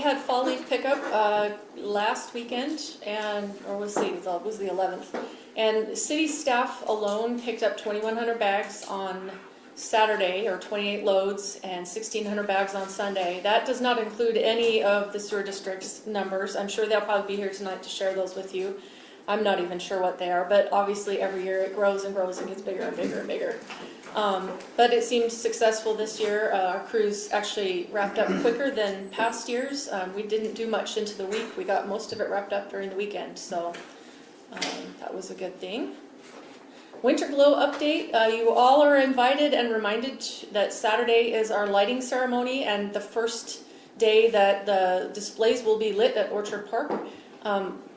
had fall leaf pickup last weekend, or was the 11th. And city staff alone picked up 2,100 bags on Saturday, or 28 loads, and 1,600 bags on Sunday. That does not include any of the sewer district's numbers. I'm sure they'll probably be here tonight to share those with you. I'm not even sure what they are, but obviously every year it grows and grows and gets bigger and bigger and bigger. But it seemed successful this year. Our crews actually wrapped up quicker than past years. We didn't do much into the week. We got most of it wrapped up during the weekend, so that was a good thing. Winter Glow update. You all are invited and reminded that Saturday is our lighting ceremony and the first day that the displays will be lit at Orchard Park.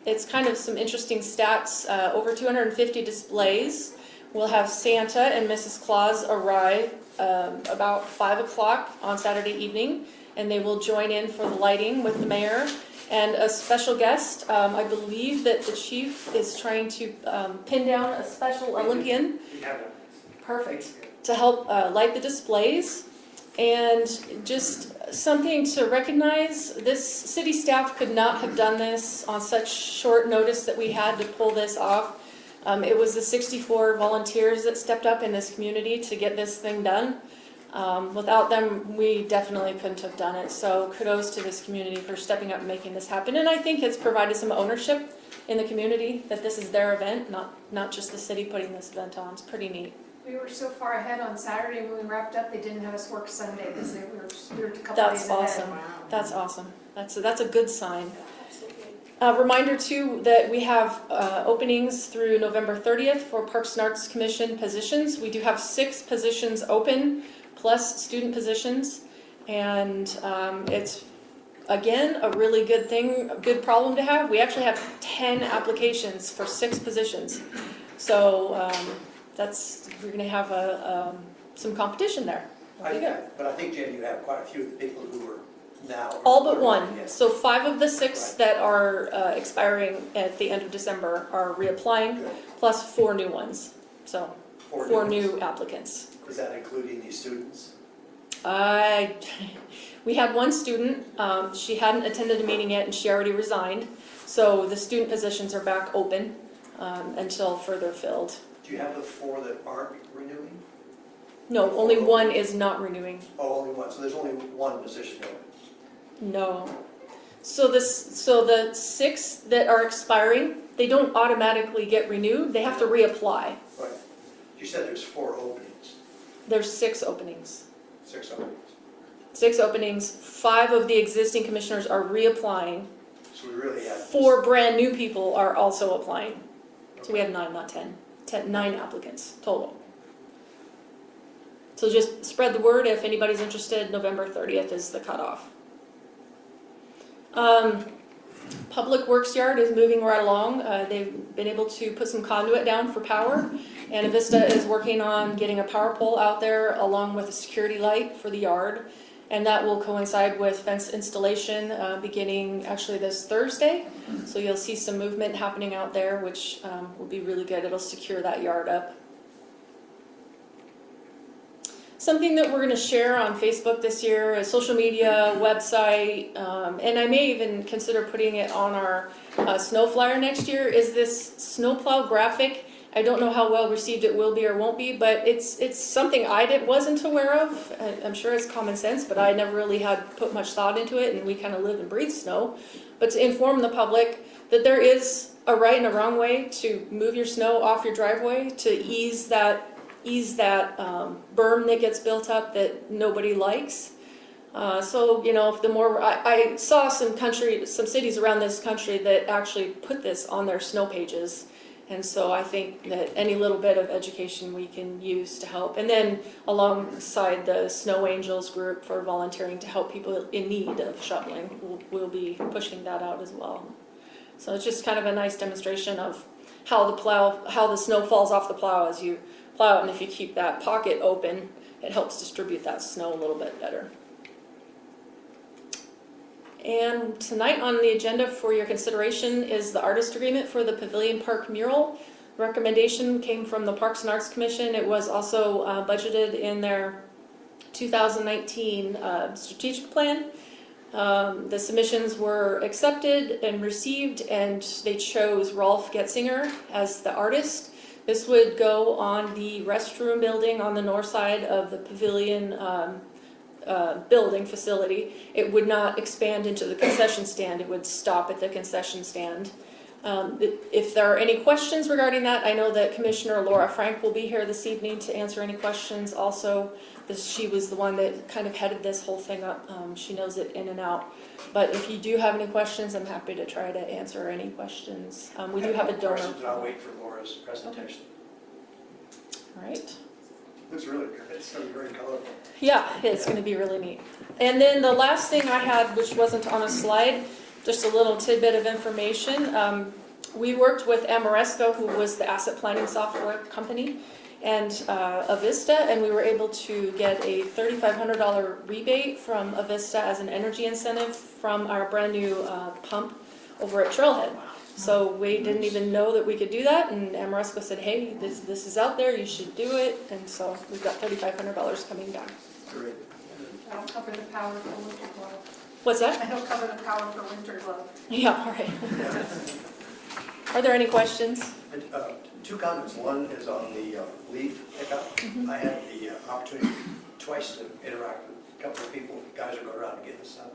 It's kind of some interesting stats. Over 250 displays. We'll have Santa and Mrs. Claus arrive about 5 o'clock on Saturday evening, and they will join in for the lighting with the mayor and a special guest. I believe that the chief is trying to pin down a special Olympian. Perfect. To help light the displays. And just something to recognize, this city staff could not have done this on such short notice that we had to pull this off. It was the 64 volunteers that stepped up in this community to get this thing done. Without them, we definitely couldn't have done it. So kudos to this community for stepping up and making this happen. And I think it's provided some ownership in the community that this is their event, not just the city putting this event on. It's pretty neat. We were so far ahead on Saturday when we wrapped up, they didn't have us work Sunday because we were a couple That's days awesome. ahead. Wow. That's awesome. That's a good sign. Reminder too that we have openings through November 30th for Parks and Arts Commission positions. We do have 6 positions open, plus student positions, and it's again a really good thing, a good problem to have. We actually have 10 applications for 6 positions, so we're going to have some competition there. That'll be good. But I think, Jen, you have quite a few of the people who are now. All but one. Yes. So 5 of the 6 Right. that are expiring at the end of December are reapplying, Good. plus 4 new ones. So 4 new ones. applicants. Is that including these students? We had one student, she hadn't attended a meeting yet and she already resigned. So the student positions are back open until further filled. Do you have the 4 that aren't renewing? No, only one is not renewing. Oh, only one. So there's only one position open. No. So the 6 that are expiring, they don't automatically get renewed. They have to reapply. Right. You said there's 4 openings. There's 6 openings. 6 openings. 6 openings. 5 of the existing commissioners are reapplying. So we really have. 4 brand new people are also applying. So we have 9, not 10. 9 applicants total. So just spread the word if anybody's interested. November 30th is the cutoff. Public Works Yard is moving right along. They've been able to put some conduit down for power, and Avista is working on getting a power pole out there along with a security light for the yard, and that will coincide with fence installation beginning actually this Thursday. So you'll see some movement happening out there, which will be really good. It'll secure that yard up. Something that we're going to share on Facebook this year, a social media, website, and I may even consider putting it on our snow flyer next year, is this snowplow graphic. I don't know how well received it will be or won't be, but it's something I wasn't aware of. I'm sure it's common sense, but I never really had put much thought into it, and we kind of live and breathe snow. But to inform the public that there is a right and a wrong way to move your snow off your driveway, to ease that berm that gets built up that nobody likes. So, you know, if the more, I saw some cities around this country that actually put this on their snow pages. And so I think that any little bit of education we can use to help. And then alongside the Snow Angels group for volunteering to help people in need of shoveling, we'll be pushing that out as well. So it's just kind of a nice demonstration of how the snow falls off the plow as you plow it, and if you keep that pocket open, it helps distribute that snow a little bit better. And tonight on the agenda for your consideration is the artist agreement for the Pavilion Park mural. Recommendation came from the Parks and Arts Commission. It was also budgeted in their 2019 strategic plan. The submissions were accepted and received, and they chose Rolf Getzinger as the artist. This would go on the restroom building on the north side of the pavilion building facility. It would not expand into the concession stand, it would stop at the concession stand. If there are any questions regarding that, I know that Commissioner Laura Frank will be here this evening to answer any questions also. She was the one that kind of headed this whole thing up. She knows it in and out. But if you do have any questions, I'm happy to try to answer any questions. We do have a donor. Questions, I'll wait for Laura's presentation. All right. Looks really good. It's going to be very colorful. Yeah, it's going to be really neat. And then the last thing I had, which wasn't on a slide, just a little tidbit of information. We worked with Amoresco, who was the asset planning software company, and Avista, and we were able to get a $3,500 rebate from Avista as an energy incentive from our brand new pump over at Trailhead. So we didn't even know that we could do that, and Amoresco said, hey, this is out there, you should do it, and so we've got $3,500 coming back. Great. That'll cover the power for winter glove. What's that? That'll cover the power for winter glove. Yeah, all right. Are there any questions? And, two comments. One is on the leaf pickup. I had the opportunity twice to interact with a couple of people, guys are going around and getting this stuff.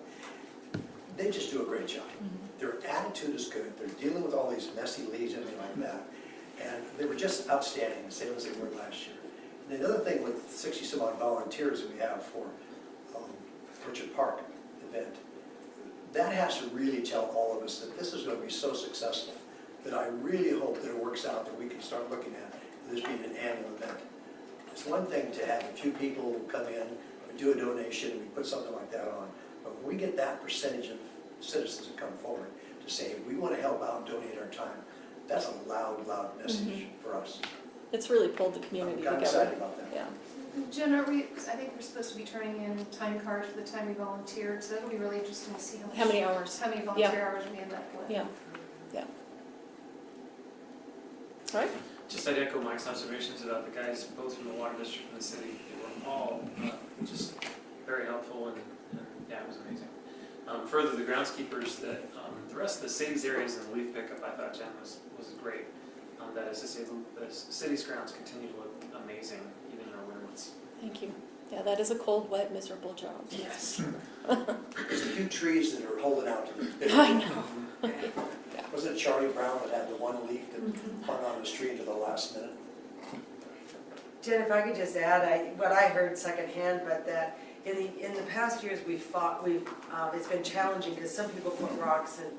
They just do a great job. Their attitude is good. They're dealing with all these messy leaves and everything like that. And they were just outstanding, the same as they were last year. And the other thing with 60 some odd volunteers that we have for Orchard Park event, that has to really tell all of us that this is going to be so successful that I really hope that it works out, that we can start looking at this being an annual event. It's one thing to have a few people come in, we do a donation, we put something like that on, but when we get that percentage of citizens that come forward to say, we want to help out and donate our time, that's a loud, loud message for us. It's really pulled the I'm community kind of together. excited about that. Yeah. Jen, I think we're supposed to be turning in time cards for the time we volunteered, so it'll be really interesting to see How many hours? how many volunteer hours we end up with. Yeah. All right. Just I'd echo Mike's observations about the guys, both from the water district and the city. They were all just very helpful, and yeah, it was amazing. Further, the groundskeepers, that the rest of the city's areas and the leaf pickup, I thought, Jen, was great. That is to say, the city's grounds continue to look amazing, even in our winter months. Thank you. Yeah, that is a cold, wet, miserable job. Yes. There's a few trees that are holding out to the I know. Wasn't it Charlie Brown that had the one leaf that hung on his tree to the last minute? Jen, if I could just add, what I heard secondhand, but that in the past years it's been challenging because some people put rocks and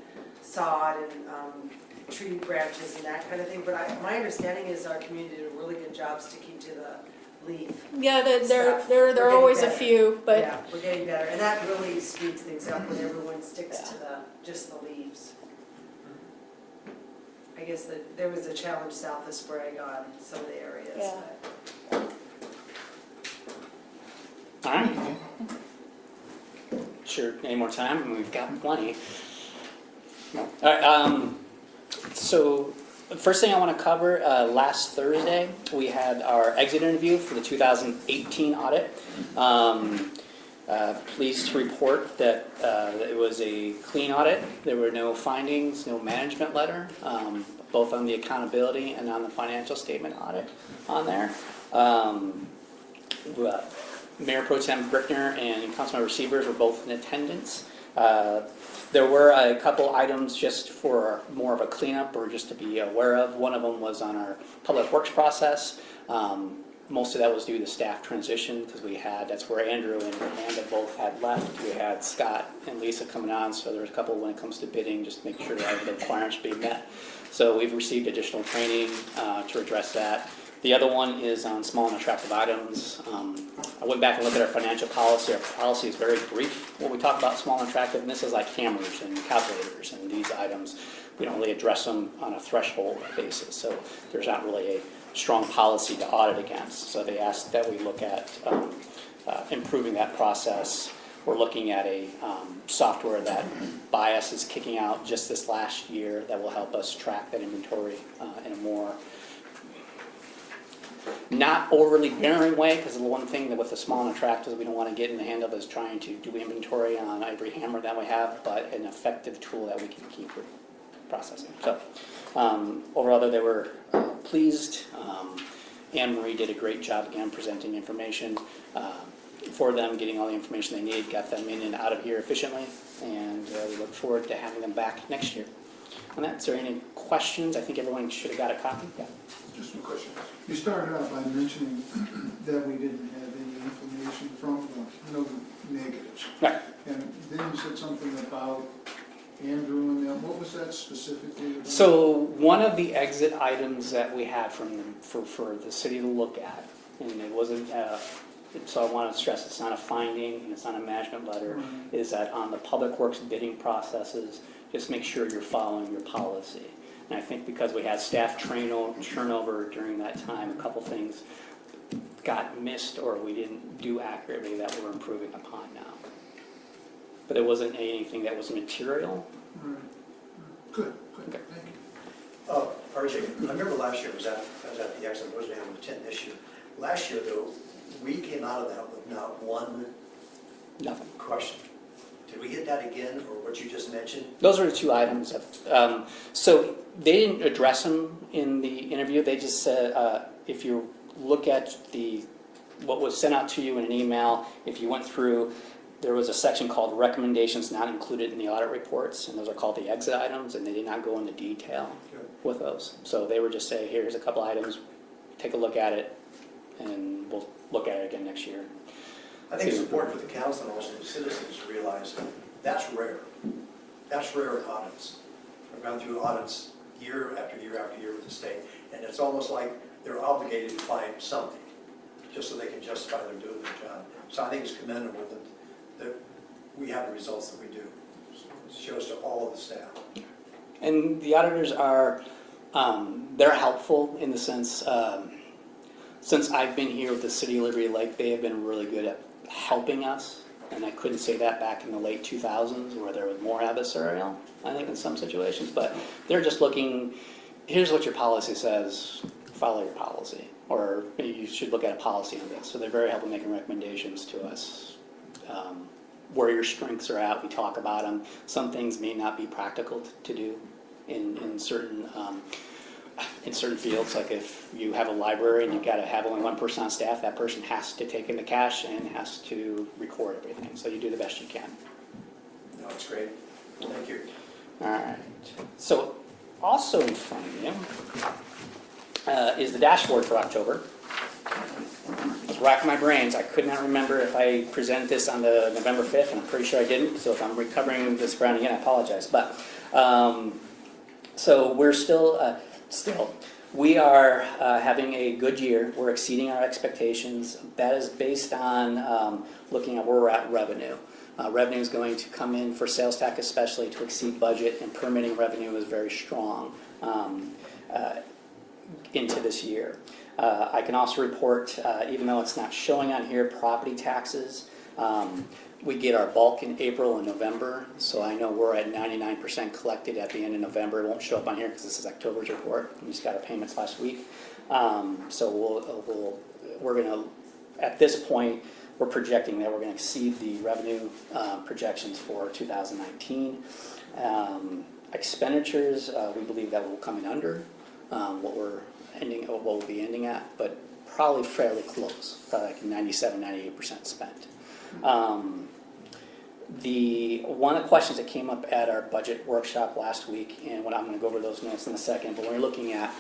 sod and tree branches and that kind of thing. But my understanding is our community did really good jobs to keep to the leaf. Yeah, there Stuff. are We're always a getting few, but Yeah, we're getting better, and that really speeds things up when everyone sticks to just the leaves. I guess that there was a challenge south of Sprague on some of the areas. Yeah. but- All right. Sure, any more time? We've got plenty. All right, so the first thing I want to cover, last Thursday, we had our exit interview for the 2018 audit. Pleased to report that it was a clean audit. There were no findings, no management letter, both on the accountability and on the financial statement audit on there. Mayor Pro Tem Brickner and Councilmember Sievers were both in attendance. There were a couple items just for more of a cleanup or just to be aware of. One of them was on our public works process. Most of that was due to staff transition because that's where Andrew and Amanda both had left. We had Scott and Lisa coming on, so there was a couple when it comes to bidding, just to make sure that the requirements are being met. So we've received additional training to address that. The other one is on small and attractive items. I went back and looked at our financial policy. Our policy is very brief when we talk about small and attractive, and this is like hammers and calculators and these items. We don't really address them on a threshold basis, so there's not really a strong policy to audit against. So they asked that we look at improving that process. We're looking at a software that Bias is kicking out just this last year that will help us track that inventory in a more not overly barren way, because the one thing that with the small and tractors we don't want to get in the hand of is trying to do inventory on every hammer that we have, but an effective tool that we can keep processing. So overall, they were pleased. Anne Marie did a great job again presenting information for them, getting all the information they need, got them in and out of here efficiently, and we look forward to having them back next year. On that, is there any questions? I think everyone should have got a copy. Yeah. Just one question. You started out by mentioning that we didn't have any information from the negatives. Right. And then you said something about Andrew and them. What was that specifically about? So one of the exit items that we had from them for the city to look at, and it wasn't, so I want to stress it's not a finding and it's not a management letter, Right. is that on the public works bidding processes, just make sure you're following your policy. And I think because we had staff turnover during that time, a couple things got missed or we didn't do accurately that we're improving upon now. But it wasn't anything that was material. Right. Good, Okay. good, thank you. RJ, I remember last year, I was at the exit, I wasn't able to attend this year. Last year, though, we came out of that with not one Nothing. question. Did we hit that again, or what you just mentioned? Those are the two items. So they didn't address them in the interview. They just said, if you look at what was sent out to you in an email, if you went through, there was a section called recommendations not included in the audit reports, and those are called the exit items, and they did not go into detail Good. with those. So they were just saying, here's a couple items, take a look at it, and we'll look at it again next year. I think it's important for the council and also the citizens to realize that's rare. That's rare in audits. I've gone through audits year after year after year with the state, and it's almost like they're obligated to find something, just so they can justify they're doing their job. So I think it's commendable that we have the results that we do. It shows to all of the staff. And the auditors are, they're helpful in the sense, since I've been here with the city of Liberty Lake, they have been really good at helping us. And I couldn't say that back in the late 2000s where there was more adversarial, I think, in some situations. But they're just looking, here's what your policy says, follow your policy. Or maybe you should look at a policy on this. So they're very helpful making recommendations to us. Where your strengths are at, we talk about them. Some things may not be practical to do in certain fields. Like if you have a library and you've got to have only one person on staff, that person has to take in the cash and has to record everything. So you do the best you can. No, it's great. Thank you. All right. So also in front of you is the dashboard for October. I was racking my brains. I could not remember if I presented this on the November 5th, and I'm pretty sure I didn't. So if I'm recovering this ground again, I apologize. But so we're still, we are having a good year. We're exceeding our expectations. That is based on looking at where we're at revenue. Revenue is going to come in for sales tax especially to exceed budget, and permitting revenue is very strong into this year. I can also report, even though it's not showing on here, property taxes. We get our bulk in April and November, so I know we're at 99% collected at the end of November. It won't show up on here because this is October's report. We just got our payments last week. So we're going to, at this point, we're projecting that we're going to exceed the revenue projections for 2019. Expenditures, we believe that will come in under what we'll be ending at, but probably fairly close, probably like 97-98% spent. One of the questions that came up at our budget workshop last week, and I'm going to go over those notes in a second, but when we're looking at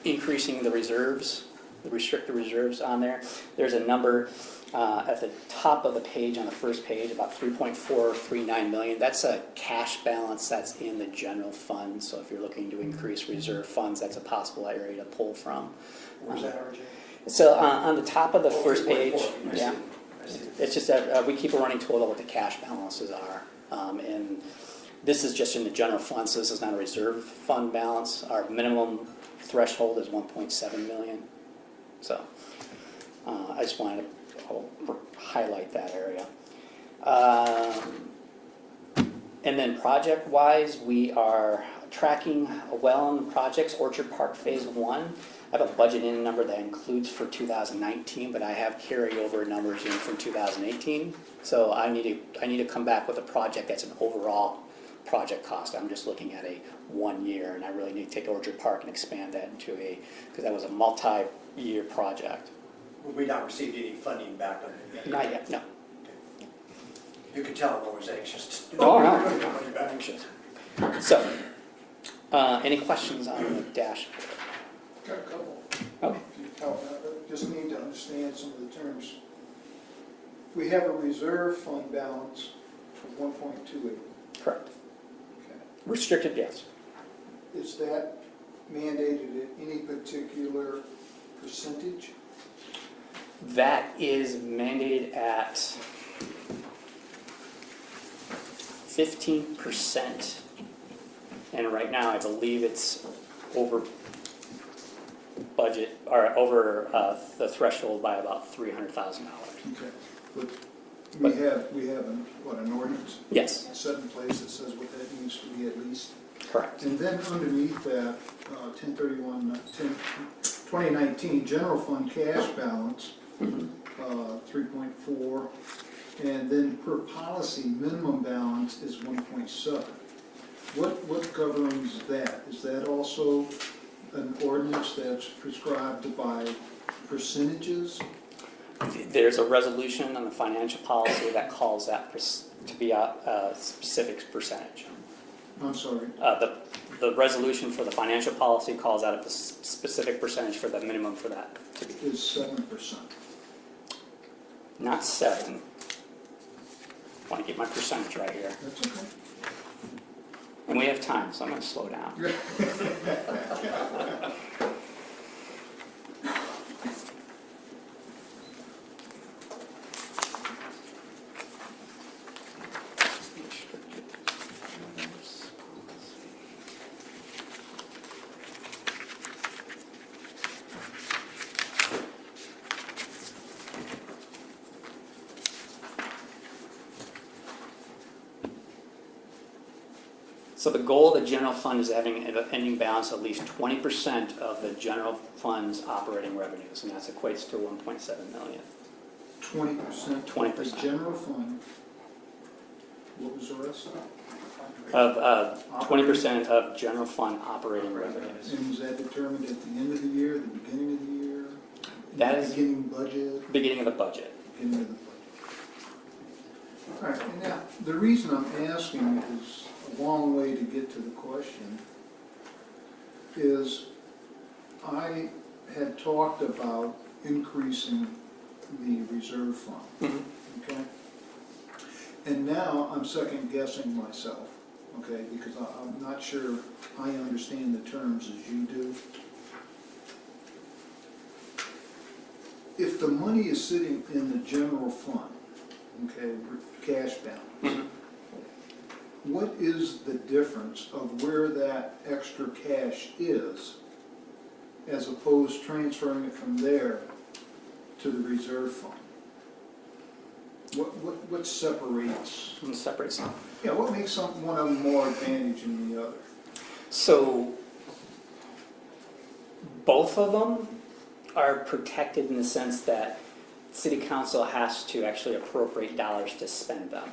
increasing the reserves, the restricted reserves on there, there's a number at the top of the page, on the first page, about $3.439 million. That's a cash balance that's in the general fund, so if you're looking to increase reserve funds, that's a possible area to pull from. Where's that, RJ? So on the top of the first page, I see. yeah. I see. It's just that we keep a running total what the cash balances are. And this is just in the general fund, so this is not a reserve fund balance. Our minimum threshold is 1.7 million. So I just wanted to highlight that area. And then project-wise, we are tracking well on the projects, Orchard Park Phase 1. I have a budget in number that includes for 2019, but I have carryover numbers in from 2018. So I need to come back with a project that's an overall project cost. I'm just looking at a 1 year, and I really need to take Orchard Park and expand that into because that was a multi-year project. We not received any funding back on it yet. Not yet, no. You could tell I'm always anxious to. Oh, no. Get money back. Anxious. So, any questions on the dashboard? Got a couple. Okay. If you help, I just need to understand some of the terms. We have a reserve fund balance of 1.28. Correct. Okay. Restricted, yes. Is that mandated at any particular percentage? That is mandated at 15%. And right now, I believe it's over budget, or over the threshold by about $300,000. Okay. But we have an ordinance Yes, set in place that says what that needs to be at least. correct. And then underneath that, 2019, general fund cash balance, 3.4, and then per policy, minimum balance is 1.7. What governs that? Is that also an ordinance that's prescribed by percentages? There's a resolution on the financial policy that calls that to be a specific percentage. I'm sorry. The resolution for the financial policy calls out a specific percentage for the minimum for that to be. Is 7%. Not 7. I want to get my percentage right here. That's okay. And we have time, so I'm going to slow down. So the goal of the general fund is having an ending balance of at least 20% of the general fund's operating revenues, and that equates to 1.7 million. 20%. 20%. The general fund. What was the rest? Of 20% of general fund operating revenues. And is that determined at the end of the year, the beginning of the year? That is Beginning budget? beginning of the budget. Beginning of the budget. All right, and now, the reason I'm asking is a long way to get to the question, is I had talked about increasing the reserve fund, okay? And now I'm second guessing myself, okay, because I'm not sure I understand the terms as you do. If the money is sitting in the general fund, okay, cash balance, what is the difference of where that extra cash is as opposed transferring it from there to the reserve fund? What separates? I'm gonna separate some. Yeah, what makes one of them more advantage than the other? So both of them are protected in the sense that city council has to actually appropriate dollars to spend them.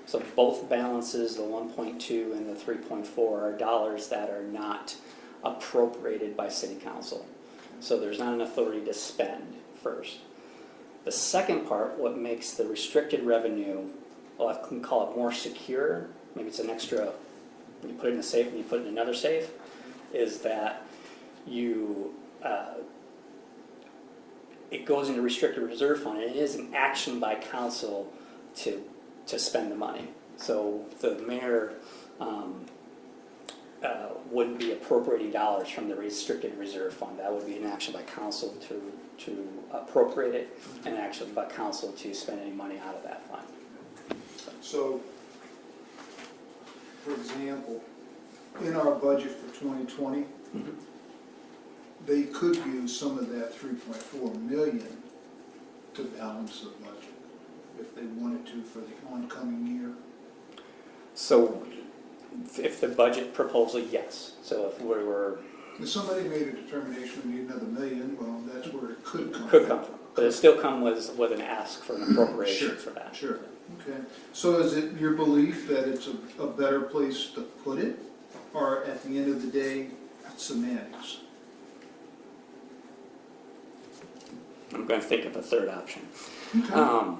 So both balances, the 1.2 and the 3.4, are dollars that are not appropriated by city council. So there's not an authority to spend first. The second part, what makes the restricted revenue, well, I can call it more secure, maybe it's an extra, you put it in a safe and you put it in another safe, is that you, it goes into restricted reserve fund, and it is an action by council to spend the money. So the mayor wouldn't be appropriating dollars from the restricted reserve fund. That would be an action by council to appropriate it, and an action by council to spend any money out of that fund. So, for example, in our budget for 2020, they could use some of that 3.4 million to balance the budget if they wanted to for the oncoming year. So If the budget proposal, yes. So if we were, If somebody made a determination we need another million, well, that's where it could come from. could come from, but it still come with an ask for an appropriation Sure, for that. Sure, okay. So is it your belief that it's a better place to put it? Or at the end of the day, it's semantics? I'm going to think of a third option. Okay.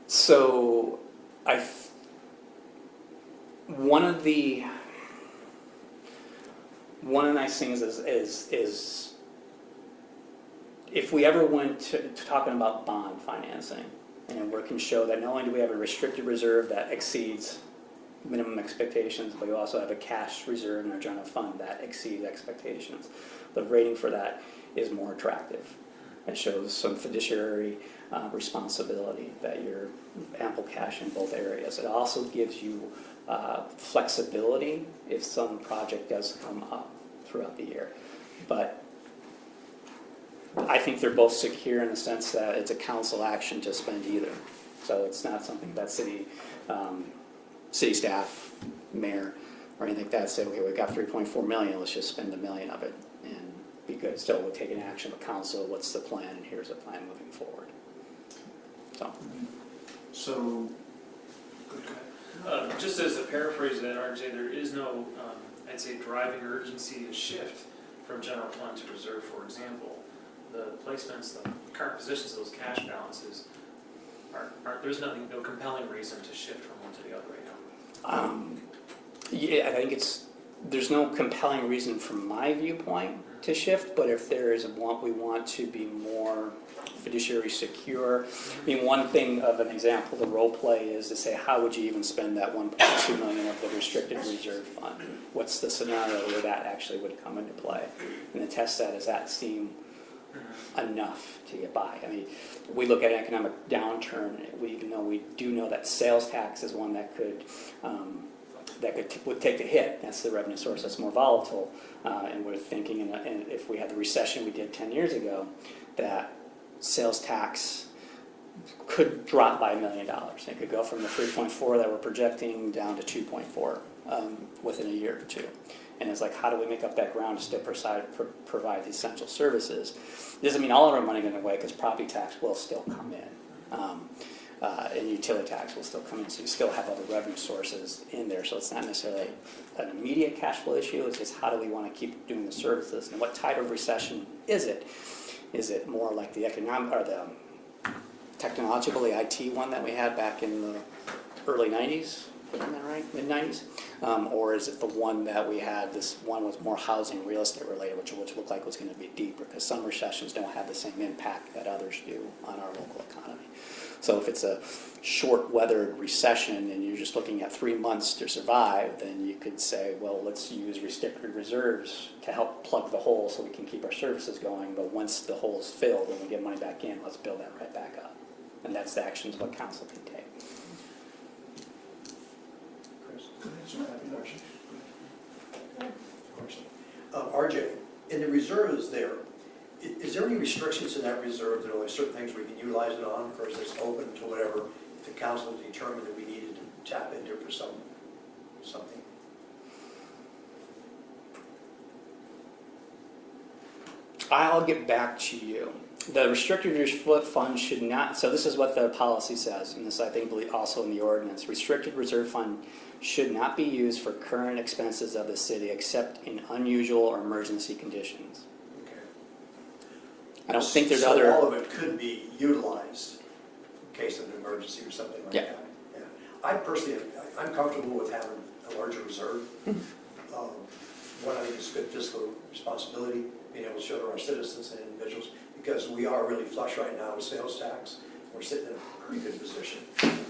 So one of the nice things is if we ever went to talking about bond financing, and we can show that not only do we have a restricted reserve that exceeds minimum expectations, but we also have a cash reserve in our general fund that exceeds expectations. The rating for that is more attractive. It shows some fiduciary responsibility, that you're ample cash in both areas. It also gives you flexibility if some project does come up throughout the year. But I think they're both secure in the sense that it's a council action to spend either. So it's not something that city staff, mayor, or anything like that say, okay, we've got 3.4 million, let's just spend $1 million of it and be good. Still, we'll take an action with council, what's the plan, and here's the plan moving forward. So, Just as a paraphrase that, RJ, there is no, I'd say, driving urgency to shift from general fund to reserve, for example. The placements, the current positions of those cash balances there's no compelling reason to shift from one to the other right now. Yeah, I think there's no compelling reason from my viewpoint to shift, but if there is we want to be more fiduciary secure. I mean, one thing of an example, the role play is to say, how would you even spend that 1.2 million of the restricted reserve fund? What's the scenario where that actually would come into play? And the test set, does that seem enough to get by? I mean, we look at an economic downturn, we do know that sales tax is one that would take the hit. That's the revenue source that's more volatile. And we're thinking, and if we had the recession we did 10 years ago, that sales tax could drop by $1 million. It could go from the 3.4 that we're projecting down to 2.4 within a year or two. And it's like, how do we make up that ground to still provide the essential services? It doesn't mean all of our money going away, because property tax will still come in. And utility tax will still come in, so you still have other revenue sources in there. So it's not necessarily an immediate cash flow issue, it's just how do we want to keep doing the services? And what type of recession is it? Is it more like the economic, or the technological, the IT one that we had back in the early 90s? Isn't that right? Mid-90s? Or is it the one that we had, this one was more housing, real estate related, which looked like was going to be deeper, because some recessions don't have the same impact that others do on our local economy. So if it's a short-weathered recession and you're just looking at 3 months to survive, then you could say, well, let's use restricted reserves to help plug the hole so we can keep our services going. But once the hole's filled and we get money back in, let's build that right back up. And that's the actions what council can take. RJ, in the reserves there, is there any restrictions in that reserve that only certain things we can utilize it on, or is this open to whatever the council determined that we needed to tap into for something? I'll get back to you. The restricted reserve fund should not, so this is what the policy says, and this I think also in the ordinance. Restricted reserve fund should not be used for current expenses of the city except in unusual or emergency conditions. Okay. I don't think there's So other. all of it could be utilized in case of an emergency or something like Yeah. that? Yeah. I personally, I'm comfortable with having a larger reserve. One, I think it's good fiscal responsibility, being able to show to our citizens and individuals, because we are really flush right now with sales tax. We're sitting in a pretty good position.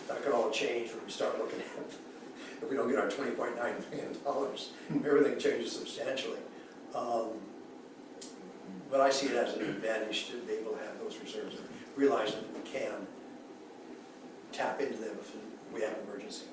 That could all change when we start looking at, if we don't get our $20.9 million, everything changes substantially. But I see it as an advantage to be able to have those reserves and realizing that we can tap into them if we have an emergency.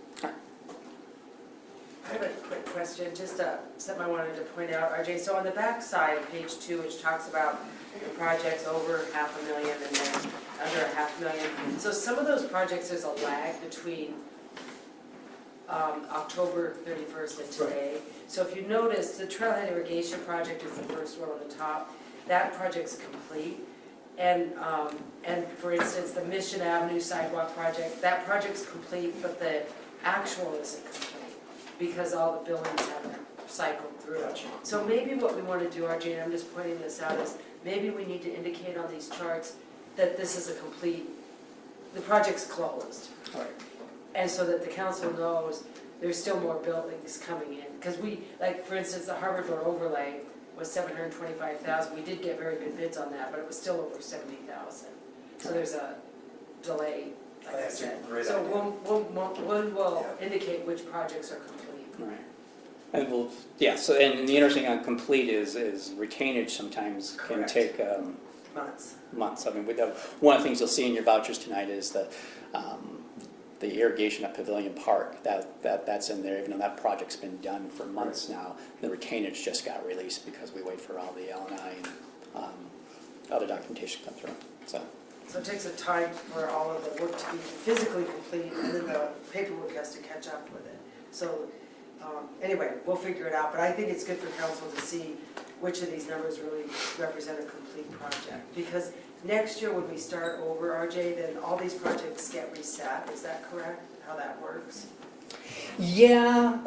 I have a quick question, just something I wanted to point out, RJ. So on the back side, page 2, which talks about the projects over $500,000 and then under $500,000. So some of those projects, there's a lag between October 31st and today. So if you notice, the trailhead irrigation project is the first one on the top. That project's complete. And for instance, the Mission Avenue sidewalk project, that project's complete, but the actual isn't complete because all the billings haven't cycled through. Gotcha. So maybe what we want to do, RJ, and I'm just pointing this out, is maybe we need to indicate on these charts that this is a complete, the project's closed. Right. And so that the council knows there's still more buildings coming in. Because we, like, for instance, the Harvard Road overlay was $725,000. We did get very good bids on that, but it was still over $70,000. So there's a delay, like I That's a said. great So idea. we will Yeah. indicate which projects are complete. Right. And we'll, yeah, so, and the interesting on complete is retainage sometimes can Correct. take Months. months. I mean, one of the things you'll see in your vouchers tonight is the irrigation at Pavilion Park, that's in there, even though that project's been done for months now. The retainage just got released because we wait for all the L&I and other documentation to come through, so. So it takes a time for all of the work to be physically complete, and then the paperwork has to catch up with it. So, anyway, we'll figure it out, but I think it's good for council to see which of these numbers really represent a complete project. Because next year, when we start over, RJ, then all these projects get reset, is that correct, how that works? Yeah,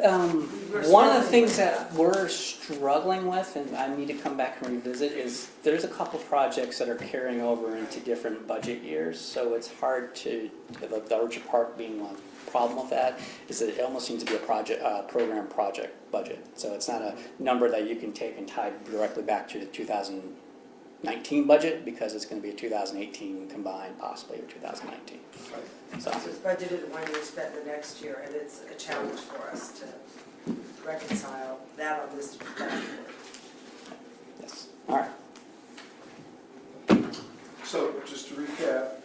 We're one of the struggling things with that we're struggling with, and I need to come back and revisit, is there's a couple projects that are carrying over into different budget years, so it's hard to, the Orchard Park being one problem with that, is that it almost seems to be a project, program project budget. So it's not a number that you can take and tie directly back to the 2019 budget, because it's gonna be a 2018 combined, possibly, or 2019. So. So it's budgeted one year, spent the next year, and it's a challenge for us to reconcile that on this dashboard. Yes, all right. So, just to recap,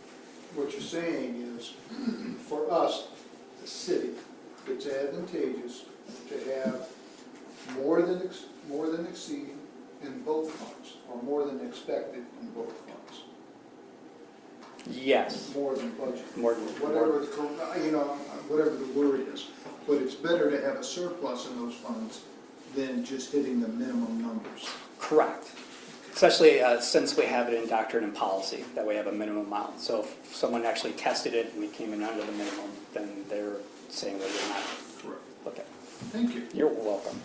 what you're saying is, for us, the city, it's advantageous to have more than exceeding in both funds, or more than expected in both funds, Yes, more than budget. more than, Whatever, whatever the word is, but it's better to have a surplus in those funds than just hitting the minimum numbers. correct. Especially since we have it in doctrine and policy, that we have a minimum amount. So if someone actually tested it and we came in under the minimum, then they're saying that we're not. Correct. Okay, Thank you. you're welcome.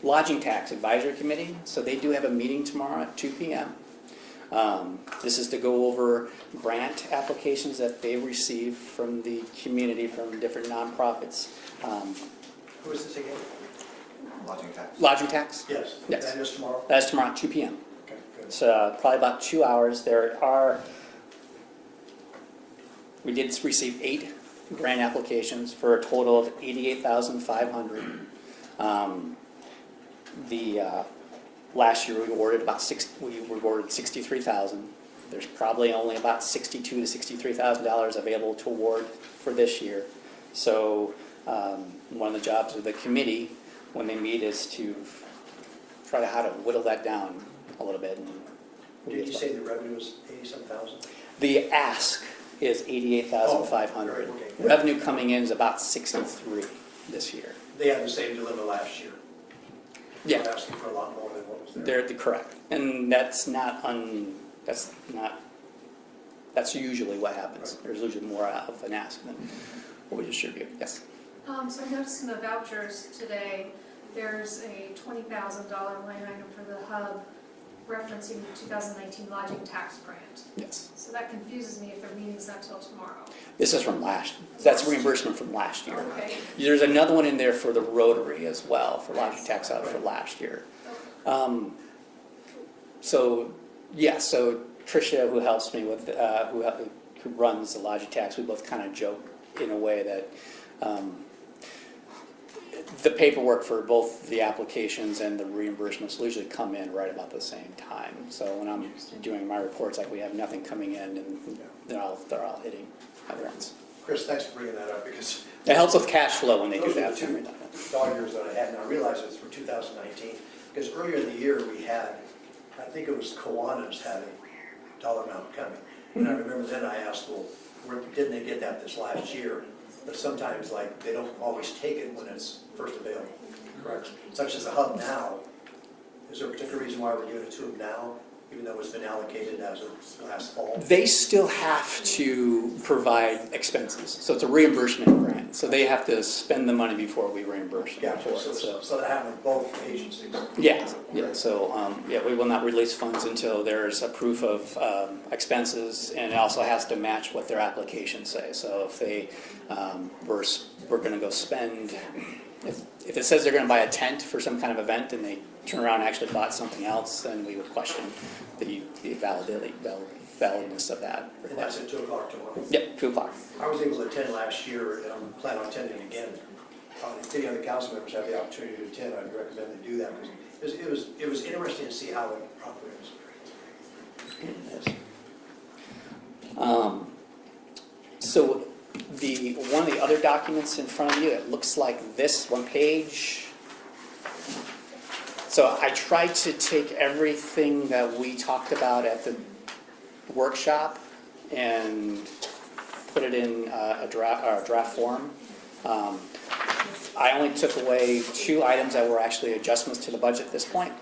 Lodging Tax Advisory Committee, so they do have a meeting tomorrow at 2 p.m. This is to go over grant applications that they receive from the community, from different nonprofits. Who is this again? Lodging tax. Lodging tax, Yes. Yes. That is tomorrow? that's tomorrow at 2 p.m. Okay, good. It's probably about 2 hours. We did receive 8 grant applications for a total of $88,500. Last year we awarded we awarded $63,000. There's probably only about $62,000 to $63,000 available to award for this year. So one of the jobs of the committee when they meet is to try to how to whittle that down a little bit. Did you say the revenue was 87,000? The ask is $88,500. Oh, okay. Revenue coming in is about $63 this year. They had the same dilemma last year. Yeah. They were asking for a lot more than what was there. They're correct, and that's usually what happens. There's usually more of an ask than what we distribute. Yes. So I noticed in the vouchers today, there's a $20,000 line item for the hub referencing the 2019 lodging tax grant. Yes. So that confuses me if their meeting's not till tomorrow. This is from that's reimbursement from last year. Okay. There's another one in there for the Rotary as well, for lodging tax out for last year. So Tricia, who helps me with, who runs the lodging tax, we both kind of joke in a way that the paperwork for both the applications and the reimbursements will usually come in right about the same time. So when I'm doing my reports, like we have nothing coming in and they're all hitting at once. Chris, thanks for bringing that up because It helps with cash flow when they do those are that. the 2 dog years that I had, and I realized it's for 2019. Because earlier in the year, we had, I think it was Kiwanis had a dollar amount coming. And I remember then I asked, well, didn't they get that this last year? But sometimes, like, they don't always take it when it's first available, correct? Such as the hub now, is there a particular reason why we're giving it to them now, even though it's been allocated as of last fall? They still have to provide expenses, so it's a reimbursement grant. So they have to spend the money before we reimburse them Gotcha, for it, so. so that happened with both agencies? Yeah, so, yeah, we will not release funds until there's a proof of expenses, and it also has to match what their applications say. So if they, we're gonna go spend, if it says they're gonna buy a tent for some kind of event and they turn around and actually bought something else, then we would question the validness of that And that's request. at 2 o'clock tomorrow? Yep, 2 o'clock. I was able to attend last year, and I'm planning on attending again. If any other council members have the opportunity to attend, I'd recommend they do that, because it was interesting to see how it operates. So one of the other documents in front of you, it looks like this one page. So I tried to take everything that we talked about at the workshop and put it in a draft form. I only took away 2 items that were actually adjustments to the budget at this point.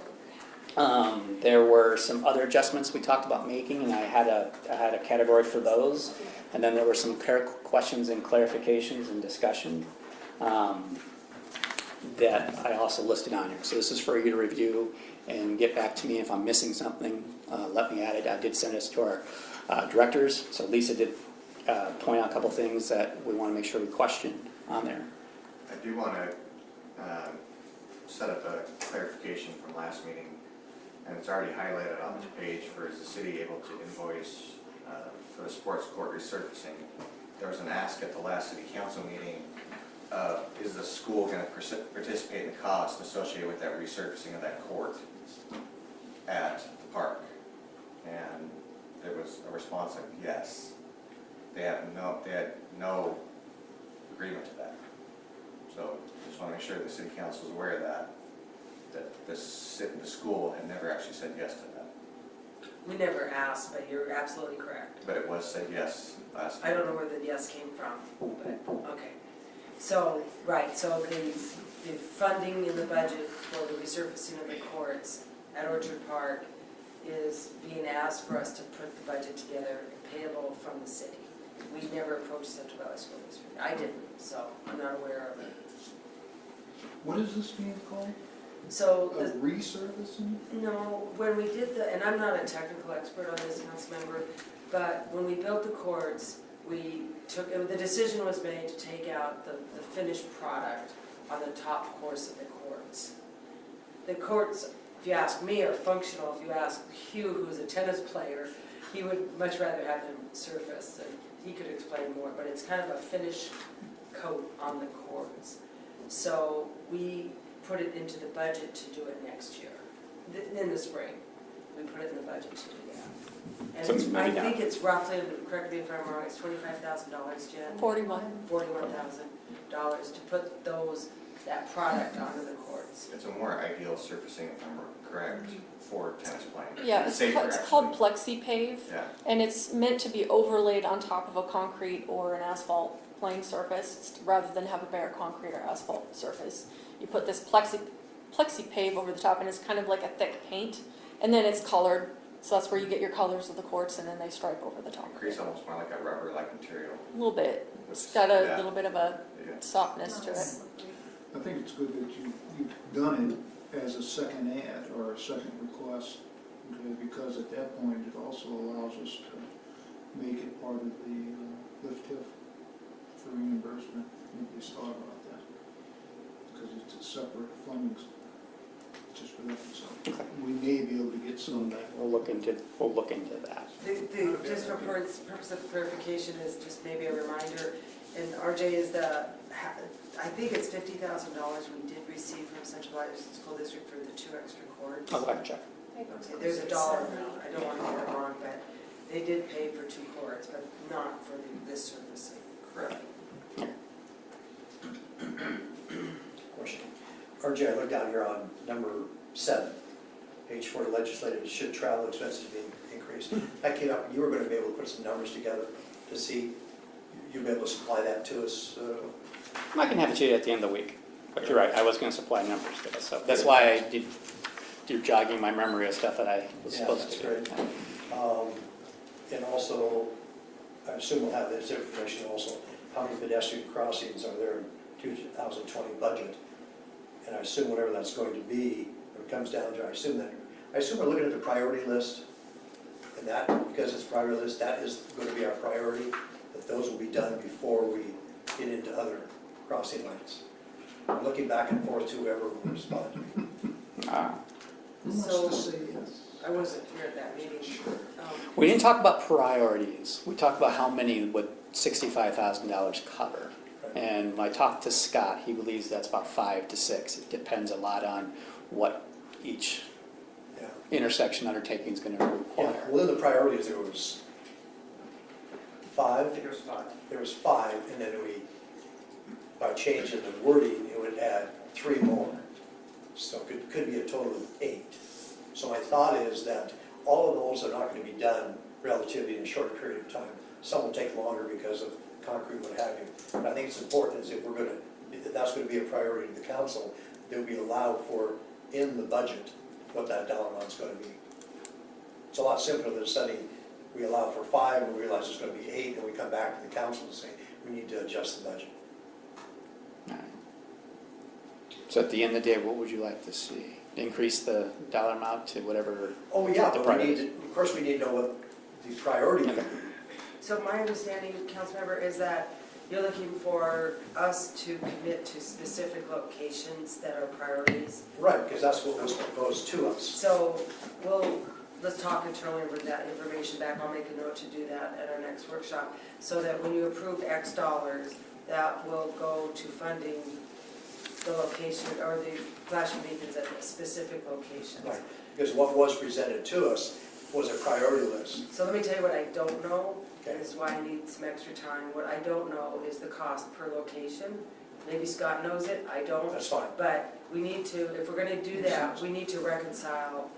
There were some other adjustments we talked about making, and I had a category for those. And then there were some questions and clarifications and discussion that I also listed on here. So this is for you to review and get back to me if I'm missing something. Let me add it. I did send this to our directors. So Lisa did point out a couple things that we want to make sure we question on there. I do want to set up a clarification from last meeting, and it's already highlighted on this page for is the city able to invoice for the sports court resurfacing. There was an ask at the last city council meeting, is the school going to participate in the cost associated with that resurfacing of that court at the park? And there was a response like yes. They had no agreement to that. So just want to make sure the city council is aware of that the school had never actually said yes to that. We never asked, but you're absolutely correct. But it was said yes last I time. don't know where the yes came from, but, okay. So, right, so the funding in the budget for the resurfacing of the courts at Orchard Park is being asked for us to put the budget together payable from the city. We never approached Central Valley School District. I didn't, so I'm not aware of it. What is this being called? So, A resurfacing? no, when we did and I'm not a technical expert on this, council member, but when we built the courts, the decision was made to take out the finished product on the top course of the courts. The courts, if you ask me, are functional. If you ask Hugh, who's a tennis player, he would much rather have them surfaced, and he could explain more, but it's kind of a finish coat on the courts. So we put it into the budget to do it next year, in the spring. We put it in the budget to do that. And So it's, maybe I now. think it's roughly, correct me if I'm wrong, it's $25,000, Jen? 41. $41,000 to put that product onto the courts. It's a more ideal surfacing, if I'm correct, for tennis playing. Yeah, it's safer, called actually. PlexiPave, Yeah, and it's meant to be overlaid on top of a concrete or an asphalt playing surface rather than have a bare concrete or asphalt surface. You put this PlexiPave over the top, and it's kind of like a thick paint, and then it's colored. So that's where you get your colors of the courts, and then they stripe over the top of creates it. almost more like a rubber-like material. A little bit. which- It's got a yeah, little bit of a yeah. softness to it. I think it's good that you've done it as a second ad or a second request, okay, because at that point, it also allows us to make it part of the lift TIF for reimbursement. Nobody's thought about that, because it's a separate funding just for that, so we may be able to get some of that. We'll look into that. Just for purpose of clarification is just maybe a reminder, and RJ is I think it's $50,000 we did receive from Central Valley School District for the 2 extra courts. I'll go ahead and check. Okay, there's a dollar amount, I don't want to get it wrong, but they did pay for 2 courts, but not for this surfacing. Correct. Question. RJ, I looked down here on number 7, page 4, legislative, should travel expenses be increased? That came up, you were going to be able to put some numbers together to see you'll be able to supply that to us. I can have it to you at the end of the week, but you're right, I was gonna supply numbers to us, so that's why I did, you're jogging my memory of stuff that I was Yeah, supposed that's to. great. And also, I assume we'll have this information also, how many pedestrian crossings are there in 2020 budget? And I assume whatever that's going to be, when it comes down to, I assume we're looking at the priority list, and that, because it's priority list, that is going to be our priority, that those will be done before we get into other crossing lines. I'm looking back and forth to whoever will respond to me. Ah. Who wants So- to say yes? I wasn't here at that meeting. We didn't talk about priorities, we talked about how many would $65,000 cover. And when I talked to Scott, he believes that's about 5 to 6. It depends a lot on what each Yeah. intersection undertaking is gonna Yeah, require. well, in the priorities, there was 5, There was 5. there was 5, and then by changing the wording, it would add 3 more. So it could be a total of 8. So my thought is that all of those are not going to be done relatively in a short period of time. Some will take longer because of concrete, what have you. But I think it's important is if that's going to be a priority to the council, that we allow for in the budget what that dollar amount's going to be. It's a lot simpler than studying, we allow for 5 and we realize it's going to be 8, and we come back to the council and say, we need to adjust the budget. Alright. So at the end of the day, what would you like to see? Increase the dollar amount to whatever? Oh, yeah, The but we need priorities. to, of course, we need to know what the priority would Okay. be. So my understanding, Councilmember, is that you're looking for us to commit to specific locations that are priorities. Right, because that's what was proposed to us. So let's talk internally and bring that information back. I'll make a note to do that at our next workshop. So that when you approve X dollars, that will go to funding the location or the flashing beacons at specific locations. Right, because what was presented to us was a priority list. So let me tell you what I don't know. Okay. This is why I need some extra time. What I don't know is the cost per location. Maybe Scott knows it, I don't. That's fine. But we need to, if we're gonna do that, we need to reconcile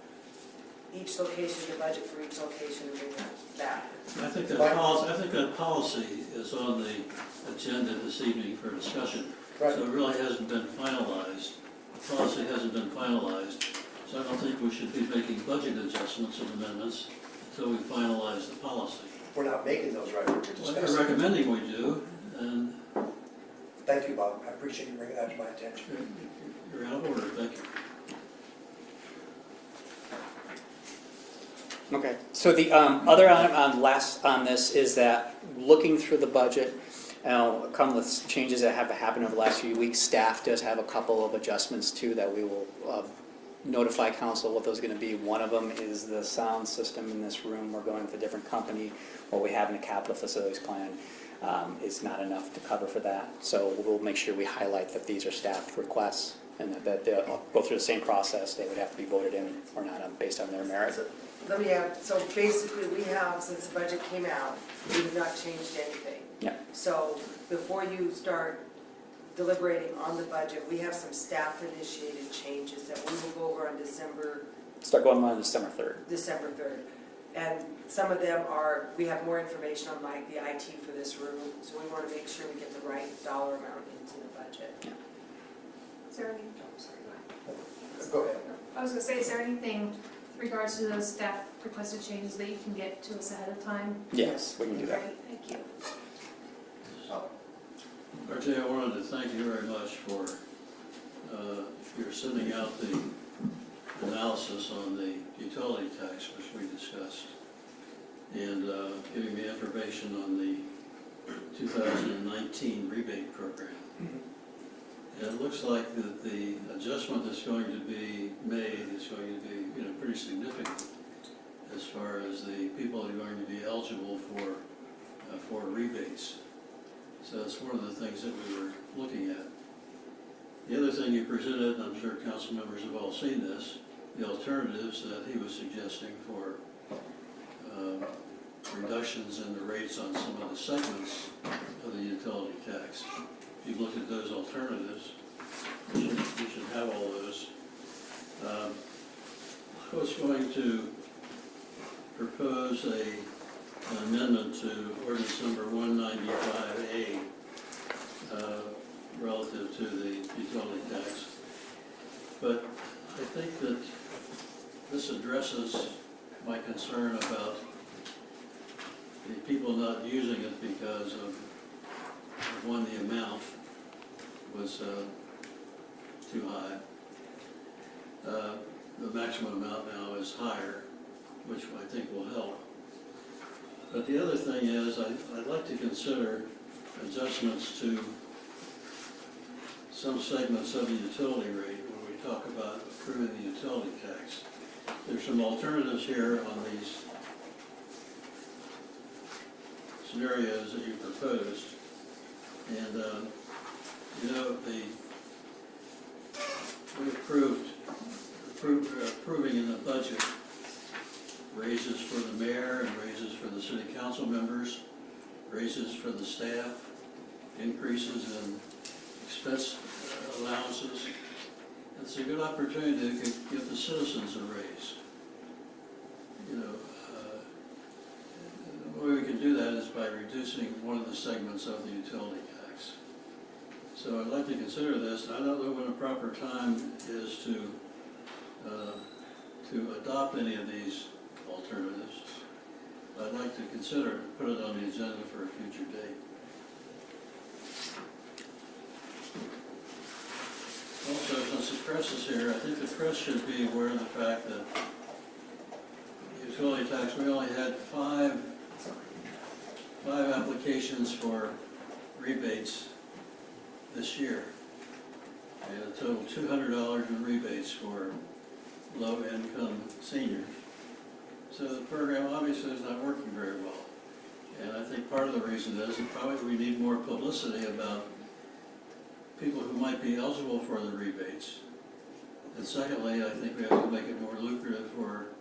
each location, the budget for each location, and bring that back. I think that policy is on the agenda this evening for discussion. Right. So it really hasn't been finalized. The policy hasn't been finalized. So I don't think we should be making budget adjustments and amendments until we finalize the policy. We're not making those right, we're Well, you're discussing. recommending we do, and Thank you, Bob, I appreciate you bringing that to my attention. you're out of order, thank you. Okay, so the other item on this is that looking through the budget, come with changes that have happened over the last few weeks, staff does have a couple of adjustments too that we will notify council what those are gonna be. One of them is the sound system in this room, we're going with a different company. What we have in the capital facilities plan is not enough to cover for that. So we'll make sure we highlight that these are staff requests and that they'll go through the same process, they would have to be voted in or not based on their merit. Let me add, so basically we have, since the budget came out, we have not changed anything. Yeah. So before you start deliberating on the budget, we have some staff initiated changes that we will go over on December Start going on December 3rd. 3rd. And some of them are, we have more information on like the IT for this room, so we want to make sure we get the right dollar amount into the budget. Is there any, oh, sorry, go ahead. Go ahead. I was gonna say, is there anything with regards to those staff requested changes that you can get to us ahead of time? Yes, we can do that. Great, thank you. RJ, I wanted to thank you very much for your sending out the analysis on the utility tax, which we discussed, and giving me information on the 2019 rebate program. And it looks like that the adjustment that's going to be made is going to be, pretty significant as far as the people that are going to be eligible for rebates. So that's one of the things that we were looking at. The other thing you presented, and I'm sure council members have all seen this, the alternatives that he was suggesting for reductions in the rates on some of the segments of the utility tax. If you look at those alternatives, you should have all those. I was going to propose a an amendment to ordinance number 195A relative to the utility tax. But I think that this addresses my concern about the people not using it because of, one, the amount was too high. The maximum amount now is higher, which I think will help. But the other thing is, I'd like to consider adjustments to some segments of the utility rate when we talk about approving the utility tax. There's some alternatives here on these scenarios that you proposed. And, you know, we approving in the budget raises for the mayor and raises for the city council members, raises for the staff, increases in expense allowances. It's a good opportunity to give the citizens a raise. You know, the way we can do that is by reducing one of the segments of the utility tax. So I'd like to consider this, and I don't know when a proper time is to adopt any of these alternatives. I'd like to consider, put it on the agenda for a future date. Also, since the press is here, I think the press should be aware of the fact that utility tax, we only had five applications for rebates this year. And a total $200 in rebates for low-income seniors. So the program obviously is not working very well. And I think part of the reason is that probably we need more publicity about people who might be eligible for the rebates. And secondly, I think we have to make it more lucrative for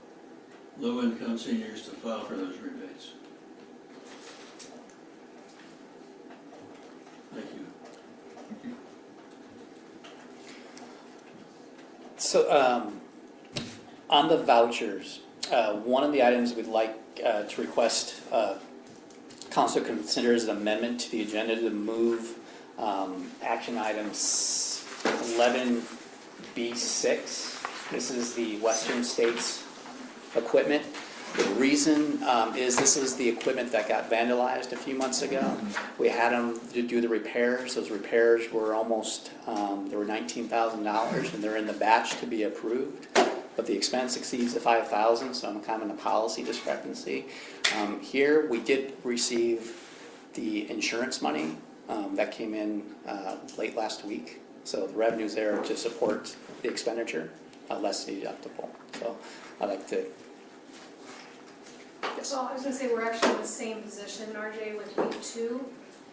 low-income seniors to file for those rebates. Thank you. So, on the vouchers, one of the items we'd like to request council considers an amendment to the agenda to move action items 11B6. This is the Western States equipment. The reason is this is the equipment that got vandalized a few months ago. We had them to do the repairs. Those repairs were almost, they were $19,000 and they're in the batch to be approved. But the expense exceeds the $5,000, so I'm kind of in a policy discrepancy. Here, we did receive the insurance money that came in late last week. So the revenue's there to support the expenditure, less deductible. So I'd like to, yes. So I was gonna say, we're actually in the same position, RJ, with week 2.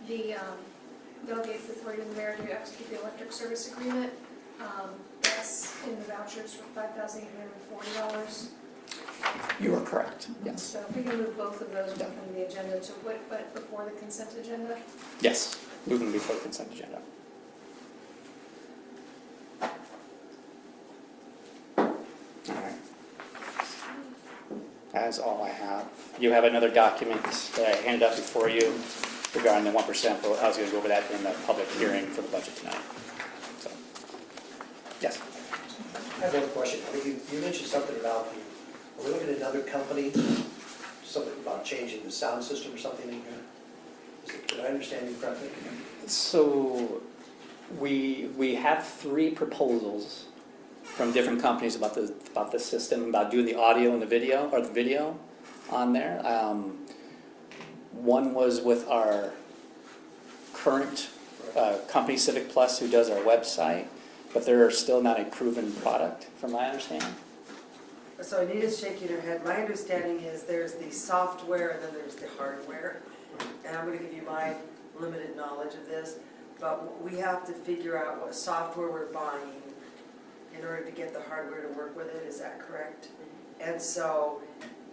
The delegated authority of the mayor to execute the electric service agreement. That's in the vouchers for $5,840. You are correct, yes. So if we can move both of those from the agenda to what, but before the consent agenda? Yes, moving before the consent agenda. All right. That's all I have. You have another document that I handed out before you regarding the 1% vote. I was going to go over that in the public hearing for the budget tonight. So, yes. I have one question. I mean, you mentioned something about are we looking at another company, something about changing the sound system or something in here? Did I understand you correctly? So we have 3 proposals from different companies about the system, about doing the audio and the video, or the video on there. One was with our current company, Civic Plus, who does our website, but they're still not a proven product, from my understanding. So Anita's shaking her head. My understanding is there's the software and then there's the hardware. And I'm gonna give you my limited knowledge of this, but we have to figure out what software we're buying in order to get the hardware to work with it. Is that correct? And so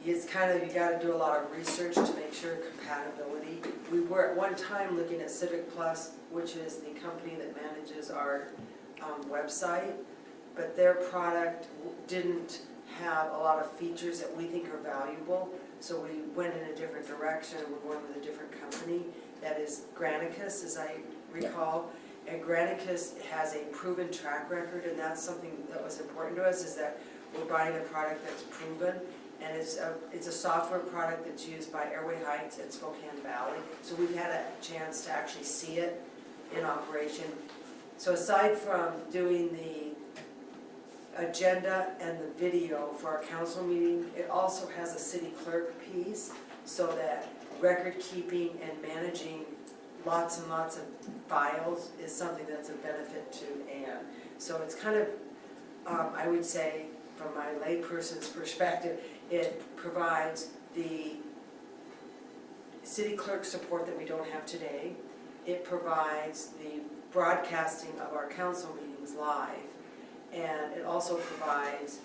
it's kind of, you gotta do a lot of research to make sure compatibility. We were at one time looking at Civic Plus, which is the company that manages our website, but their product didn't have a lot of features that we think are valuable. So we went in a different direction, we're going with a different company, that is Granicus, as I recall. And Granicus has a proven track record, and that's something that was important to us, is that we're buying a product that's proven. And it's a software product that's used by Airway Heights and Spokane Valley. So we've had a chance to actually see it in operation. So aside from doing the agenda and the video for our council meeting, it also has a city clerk piece, so that record keeping and managing lots and lots of files is something that's a benefit to Ann. So it's kind of, I would say, from my layperson's perspective, it provides the city clerk support that we don't have today. It provides the broadcasting of our council meetings live. And it also provides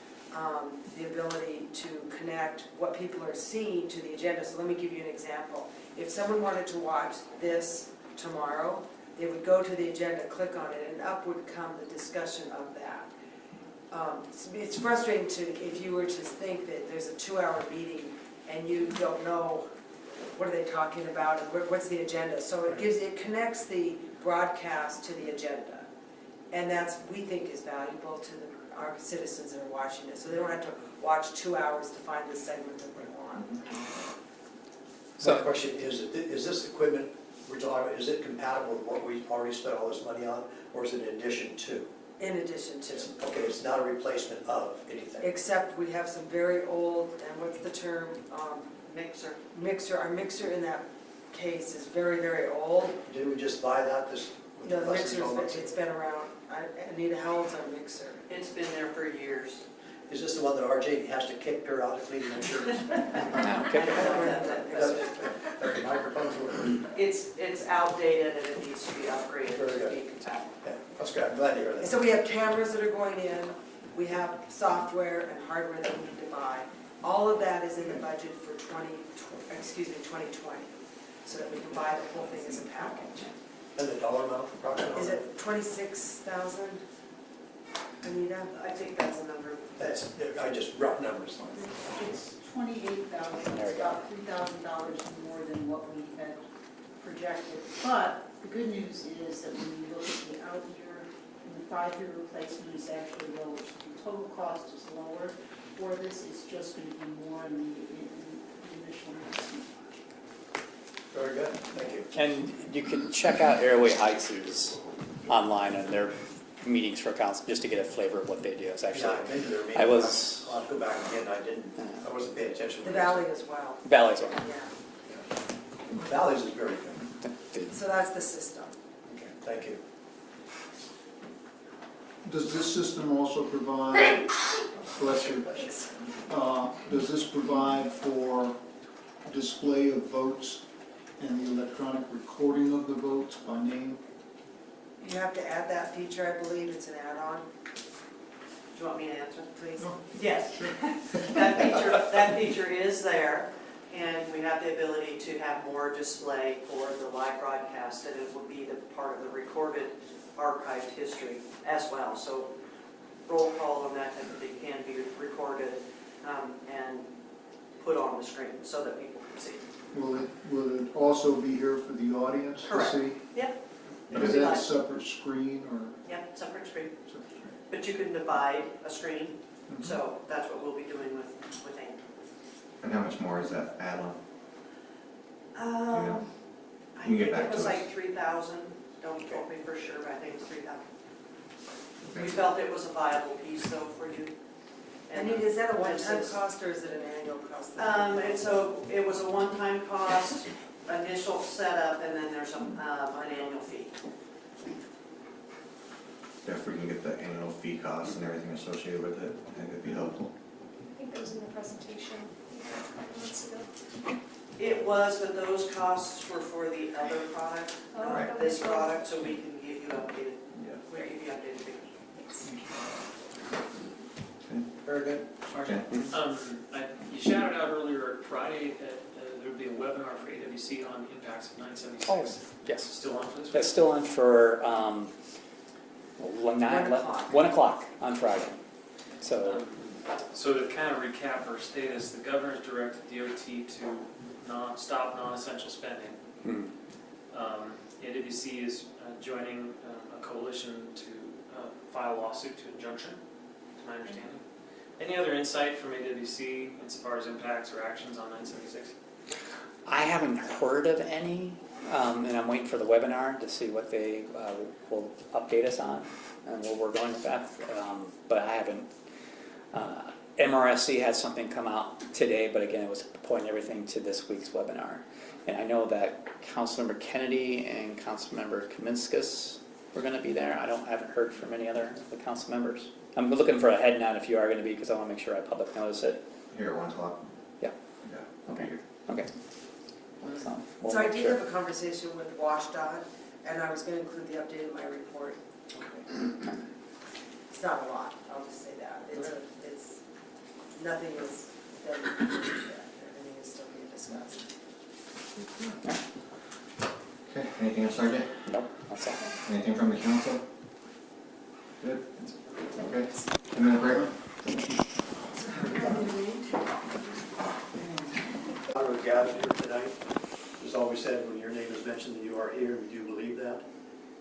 the ability to connect what people are seeing to the agenda. So let me give you an example. If someone wanted to watch this tomorrow, they would go to the agenda, click on it, and up would come the discussion of that. It's frustrating if you were to think that there's a 2-hour meeting and you don't know what are they talking about and what's the agenda. So it connects the broadcast to the agenda. And that's, we think, is valuable to our citizens that are watching it. So they don't have to watch 2 hours to find the segment that they want. So the question is this equipment we're talking about, is it compatible with what we already spent all this money on, or is it in addition to? In addition to, Okay, it's not a replacement of anything. except we have some very old, and what's the term? Mixer. Our mixer in that case is very, very old. Didn't we just buy that this? No, the less than 12 months it's ago? been around. Anita, how old's our mixer? It's been there for years. Is this the one that RJ has to kick periodically to make sure Okay. I don't remember that mixer. that the microphones work? It's outdated and it needs to be upgraded Very to good. be compatible. Okay, that's good, I'm glad to hear And that. so we have cameras that are going in, we have software and hardware that we need to buy. All of that is in the budget for 2020, so that we can buy the whole thing as a package. And the dollar amount approximately? Is it 26,000, Anita? I think that's a number. That's, I just rough numbers. It's $28,000, There we it's go. about $3,000 more than what we had projected. But the good news is that when you look at the out year, and the 5-year replacement is actually lower. So the total cost is lower for this, it's just going to be more in the initial investment. Very good, thank you. And you can check out Airway Heights' online and their meetings for council, just to get a flavor of what they do. It's Yeah, actually, I've been to their meeting. I was- I'll have to go back again, I wasn't paying attention. The Valley as well, Valley's one. yeah. Valley's is very good. So that's the system. Okay, thank you. Does this system also provide, bless you, does this provide for display of votes and the electronic recording of the votes by name? You have to add that feature, I believe, it's an add-on, Do you want me to answer? please. No. Yes. That feature is there, and we have the ability to have more display for the live broadcast, and it will be the part of the recorded archived history as well. So roll call and that type of thing can be recorded and put on the screen so that people can see. Will it also be here for the audience to Correct. see? Yep. Is that a separate screen or Yep, separate screen. separate screen? But you can divide a screen, so that's what we'll be doing with AIM. And how much more is that add-on? I You can think get back it to was us. like 3,000, don't quote me for sure, but I think it was 3,000. We felt it was a viable piece though for you. Anita, is that a one-time This is- cost or is it an annual cost? It was a one-time cost, initial setup, and then there's an annual fee. If we can get the annual fee costs and everything associated with it, I think it'd be helpful. I think that was in the presentation a couple months ago. It was, but those costs were for the other product, Oh, not okay. this product, so we can give you updated, Yeah. we'll give you updated figures. Very good. Okay. You shouted out earlier Friday that there would be a webinar for AWC on impacts of 976. Oh, yes. Still on for this week? That's still on for 1 o'clock. 1 o'clock on Friday. So So to kind of recap our status, the governor's directed DOT to stop non-essential spending. Hmm. AWC is joining a coalition to file a lawsuit to injunction, to my understanding. Any other insight from AWC insofar as impacts or actions on 976? I haven't heard of any, and I'm waiting for the webinar to see what they will update us on and where we're going with that. But I haven't. MRSC had something come out today, but again, it was pointing everything to this week's webinar. And I know that Councilmember Kennedy and Councilmember Kaminskas were going to be there. I haven't heard from any other of the council members. I'm looking for a head nod if you are going to be, because I want to make sure I public notice it. Here at 1 o'clock? Yeah. Yeah, I'll be here. Okay. So, we'll So I make did sure. have a conversation with WashDOT, and I was gonna include the update in my report. It's not a lot, I'll just say that. It's, nothing is done yet, everything is still being discussed. Okay, anything else, Sergeant? Nope, that's all. Anything from the council? Good? Okay, 2-minute break? Honor of gathered here tonight. As always said, when your name is mentioned, you are here, we do believe that.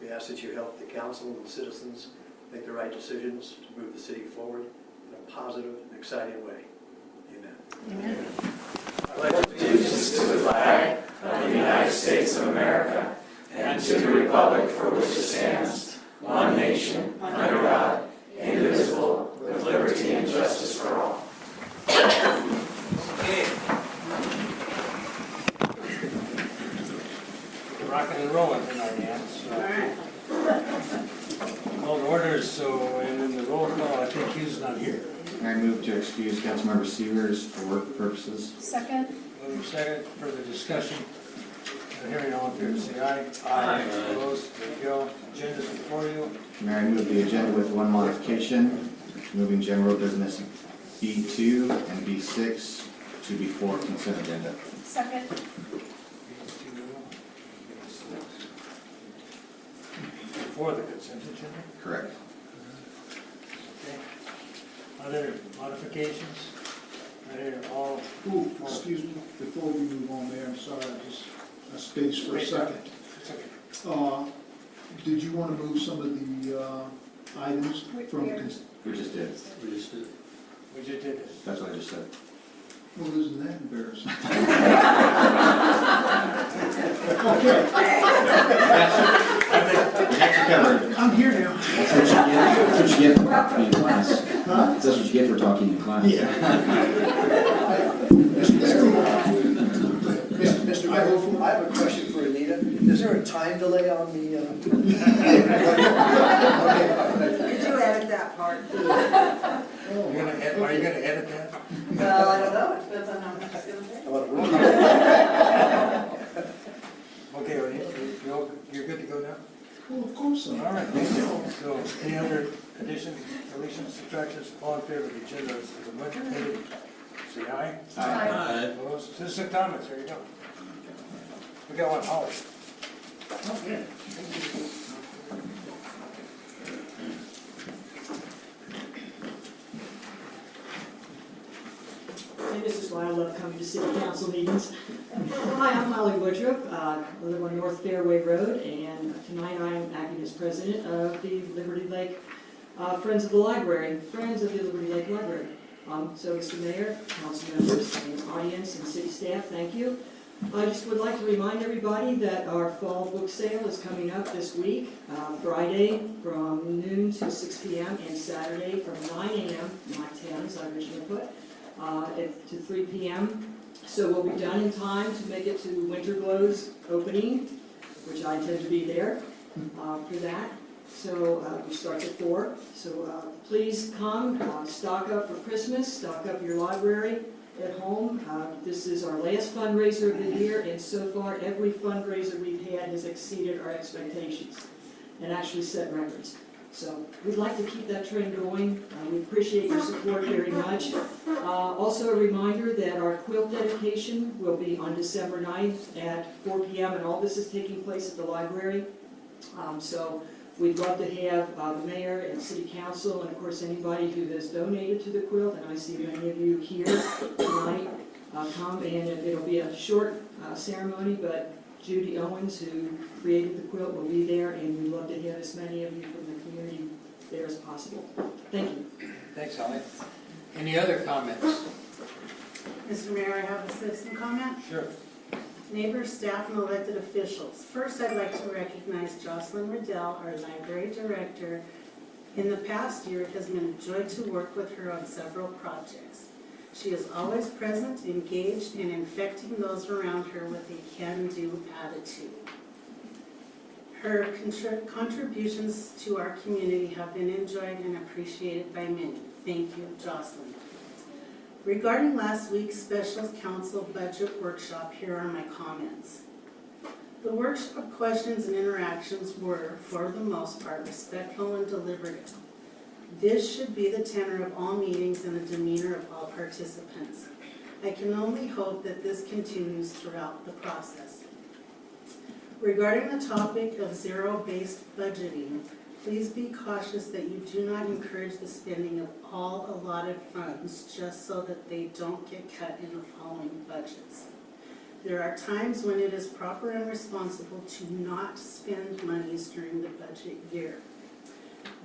We ask that you help the council and the citizens make the right decisions to move the city forward in a positive and exciting way. Amen. Allegiance to the flag of the United States of America and to the republic for which it stands, one nation, under God, indivisible, with liberty and justice for all. Okay. Rocking and rolling tonight, Ann. Called orders, so, and in the roll call, I think Hugh's not here. I move to excuse Councilmember Severs for work purposes. Second? Moving second, further discussion. Hearing all in favor, say aye. Aye. Opposed, there you go. Agenda's before you. Mayor, I move the agenda with one modification, moving general business B2 and B6 to before consent agenda. Second? Before the consent agenda. Correct. Okay. Other modifications? Right here, all. Ooh, excuse me, before we move on there, I'm sorry, I just, I spaced for a second. It's okay. Did you want to move some of the items from, We just did. We just did. We just did this. That's what I just said. well, isn't that embarrassing? Okay, We got you covered. I'm here now. That's what you get for talking in class. Huh? That's what you get for talking in class. Mr. Mayor, I have a question for Anita. Is there a time delay on the? Did you edit that part? Are you gonna edit that? Well, I don't know. Depends on how much it's gonna take. I want to Okay, well, you're good to go now? Well, of course All not. right, thank you. So, any other additions, deletions, subtractions, all in favor of the agenda as amended, say aye. Aye. Opposed? Citizen comments, there you go. We got one, Holly. Hey, this is why I love coming to city council meetings. Hi, I'm Molly Woodruff. I live on North Fairway Road, and tonight I'm acting as president of the Liberty Lake Friends of the Library, Friends of the Liberty Lake Library. So, Mr. Mayor, council members, and audience, and city staff, thank you. I just would like to remind everybody that our fall book sale is coming up this week, Friday from noon to 6 p.m. and Saturday from 9 a.m., not 10 as I originally put, to 3 p.m. So we'll be done in time to make it to Winter Glow's opening, which I intend to be there for that. So we start at 4. So please come, stock up for Christmas, stock up your library at home. This is our last fundraiser of the year, and so far every fundraiser we've had has exceeded our expectations and actually set records. So we'd like to keep that trend going. We appreciate your support very much. Also a reminder that our quilt dedication will be on December 9th at 4 p.m. and all this is taking place at the library. So We'd love to have the mayor and city council, and of course, anybody who has donated to the quilt, and I see many of you here tonight, come, and it'll be a short ceremony, but Judy Owens, who created the quilt, will be there, and we'd love to have as many of you from the community there as possible. Thank you. Thanks, Holly. Any other comments? Mr. Mayor, I have a citizen comment. Sure. Neighbors, staff, and elected officials. First, I'd like to recognize Jocelyn Riddell, our library director. In the past year, it has been a joy to work with her on several projects. She is always present, engaged, and infecting those around her with a can-do attitude. Her contributions to our community have been enjoyed and appreciated by many. Thank you, Jocelyn. Regarding last week's special council budget workshop, here are my comments. The workshop questions and interactions were, for the most part, respectful and deliberative. This should be the tenor of all meetings and the demeanor of all participants. I can only hope that this continues throughout the process. Regarding the topic of zero-based budgeting, please be cautious that you do not encourage the spending of all allotted funds just so that they don't get cut in the following budgets. There are times when it is proper and responsible to not spend monies during the budget year.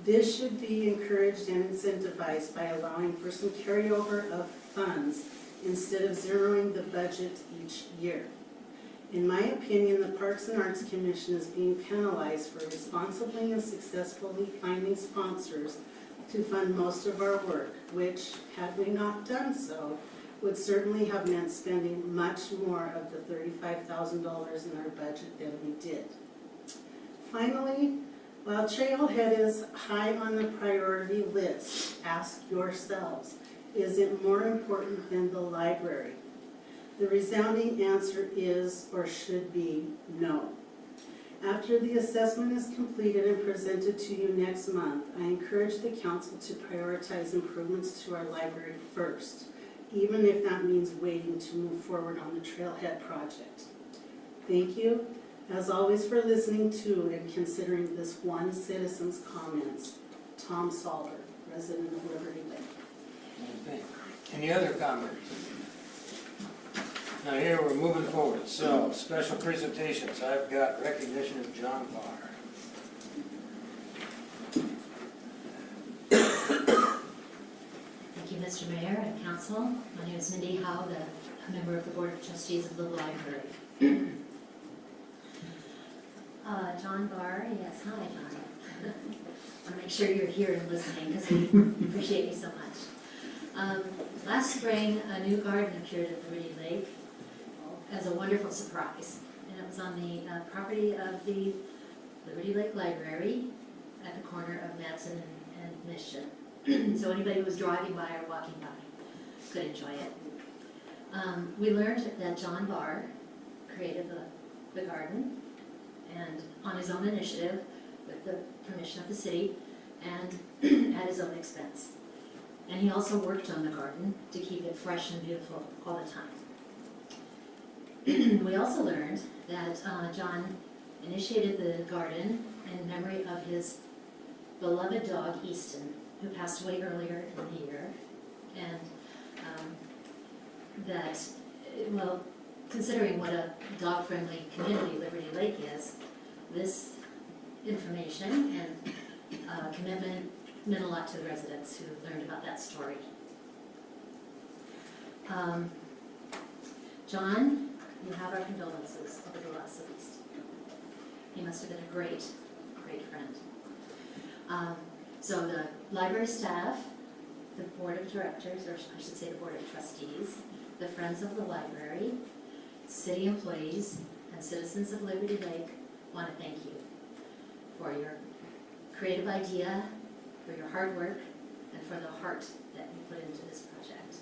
This should be encouraged and incentivized by allowing for some carryover of funds instead of zeroing the budget each year. In my opinion, the Parks and Arts Commission is being penalized for responsibly and successfully finding sponsors to fund most of our work, which, had we not done so, would certainly have meant spending much more of the $35,000 in our budget than we did. Finally, while Trailhead is high on the priority list, ask yourselves, is it more important than the library? The resounding answer is, or should be, no. After the assessment is completed and presented to you next month, I encourage the council to prioritize improvements to our library first, even if that means waiting to move forward on the Trailhead project. Thank you, as always, for listening to and considering this one citizen's comments. Tom Salter, resident of Liberty Lake. Any other comments? Now here, we're moving forward, so, special presentations, I've got recognition of John Barr. Thank you, Mr. Mayor and Council. My name is Mindy Howe, a member of the Board of Trustees of the Library. John Barr, yes, hi, John. I want to make sure you're here and listening because we appreciate you so much. Last spring, a new garden appeared at Liberty Lake as a wonderful surprise. And it was on the property of the Liberty Lake Library at the corner of Madison and Mission. So anybody who was driving by or walking by could enjoy it. We learned that John Barr created the garden and on his own initiative with the permission of the city and at his own expense. And he also worked on the garden to keep it fresh and beautiful all the time. We also learned that John initiated the garden in memory of his beloved dog, Easton, who passed away earlier in the year. And that, well, considering what a dog-friendly community Liberty Lake is, this information and commitment meant a lot to the residents who learned about that story. John, you have our condolences over the loss of Easton. He must have been a great, great friend. So the library staff, the board of directors, or I should say the board of trustees, the Friends of the Library, city employees, and citizens of Liberty Lake want to thank you for your creative idea, for your hard work, and for the heart that you put into this project.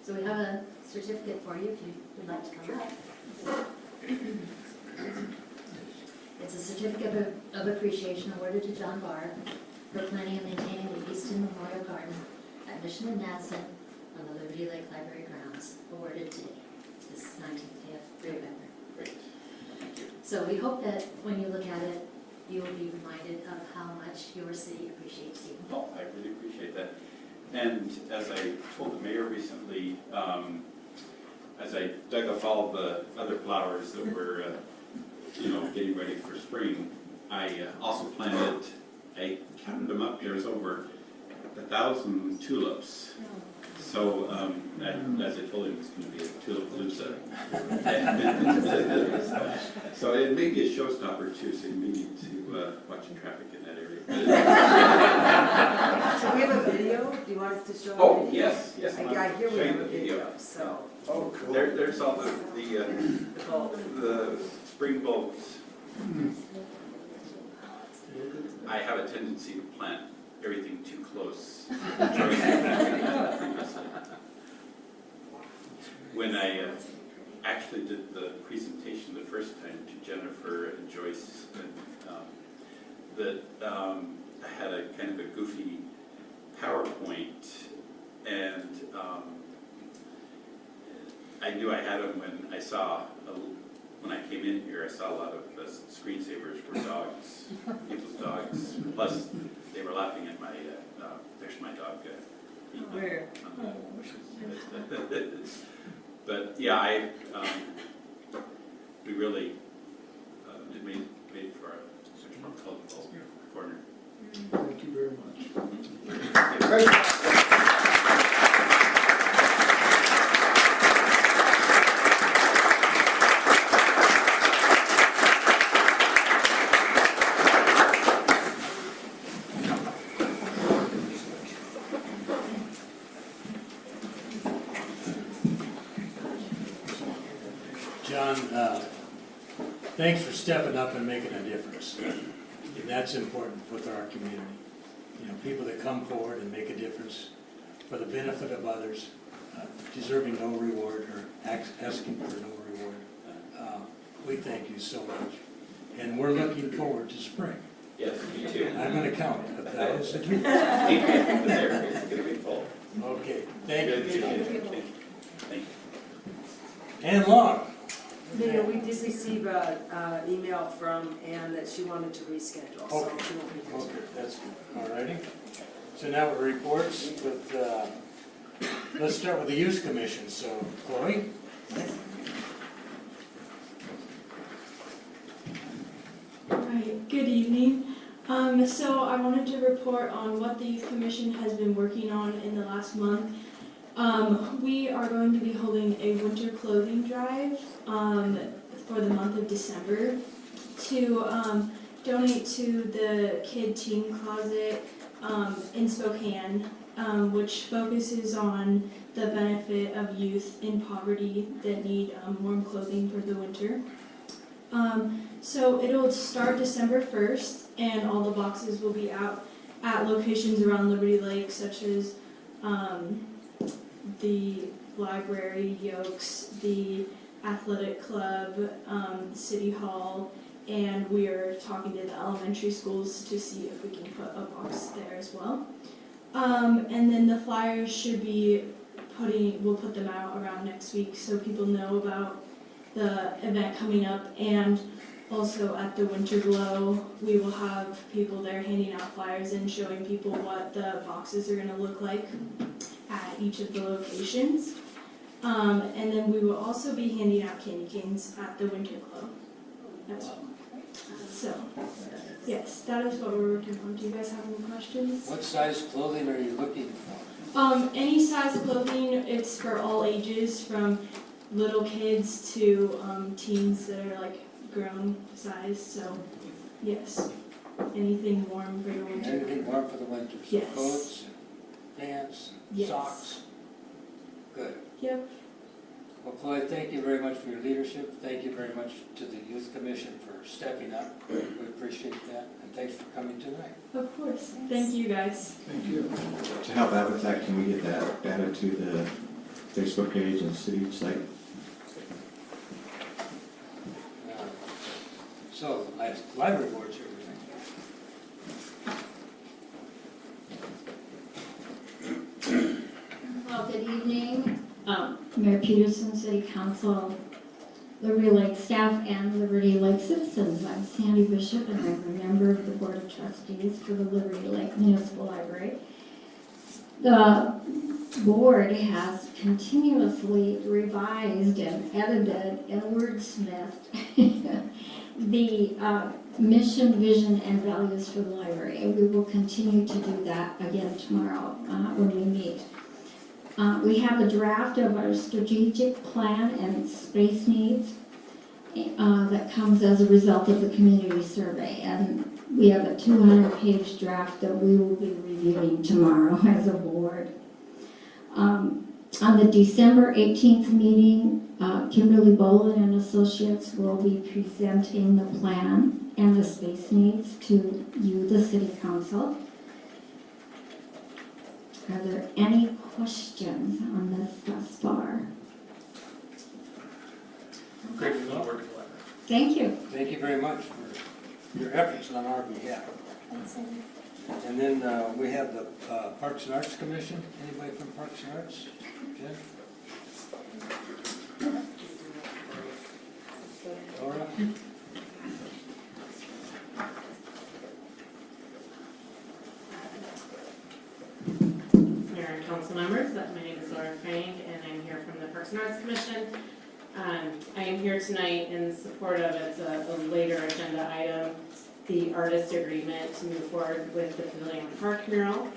So we have a certificate for you if you would like to come up. It's a certificate of appreciation awarded to John Barr for planning and maintaining the Easton Memorial Garden at Mission and Madison on the Liberty Lake Library grounds, awarded today, this 19th day of November. Great. Thank you. So we hope that when you look at it, you will be reminded of how much your city appreciates you. Oh, I really appreciate that. And as I told the mayor recently, as I dug up all the other flowers that were, getting ready for spring, I also planted, I counted them up, there was over 1,000 tulips. So, as I told him, it's going to be a tulip-palooza. So it may be a showstopper too, so you may need to watch the traffic in that area. So we have a video, do you want us to show a Oh, video? yes. I hear we have a video, so. Oh, cool. There's all the spring bulbs. I have a tendency to plant everything too close. When I actually did the presentation the first time to Jennifer and Joyce, I had a kind of a goofy PowerPoint, and I knew I had them when I saw, when I came in here, I saw a lot of screensavers were dogs, people's dogs. Plus, they were laughing at my, there's my dog. Where? But yeah, we really it made for a much more colorful corner. Thank you very much. John, thanks for stepping up and making a difference. And that's important with our community. You know, people that come forward and make a difference for the benefit of others, deserving no reward or asking for no reward. We thank you so much. And we're looking forward to spring. Yes, me too. I'm going to count 1,000. It's going to be full. Okay, thank you. Thank you. And Long. Mayor, we did receive an email from Ann that she wanted to reschedule, so Okay. she won't be here. Okay, that's good. All righty. So now with reports, let's start with the Youth Commission. So, Chloe? Right, good evening. So I wanted to report on what the Youth Commission has been working on in the last month. We are going to be holding a winter clothing drive for the month of December to donate to the Kid Teen Closet in Spokane, which focuses on the benefit of youth in poverty that need warm clothing for the winter. So it'll start December 1st, and all the boxes will be out at locations around Liberty Lake, such as the library, Yokes, the athletic club, City Hall, and we are talking to the elementary schools to see if we can put a box there as well. And then the flyers should be we'll put them out around next week so people know about the event coming up. And also at the Winter Glow, we will have people there handing out flyers and showing people what the boxes are going to look like at each of the locations. And then we will also be handing out candy canes at the Winter Glow as well. So, yes, that is what we're working on. Do you guys have any questions? What size clothing are you looking for? Any size clothing, it's for all ages, from little kids to teens that are like grown size. So, yes, anything warm for the winter. Anything warm for the winter? So Yes. coats, pants, Yes. socks? Good. Yep. Well, Chloe, thank you very much for your leadership. Thank you very much to the Youth Commission for stepping up. We appreciate that. And thanks for coming tonight. Of course. Thank you, guys. Thank you. To help out with that, can we get that added to the Facebook page and city site? So, last library board's here, Well, good evening, Mayor Peterson, City Council, Liberty Lake staff and Liberty Lake citizens. I'm Sandy Bishop, and I'm a member of the Board of Trustees for the Liberty Lake Municipal Library. The board has continuously revised and edited and wordsmithed the mission, vision, and values for the library. And we will continue to do that again tomorrow when we meet. We have a draft of our strategic plan and space needs that comes as a result of the community survey. And we have a 200-page draft that we will be reviewing tomorrow as a board. On the December 18th meeting, Kimberly Bolin and Associates will be presenting the plan and the space needs to you, the City Council. Are there any questions on this thus far? Great for the work of the library. Thank you. Thank you very much for your efforts on our behalf. And then we have the Parks and Arts Commission. Anybody from Parks and Arts? Jen? Laura? Mayor and council members, my name is Laura Frank, and I'm here from the Parks and Arts Commission. I am here tonight in support of, it's a later agenda item, the artist agreement to move forward with the Pavilion Park mural.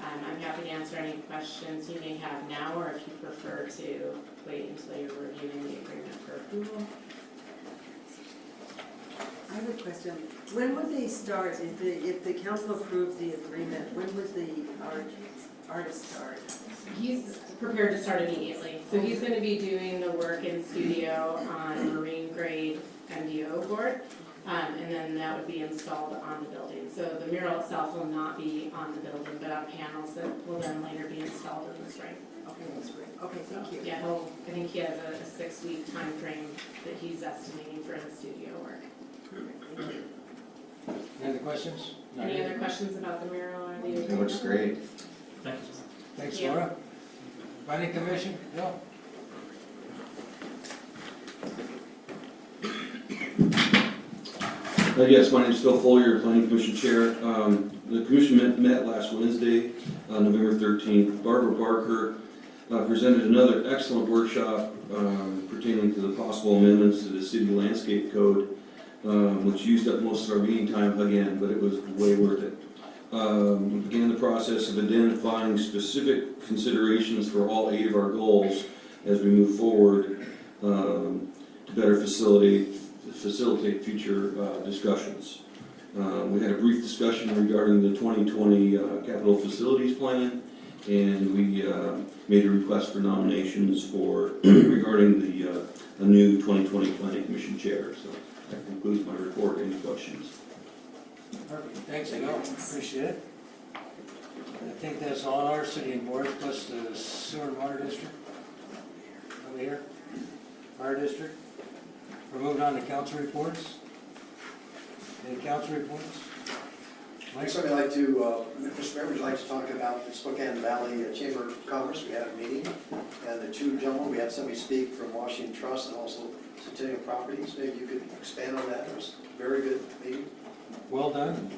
I'm happy to answer any questions you may have now, or if you prefer to wait until you're reviewing the agreement for approval. I have a question. When would they start, if the council approved the agreement, when would the artist start? He's prepared to start immediately. So he's going to be doing the work in studio on marine grade MDO board, and then that would be installed on the building. So the mural itself will not be on the building, but on panels that will then later be installed in the spring. Okay, that's great. Okay, thank you. Yeah, I think he has a 6-week time frame that he's estimating for in-studio work. Any other questions? Any other questions about the mural or the agreement? It looks great. Thank you. Thanks, Yeah. Laura. Planning Commission, Bill? Yes, my name is Phil Follier, Planning Commission Chair. The commission met last Wednesday, November 13th. Barbara Barker presented another excellent workshop pertaining to the possible amendments to the city landscape code, which used up most of our meeting time again, but it was way worth it. We began the process of identifying specific considerations for all 8 of our goals as we move forward to better facilitate future discussions. We had a brief discussion regarding the 2020 capital facilities plan, and we made a request for nominations for regarding the a new 2020 Planning Commission chair. So that concludes my report. Any questions? Perfect. Thanks, Bill. Appreciate it. I think that's all our city and board, plus the sewer and water district. Over here. Fire district. We're moving on to council reports. Any council reports? Mike? Somebody like to, Mr. Mayor, would you like to talk about the Spokane Valley Chamber of Commerce? We had a meeting, and the 2 gentlemen, we had somebody speak from Washington Trust and also Centennial Properties. Maybe you could expand on that. It was a very good meeting. Well done,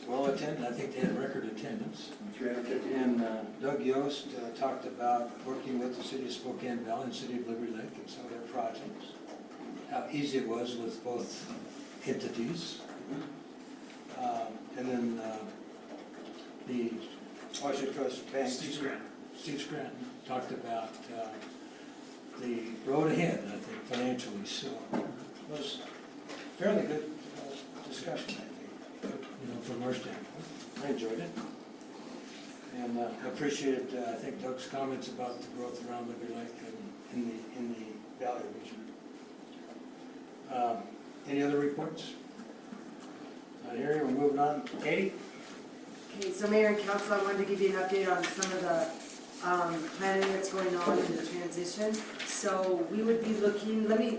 well attended. I think they had record attendance. 350. And Doug Yost talked about working with the city of Spokane Valley and city of Liberty Lake and some of their projects. How easy it was with both entities. And then the Washington Trust Bank. Steve Scranton talked about the road ahead, I think, financially. So it was fairly good discussion, I think, from our standpoint. I enjoyed it. And I appreciated, I think, Doug's comments about the growth around Liberty Lake and in the Valley region. Any other reports? Not here, we're moving on. Katie? Okay, so Mayor and Council, I wanted to give you an update on some of the planning that's going on in the transition. So we would be looking, let me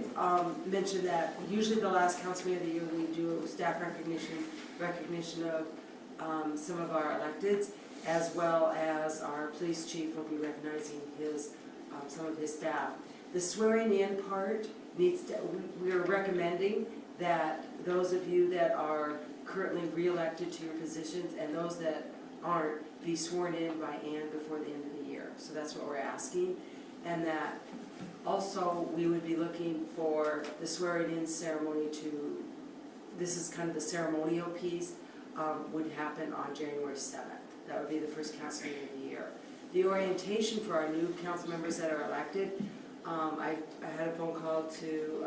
mention that usually the last council meeting of the year we do staff recognition of some of our electeds, as well as our police chief will be recognizing his some of his staff. The swearing in part needs to, we are recommending that those of you that are currently re-elected to your positions and those that aren't be sworn in by Ann before the end of the year. So that's what we're asking. And that also we would be looking for the swearing in ceremony to, this is kind of the ceremonial piece, would happen on January 7th. That would be the first council meeting of the year. The orientation for our new council members that are elected, I had a phone call to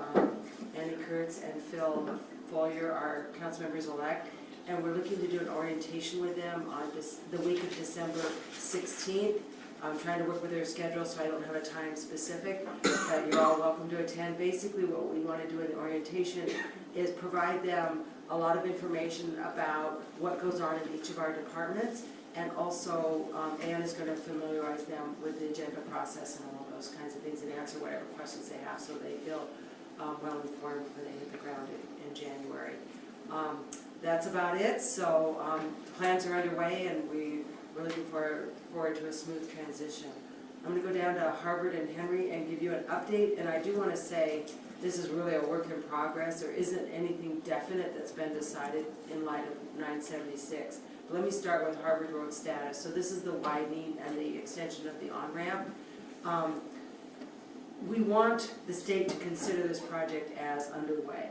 Andy Kurtz and Phil Follier, our council members elect, and we're looking to do an orientation with them on the week of December 16th. I'm trying to work with their schedule, so I don't have a time specific, but you're all welcome to attend. Basically, what we want to do in the orientation is provide them a lot of information about what goes on in each of our departments, and also Ann is going to familiarize them with the agenda process and all those kinds of things, and answer whatever questions they have so they feel well informed when they hit the ground in January. That's about it. So plans are underway, and we're looking forward to a smooth transition. I'm going to go down to Harvard and Henry and give you an update, and I do want to say this is really a work in progress. There isn't anything definite that's been decided in light of 976. But let me start with Harvard Road status. So this is the widening and the extension of the on-ramp. We want the state to consider this project as underway.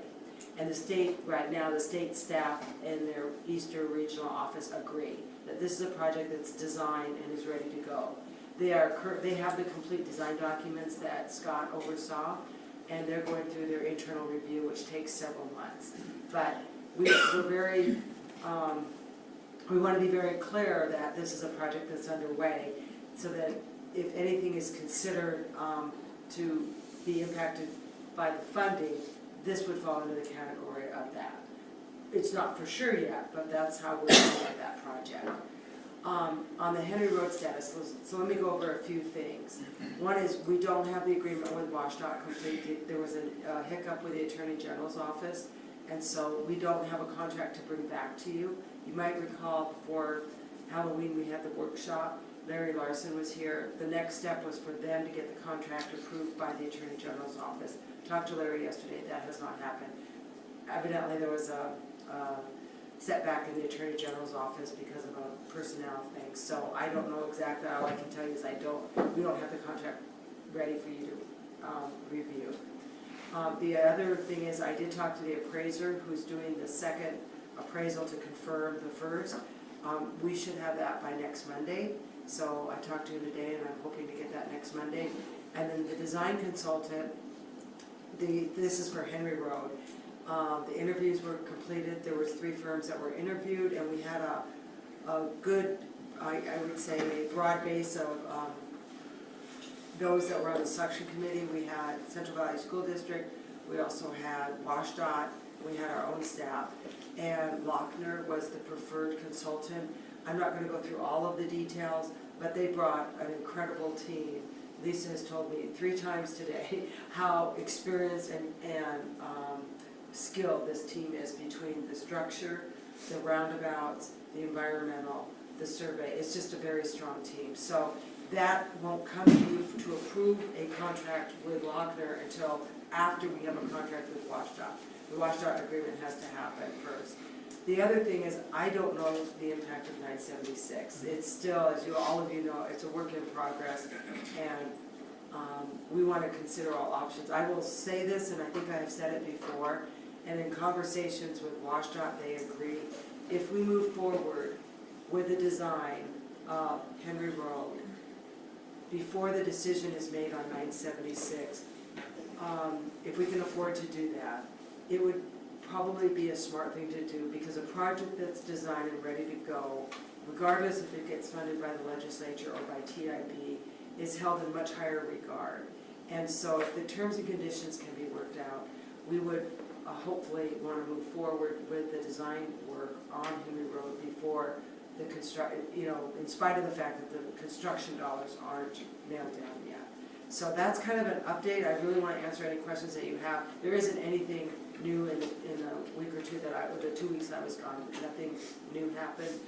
And the state, right now, the state staff in their Eastern Regional Office agree that this is a project that's designed and is ready to go. They have the complete design documents that Scott oversaw, and they're going through their internal review, which takes several months. But we want to be very clear that this is a project that's underway, so that if anything is considered to be impacted by the funding, this would fall into the category of that. It's not for sure yet, but that's how we're looking at that project. On the Henry Road status, so let me go over a few things. One is we don't have the agreement with WashDOT complete. There was a hiccup with the Attorney General's office, and so we don't have a contract to bring back to you. You might recall before Halloween we had the workshop. Larry Larson was here. The next step was for them to get the contract approved by the Attorney General's office. Talked to Larry yesterday. That has not happened. Evidently there was a setback in the Attorney General's office because of a personnel thing. So I don't know exactly. All I can tell you is we don't have the contract ready for you to review. The other thing is I did talk to the appraiser who's doing the second appraisal to confirm the first. We should have that by next Monday. So I talked to him today, and I'm hoping to get that next Monday. And then the design consultant, this is for Henry Road. The interviews were completed. There was 3 firms that were interviewed, and we had a good, I would say, a broad base of those that were on the suction committee. We had Central Valley School District. We also had WashDOT. We had our own staff. And Lochner was the preferred consultant. I'm not going to go through all of the details, but they brought an incredible team. Lisa has told me 3 times today how experienced and skilled this team is between the structure, the roundabouts, the environmental, the survey. It's just a very strong team. So that won't come to you to approve a contract with Lochner until after we have a contract with WashDOT. The WashDOT agreement has to happen first. The other thing is, I don't know the impact of 976. It's still, as all of you know, it's a work in progress, and we want to consider all options. I will say this, and I think I have said it before, and in conversations with WashDOT, they agree. If we move forward with the design of Henry Road, before the decision is made on 976, if we can afford to do that, it would probably be a smart thing to do, because a project that's designed and ready to go, regardless if it gets funded by the legislature or by TIB, is held in much higher regard. And so if the terms and conditions can be worked out, we would hopefully want to move forward with the design work on Henry Road before the in spite of the fact that the construction dollars aren't nailed down yet. So that's kind of an update. I really want to answer any questions that you have. There isn't anything new in a week or two the 2 weeks that I was gone. Nothing new happened.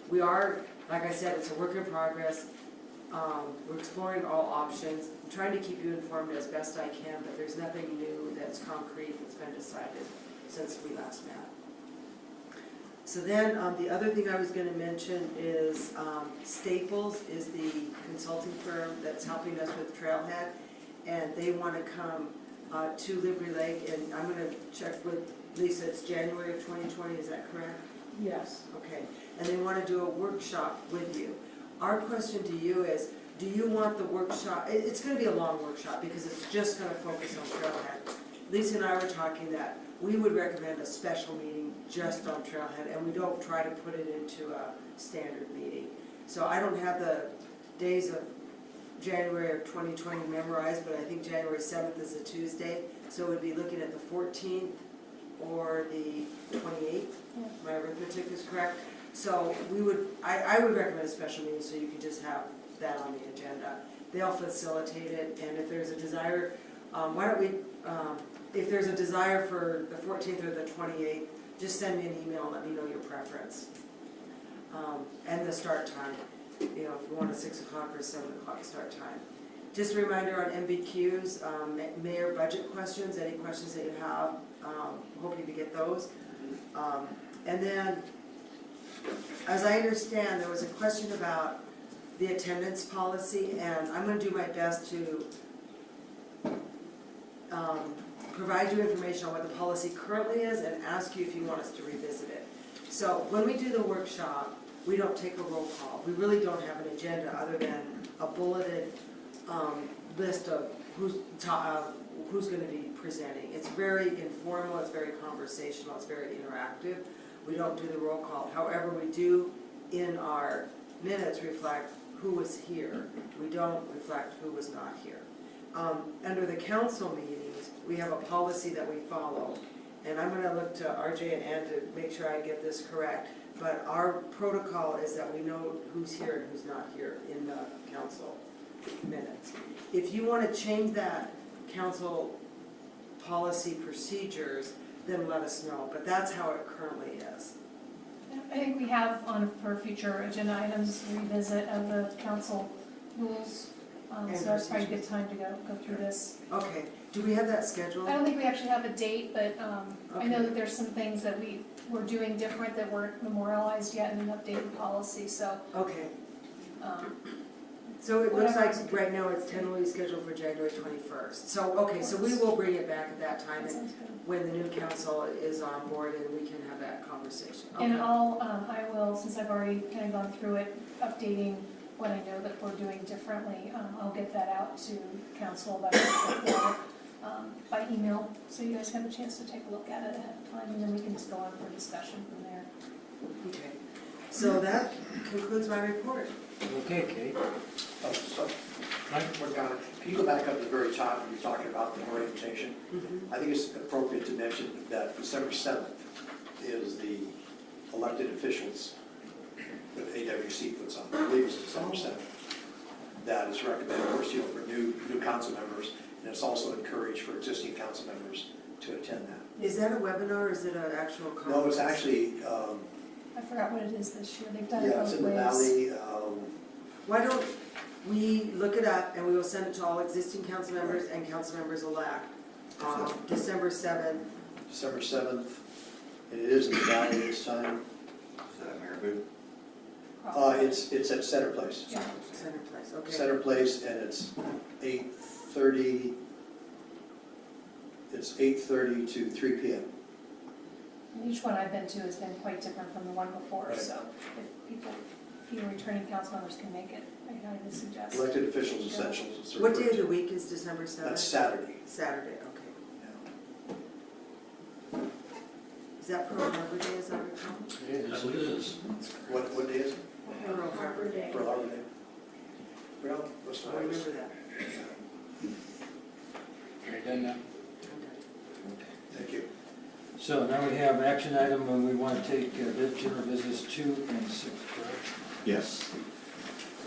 We are, like I said, it's a work in progress. We're exploring all options. I'm trying to keep you informed as best I can, but there's nothing new that's concrete that's been decided since we last met. So then, the other thing I was gonna mention is Staples is the consulting firm that's helping us with Trailhead, and they wanna come to Liberty Lake, and I'm gonna check with Lisa, it's January of 2020, is that correct? Yes. Okay, and they wanna do a workshop with you. Our question to you is, do you want the workshop, it's gonna be a long workshop because it's just gonna focus on Trailhead. Lisa and I were talking that we would recommend a special meeting just on Trailhead, and we don't try to put it into a standard meeting. So I don't have the days of January of 2020 memorized, but I think January 7th is a Tuesday, so we'd be looking at the 14th or the 28th, my arithmetic is correct. So we would, I would recommend a special meeting so you could just have that on the agenda. They'll facilitate it, and if there's a desire, why don't we, if there's a desire for the 14th or the 28th, just send me an email and let me know your preference. And the start time, if you want a 6 o'clock or 7 o'clock start time. Just a reminder on MBQs, mayor budget questions, any questions that you have, hoping to get those. And then, as I understand, there was a question about the attendance policy, and I'm gonna do my best to provide you information on what the policy currently is and ask you if you want us to revisit it. So when we do the workshop, we don't take a roll call. We really don't have an agenda other than a bulleted list of who's going to be presenting. It's very informal, it's very conversational, it's very interactive. We don't do the roll call. However, we do in our minutes reflect who was here. We don't reflect who was not here. Under the council meetings, we have a policy that we follow. And I'm going to look to RJ and Ann to make sure I get this correct. But our protocol is that we know who's here and who's not here in the council minutes. If you want to change that council policy procedures, then let us know. But that's how it currently is. I think we have for future agenda items, revisit of the council rules. So that's probably a good time to go through this. Okay, do we have that scheduled? I don't think we actually have a date, but I know Okay. that there's some things that we're doing different that weren't memorialized yet in an updated policy, so. Okay, um, so it looks Whatever. like right now it's tentatively scheduled for January 21st. So, okay, so we will bring it back at that time That and sounds good. when the new council is on board and we can have that conversation. And Okay. I will, since I've already kind of gone through it, updating what I know that we're doing differently, I'll get that out to council by email, so you guys have a chance to take a look at it ahead of time, and then we can just go on for discussion from there. Okay, so that concludes my report. Okay, Kate. Oh, so, Mike? we're down. Can you go back up to the very top when you're talking about the orientation? I think it's appropriate to mention that December 7th is the elected officials that AWC puts on. I believe it's December 7th. That is recommended, of course, for new council members, and it's also encouraged for existing council members to attend that. Is that a webinar or is it an actual conference? No, it's actually, I forgot what it is this year, they've done it yeah, it's both in the ways. valley. Why don't we look it up and we will send it to all existing council members and council members elect. December 7th. December 7th, and it is in the valley this time. Is that Marabou? It's at Center Place. Yeah. Center Place, okay. Center Place, and it's 8:30, it's 8:30 to 3 p.m. And each one I've been to has been quite different from the one before, Right. so if returning council members can make it, I highly suggest. Elected officials essentials. it's What day referred of the to. week is December 7th? That's Saturday. Saturday, okay. Is that Pearl Harbor Day, as I recall? Yes, it is. What day is it? Pearl Harbor Day. Pearl Harbor Day. Well, what's the I remember that. Are you done now? Thank you. So now we have action item when we want to take general business 2 and 6, correct? Yes.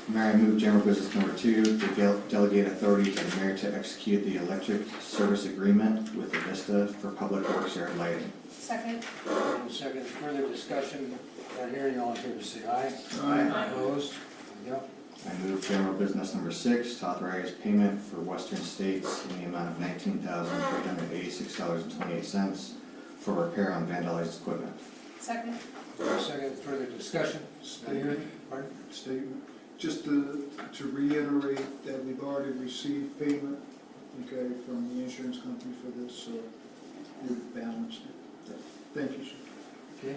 Mayor, I move general business number 2, to delegate authority to the mayor to execute the electric service agreement with Avista for public works yard lighting. Second? And second, further discussion, not hearing, all in favor say aye. Aye. Opposed? There you go. I move general business number 6 to authorize payment for Western States in the amount of $19,386.28 for repair on vandalized equipment. Second. Second, further discussion? Pardon? Statement, just to reiterate that we've already received payment, okay, from the insurance company for this, so we've balanced it. Thank you, sir. Okay.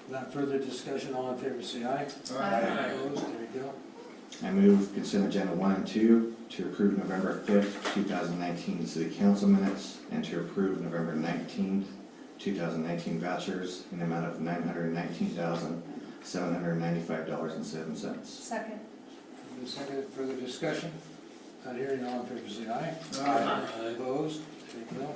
Without further discussion, all in favor say aye. Aye. Opposed, there you go. I move consent agenda 1 and 2 to approve November 5th, 2019 city council minutes and to approve November 19th, 2019 vouchers in the amount of $919,795.07. Second. Second, further discussion? Not hearing, all in favor say aye. Aye. Opposed, there you go.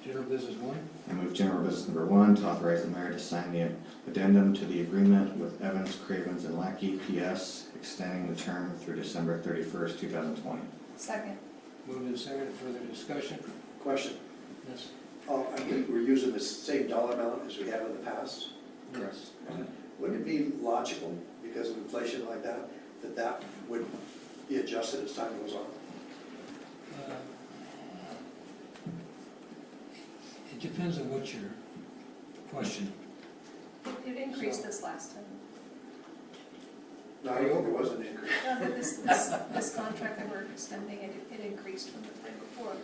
General business 1? I move general business number 1 to authorize the mayor to sign the addendum to the agreement with Evans, Cravens, and Lackey PS, extending the term through December 31st, 2020. Second. Moved and seconded, further discussion? Question. Yes. I think we're using the same dollar amount as we have in the past. Yes. Wouldn't it be logical, because of inflation like that, that would be adjusted as time goes on? It depends on what you're questioning. It increased this last time. No, I don't think there was an increase. No, but this contract that we're extending, it increased from the time before.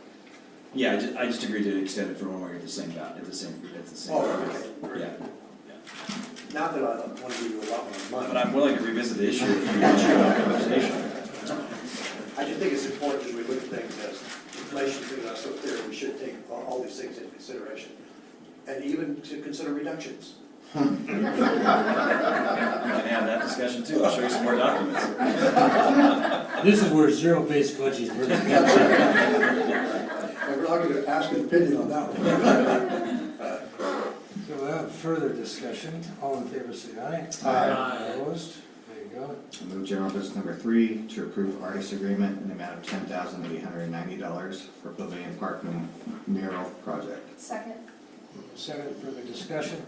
Yeah, I just agreed to extend it for 1 more year at the same time, at the same. Oh, okay. Yeah. Not that I don't want to give you a lot more money. But I'm willing to revisit the issue if you want to have a conversation. I just think it's important as we look at things as inflation thing that's up there, we should take all these things into consideration. And even to consider reductions. We can have that discussion too. I'll show you some more documents. This is where zero-based budgeting really comes in. We're not going to ask an opinion on that one. So without further discussion, all in favor say aye. Aye. Opposed? There you go. I move general business number 3 to approve artist agreement in the amount of $10,890 for Pavilion Park mural project. Second. Second, further discussion?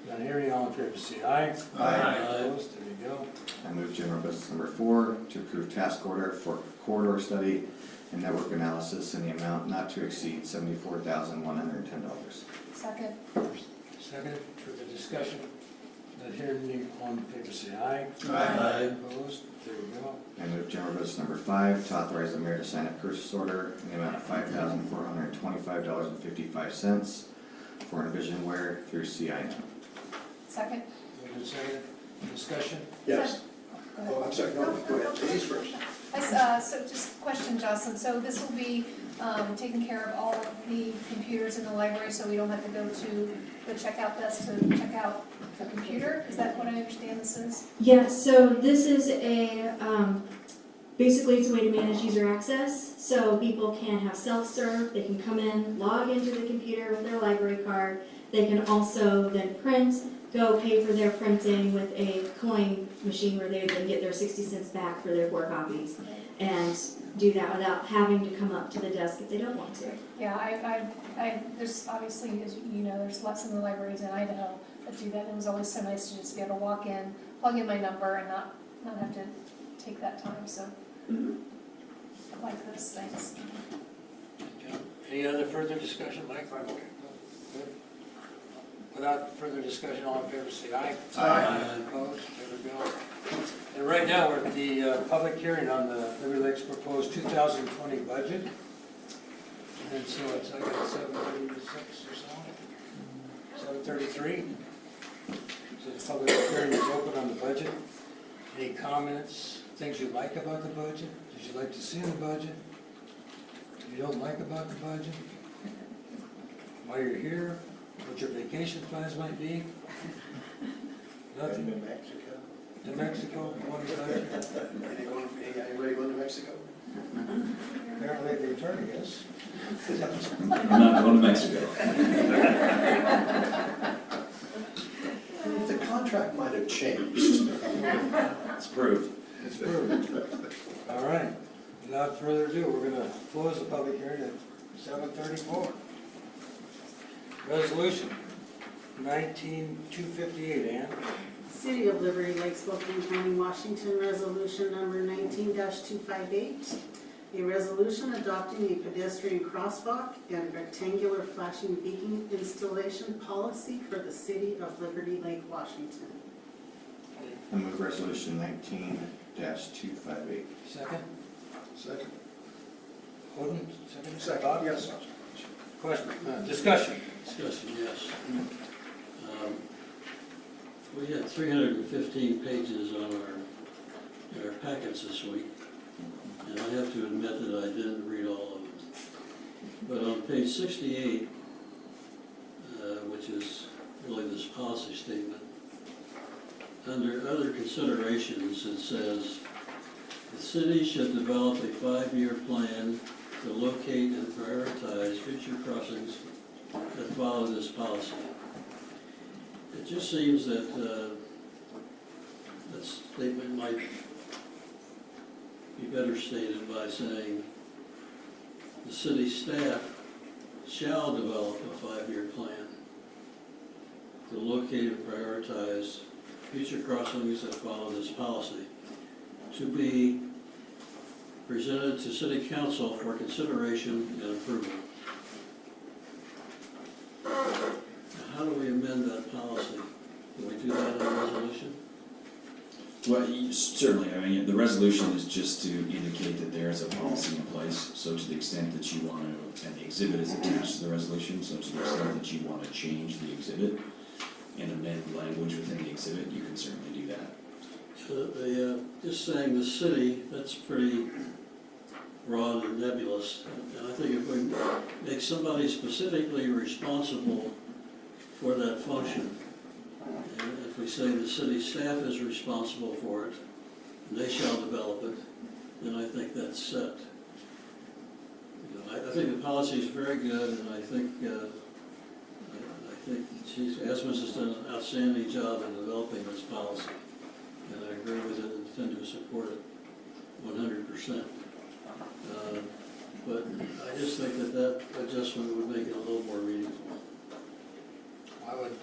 Not hearing, all in favor say aye. Aye. Opposed? There you go. I move general business number 4 to approve task order for corridor study and network analysis in the amount not to exceed $74,110. Second. Second, further discussion? Not hearing, all in favor say aye. Aye. Opposed? There you go. I move general business number 5 to authorize the mayor to sign a purchase order in the amount of $5,425.55 for Envisionware through CIM. Second. Moved and seconded, discussion? Yes. Go ahead. Oh, I'm sorry, no, go ahead, please first. So just question, Jocelyn, so this will be taking care of all of the computers in the library, so we don't have to go to the checkout desk to check out the computer? Is that what I understand this is? Yeah, so this is basically it's a way to manage user access. So people can have self-serve, they can come in, log into the computer with their library card. They can also then print, go pay for their printing with a coin machine where they then get their 60 cents back for their 4 copies. And do that without having to come up to the desk if they don't want to. Yeah, there's obviously, as you know, there's lots in the libraries in Idaho that do that. It was always so nice to just be able to walk in, plug in my number and not have to take that time, so. I like this, thanks. Any other further discussion, Mike? Okay. Good. Without further discussion, all in favor say aye. Aye. Opposed? There we go. And right now, we're at the public hearing on the Liberty Lakes proposed 2020 budget. And so it's like at 7:36 or so, 7:33. So the public hearing is open on the budget. Any comments, things you like about the budget? Did you like to see in the budget? You don't like about the budget? Why you're here? What your vacation plans might be? Nothing? New Mexico. New Mexico, what is that? Anybody going to Mexico? Apparently the attorney is. I'm not going to Mexico. The contract might have changed. It's approved. It's approved. All right, without further ado, we're gonna close the public hearing at 7:34. Resolution 19-258, Ann. City of Liberty Lake, Spokane County, Washington, Resolution Number 19-258. A resolution adopting a pedestrian crosswalk and rectangular flashing beacon installation policy for the City of Liberty Lake, Washington. I move resolution 19-258. Second? Second. Odom, Second, Bob? yes. Question, discussion. Discussion, yes. We had 315 pages on our packets this week, and I have to admit that I didn't read all of it. But on page 68, which is really this policy statement, under other considerations, it says, the city should develop a 5-year plan to locate and prioritize future crossings that follow this policy. It just seems that that statement might be better stated by saying the city staff shall develop a 5-year plan to locate and prioritize future crossings that follow this policy, to be presented to City Council for consideration and approval. Now, how do we amend that policy? Do we do that in a resolution? Well, certainly, I mean, the resolution is just to indicate that there is a policy in place, so to the extent that you want to, and the exhibit is attached to the resolution, so to the extent that you want to change the exhibit and amend language within the exhibit, you can certainly do that. So just saying the city, that's pretty broad and nebulous. And I think if we make somebody specifically responsible for that function, and if we say the city staff is responsible for it, and they shall develop it, then I think that's set. I think the policy is very good, and I think Chief Asmus has done an outstanding job in developing this policy. And I agree with it and tend to support it 100%. But I just think that adjustment would make it a little more meaningful. I would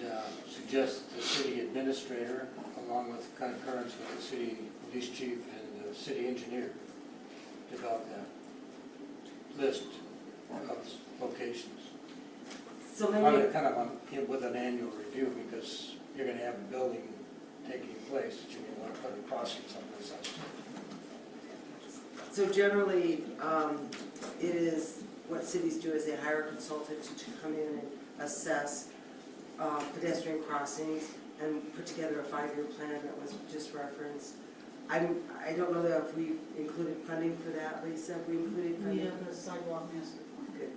suggest that the city administrator, along with concurrence with the city police chief and the city engineer, develop that list of locations. So maybe, Kind of with an annual review, because you're going to have a building taking place that you may want to put a crossing someplace else. so generally, it is, what cities do is they hire a consultant to come in and assess pedestrian crossings and put together a 5-year plan that was just referenced. I don't know that if we included funding for that, Lisa, if we included We funding. have the sidewalk master plan. Good.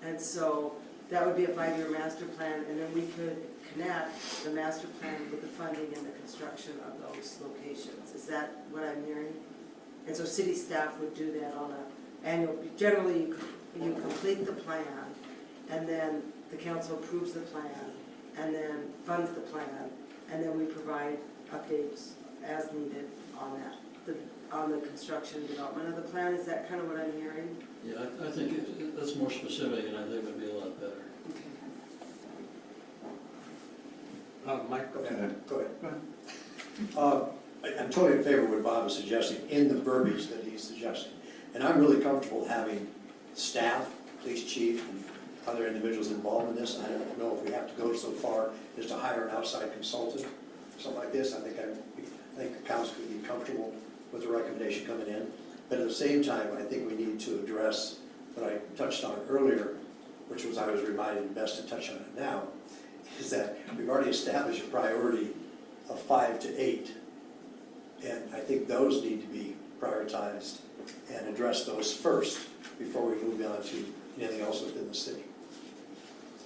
And so that would be a 5-year master plan, and then we could connect the master plan with the funding and the construction of those locations. Is that what I'm hearing? And so city staff would do that on an annual, generally you complete the plan, and then the council approves the plan, and then funds the plan, and then we provide updates as needed on that, on the construction development of the plan. Is that kind of what I'm hearing? Yeah, I think that's more specific, and I think it would be a lot better. Mike? Go ahead. I'm totally in favor of what Bob is suggesting, in the verbiage that he's suggesting. And I'm really comfortable having staff, police chief, and other individuals involved in this. I don't know if we have to go so far as to hire an outside consultant, something like this. I think the council could be comfortable with the recommendation coming in. But at the same time, I think we need to address what I touched on earlier, which was I was reminded best to touch on it now, is that we've already established a priority of 5 to 8. And I think those need to be prioritized and address those first before we move on to anything else within the city.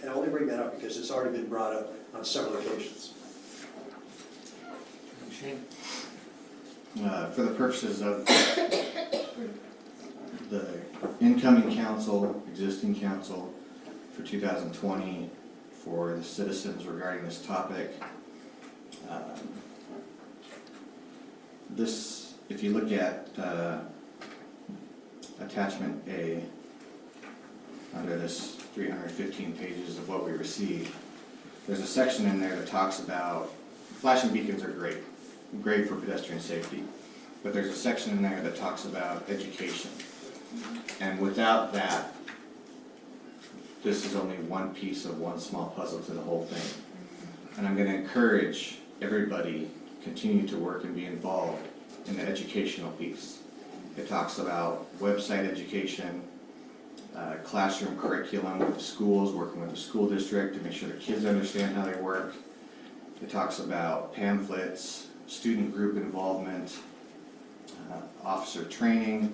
And I only bring that up because it's already been brought up on several occasions. Shane? For the purposes of the incoming council, existing council for 2020, for the citizens regarding this topic, this, if you look at attachment A, under this 315 pages of what we received, there's a section in there that talks about flashing beacons are great for pedestrian safety, but there's a section in there that talks about education. And without that, this is only one piece of one small puzzle to the whole thing. And I'm gonna encourage everybody continue to work and be involved in the educational piece. It talks about website education, classroom curriculum with the schools, working with the school district to make sure the kids understand how they work. It talks about pamphlets, student group involvement, officer training,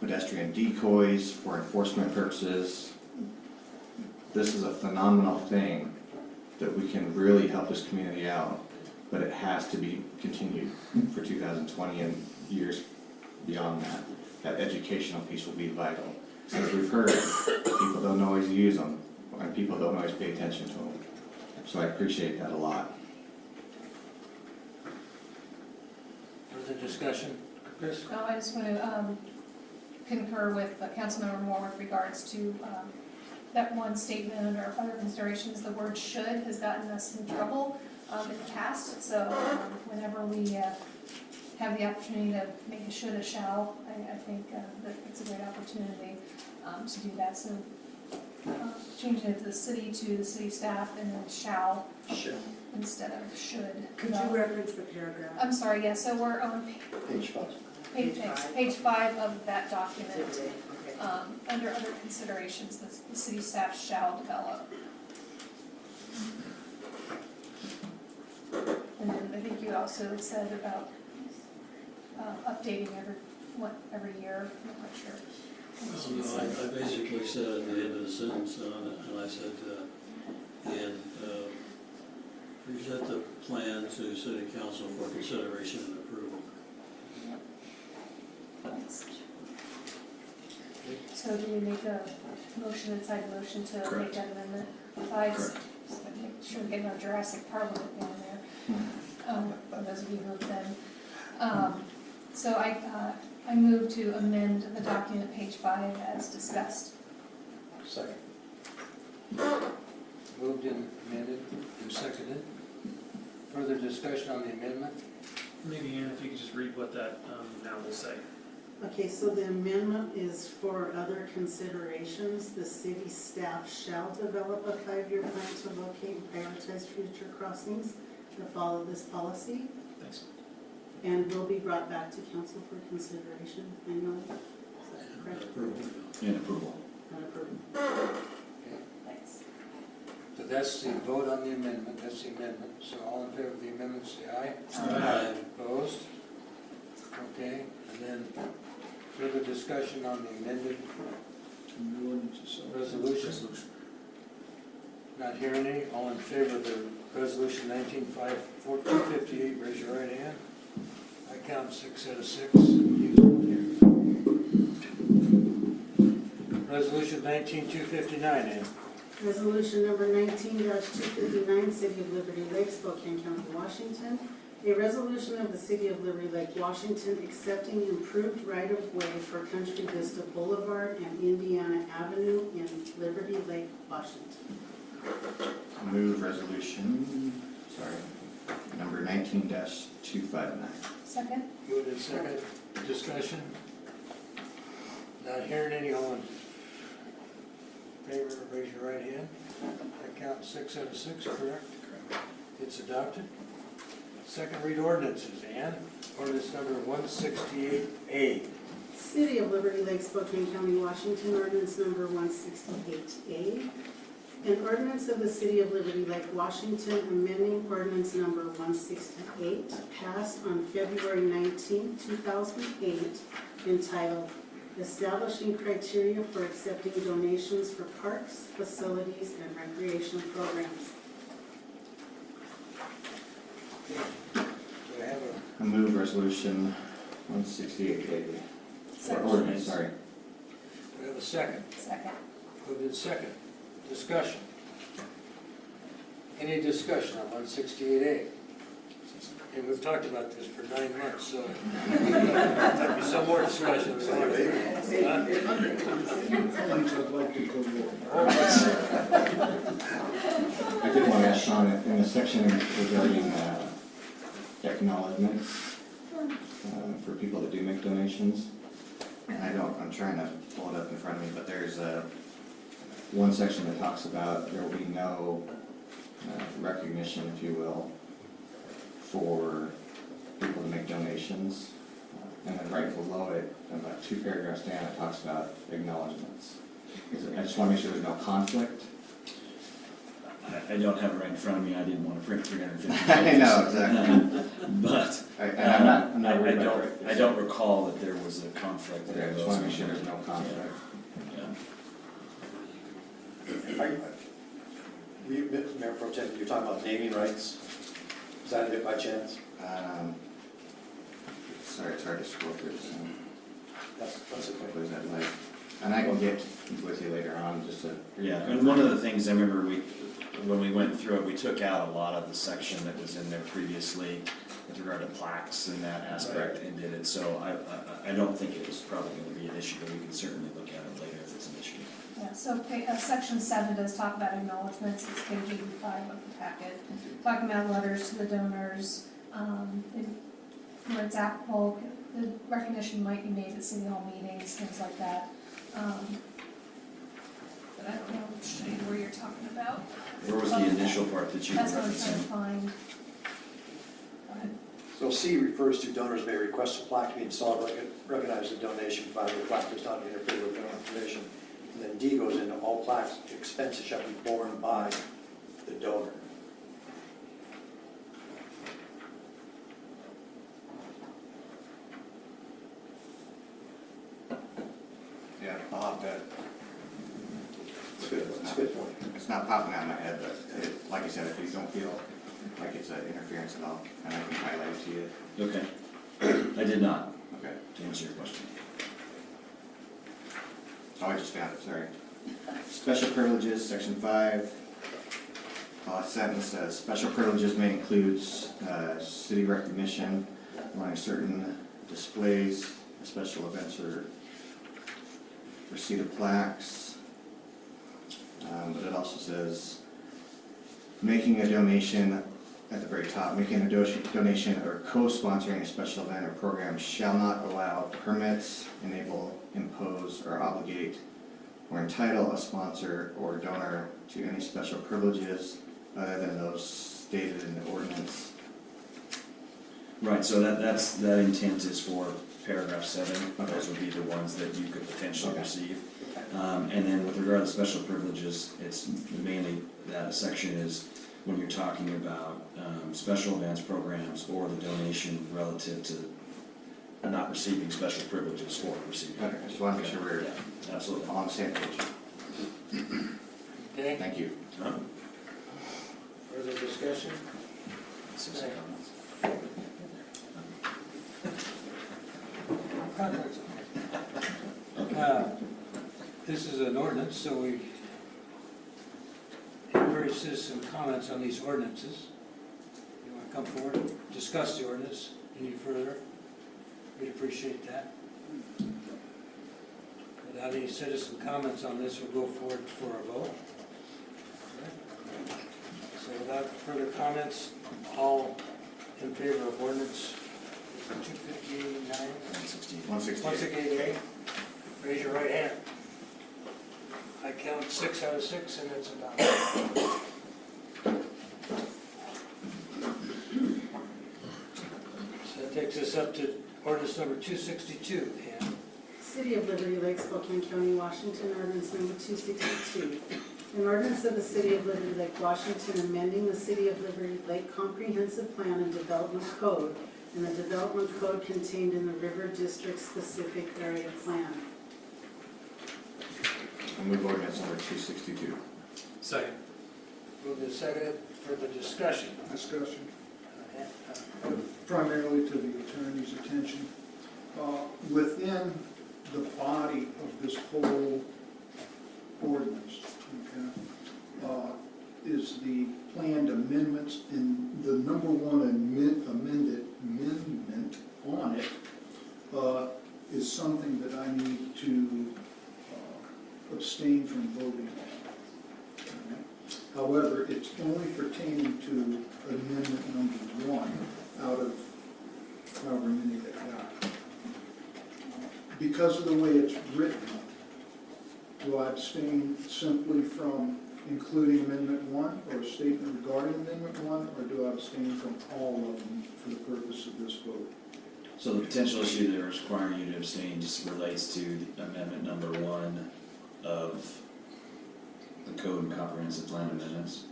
pedestrian decoys for enforcement purposes. This is a phenomenal thing that we can really help this community out, but it has to be continued for 2020 and years beyond that. That educational piece will be vital. As we've heard, people don't always use them, and people don't always pay attention to them. So I appreciate that a lot. Further discussion, Chris? No, I just want to concur with Councilmember Moore with regards to that one statement under other considerations. The word should has gotten us in trouble in the past, so whenever we have the opportunity to make a should a shall, I think that it's a great opportunity to do that. So changing it to the city staff, and then shall instead of should. Could you reference the paragraph? I'm sorry, yeah, so we're on Page 5. page 5 of that document. Okay. Under other considerations, the city staff shall develop. And then I think you also said about updating every year, I'm not quite sure. I basically said at the end of the sentence, and I said, and present the plan to city council for consideration and approval. So do we make a motion inside the motion to make that amendment? I just make sure we get no Jurassic Parliament down there, for those of you who have been. So I move to amend the document, page 5, as discussed. Second. Moved and amended and seconded. Further discussion on the amendment? Maybe Ann, if you could just read what that now will say. Okay, so the amendment is for other considerations. The city staff shall develop a 5-year plan to locate and prioritize future crossings that follow this policy Thanks. and will be brought back to council for consideration annually. Is that correct? Approval. And approval. And approval. Thanks. So that's the vote on the amendment, that's the amendment. So all in favor of the amendment, say aye. Aye. Opposed? Okay, and then further discussion on the amended resolution? Not hearing any, all in favor of the resolution 19-258, raise your right hand. I count 6 out of 6. Resolution 19-259, Ann. Resolution number 19-259, City of Liberty Lake, Spokane County, Washington. A resolution of the City of Liberty Lake, Washington, accepting improved right-of-way for Country Vista Boulevard and Indiana Avenue in Liberty Lake, Washington. Move resolution, number 19-259. Second? Moved and seconded, discussion. Not hearing any, all in favor, raise your right hand. I count 6 out of 6, correct? It's adopted. Second read ordinances, Ann. Ordinance number 168A. City of Liberty Lake, Spokane County, Washington, ordinance number 168A. An ordinance of the City of Liberty Lake, Washington, amending ordinance number 168, passed on February 19, 2008, entitled Establishing Criteria for Accepting Donations for Parks, Facilities, and Recreation Programs. Do I have I move resolution 168A. Or ordinance, sorry. do I have a second? Second. Moved in second. Discussion. Any discussion on 168A? And we've talked about this for 9 months, so there'll be some more discussion. Things I'd like to go over. I did want to ask Sean, in the section regarding acknowledgements for people that do make donations, and I'm trying to pull it up in front of me, but there's one section that talks about there will be no recognition, if you will, for people to make donations. And then right below it, about 2 paragraphs down, it talks about acknowledgements. I just want to make sure there's no conflict. I don't have it right in front of me, I didn't want to print 350 I pages. know, exactly. But I'm not worried about it. I don't recall that there was a conflict. Okay, I just want to make sure there's no conflict. Mayor Pro Tem, you're talking about naming rights? Is that it by chance? Sorry, it's hard to scroll through this. That's okay. What is that like? And I can get with you later on, just to. Yeah, and one of the things I remember when we went through it, we took out a lot of the section that was in there previously with regard to plaques and that aspect and did it, so I don't think it was probably gonna be an issue, but we can certainly look at it later if it's an issue. Yeah, so section 7 does talk about acknowledgements, it's page 85 of the packet, talking about letters to the donors, where it's applicable, the recognition might be made at city hall meetings, things like that. But I don't know where you're talking about. Where was the initial part that you were That's what I'm trying to referencing? find. Go ahead. So C refers to donors may request a plaque to be installed, recognize the donation, provided the plaque does not interfere with donor information. And then D goes into all plaques expenses shall be borne by the donor. Yeah, I'll have to. That's good, that's a good point. It's not popping out of my head, but like I said, if you don't feel like it's an interference at all, and I can highlight it to you. Okay, I did not, Okay. to answer your question. Oh, I just found it, sorry. Special privileges, section 5. Sentence says, special privileges may include city recognition, allowing certain displays, special events, or receipt of plaques. But it also says, making a donation at the very top, making a donation or co-sponsoring a special event or program shall not allow, permits, enable, impose, or obligate, or entitle a sponsor or donor to any special privileges other than those stated in the ordinance. Right, so that intent is for paragraph 7, those would be the ones that you could potentially Okay. receive. And then with regard to special privileges, it's mainly, that section is when you're talking about special events, programs, or the donation relative to not receiving special privileges for receiving. Okay, I just want to make sure we're Yeah, absolutely. on the same page. Okay, Thank you. further discussion? Citizen comments. This is an ordinance, so we encourage citizen comments on these ordinances. You want to come forward and discuss the ordinance any further? We'd appreciate that. Without any citizen comments on this, we'll go forward for a vote. So without further comments, all in favor of ordinance 259? 168, raise your right hand. I count 6 out of 6 and it's adopted. So that takes us up to ordinance number 262, Ann. City of Liberty Lake, Spokane County, Washington, ordinance number 262. An ordinance of the City of Liberty Lake, Washington, amending the City of Liberty Lake Comprehensive Plan and Development Code, and the development code contained in the River District Specific Area Plan. I move ordinance number 262. Second. Moved and seconded for the discussion. Discussion. Primarily to the attorney's attention. Within the body of this whole ordinance, okay, is the planned amendments, and the number one something that I need to abstain from voting on. However, it's only pertaining to amendment number 1 out of however many they got. Because of the way it's written, do I abstain simply from including amendment 1 or a statement regarding amendment 1, or do I abstain from all of them for the purpose of this vote? So the potential issue that is requiring you to abstain just relates to the amendment number 1 of the Code and Comprehensive Plan amendments.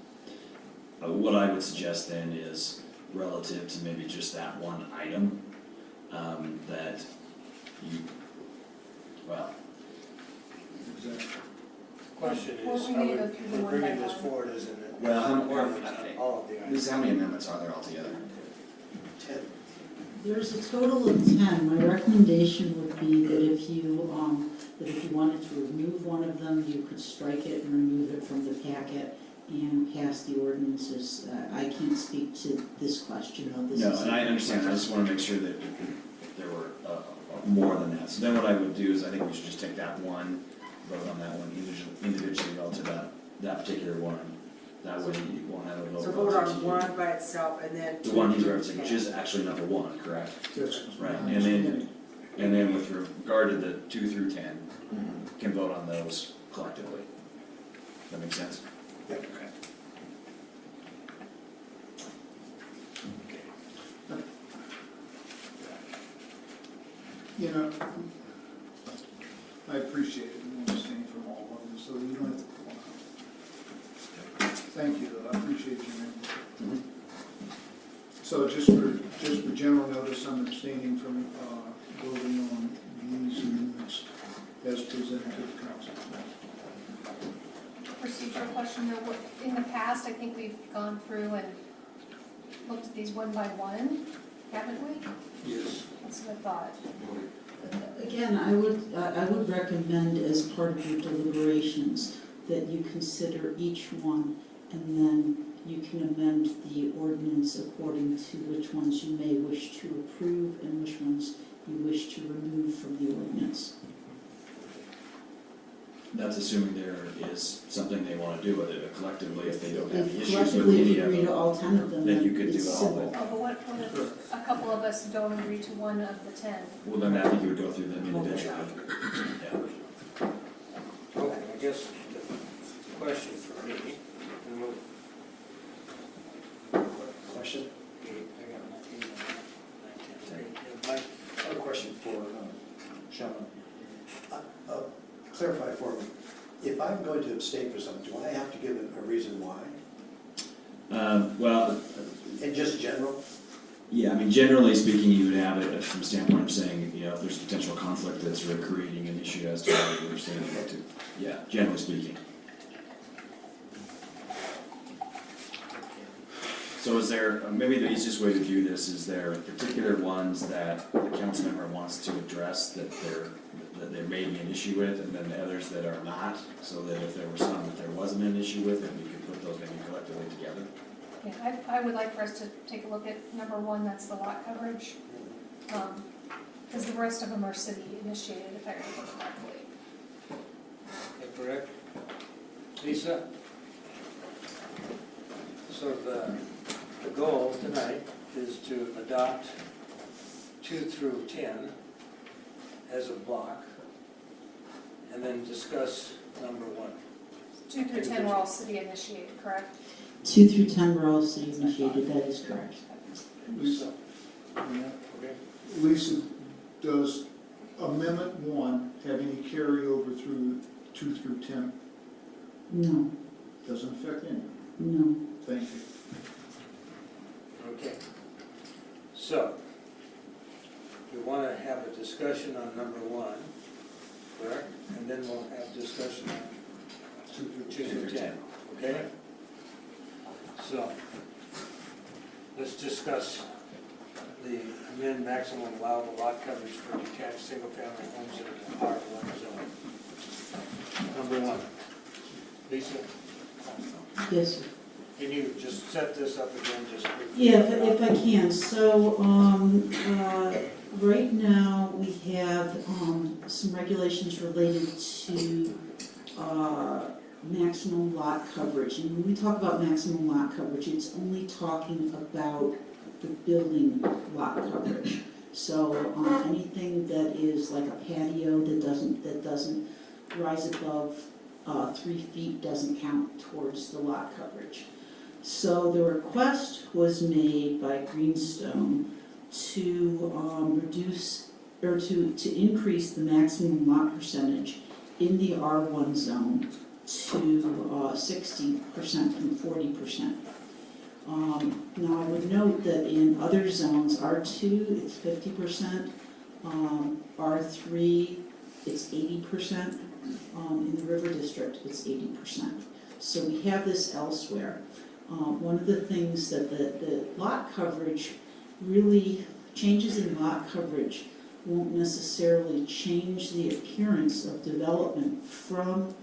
What I would suggest then is relative to maybe just that one item, that you, well, Question Well, is, we are need we, to go through the we're one by bringing this one. forward as an well, ordinance on all of the items? Lisa, how many amendments are there altogether? 10. There's a total of 10. My recommendation would be that if you wanted to remove one of them, you could strike it and remove it from the packet and pass the ordinances. I can't speak to this question, though. This No, is and I understand, I just wanna make sure that there were more than that. So then what I would do is, I think we should just take that one, vote on that one individually relative to that particular one. That way you won't have a vote. So vote relative on to one by itself and then the two one he's through referencing, which 10. is actually number 1, correct? That's Right, my and then- understanding. And then with regard to the 2 through 10, can vote on those collectively. That make sense? Yep. Okay. You know, I appreciate it, and abstain from all of them, so you don't have to pull them out. Thank you, though, I appreciate your input. So just for general notice, I'm abstaining from voting on these amendments as presented to the council. Procedural question though, in the past, I think we've gone through and looked at these one by one, haven't we? Yes. That's what I thought. Again, I would recommend as part of your deliberations that you consider each one, and then you can amend the ordinance according to which ones you may wish to approve and which ones you wish to remove from the ordinance. That's assuming there is something they wanna do with it, but collectively, if they don't have If issues with collectively any you of agree to them, all 10 of them, then you could do it's it all simple. with. Oh, but what if a couple of us don't agree to one of the 10? Well, then I think you would go through them individually. Yeah. Okay, I guess the question for me, and question? I got my other question for Sean. Clarify for me, if I'm going to abstain for something, do I have to give a reason why? Well, In just general? yeah, I mean, generally speaking, you would have it from the standpoint of saying, you know, if there's potential conflict that's really creating an issue as to why you're abstaining about to. Yeah, generally speaking. So is there, maybe the easiest way to view this is there particular ones that the council member wants to address that there may be an issue with, and then the others that are not, so that if there were some that there wasn't an issue with, then we could put those maybe collectively together? Yeah, I would like for us to take a look at number 1, that's the lot coverage. Because the rest of them are city initiated, if I remember correctly. Is that correct? Lisa? So the goal tonight is to adopt 2 through 10 as a block, and then discuss number 1. 2 through 10 were all city initiated, correct? 2 through 10 were all city initiated, that is correct. Lisa, Okay. Lisa, does amendment 1 have any carryover through 2 through 10? No, Doesn't affect any? no. Thank you. Okay. So, we want to have a discussion on number 1, correct? And then we'll have discussion on 2 through 10, okay? So, let's discuss the amend maximum allowable lot coverage for detached single-family homes in the R1 zone. Number 1. Lisa, Yes, sir. can you just set this up again, just briefly? Yeah, if I can, so, right now, we have some regulations related to maximum lot coverage. And when we talk about maximum lot coverage, it's only talking about the building lot coverage. So anything that is like a patio that doesn't rise above 3 feet doesn't count towards the lot coverage. So the request was made by Greenstone to reduce or to increase the maximum lot percentage in the R1 zone to 60% from 40%. Now I would note that in other zones, R2 it's 50%, R3 it's 80%, in the River District it's 80%. So we have this elsewhere. One of the things that the lot coverage really, changes in lot coverage won't necessarily change the appearance of development from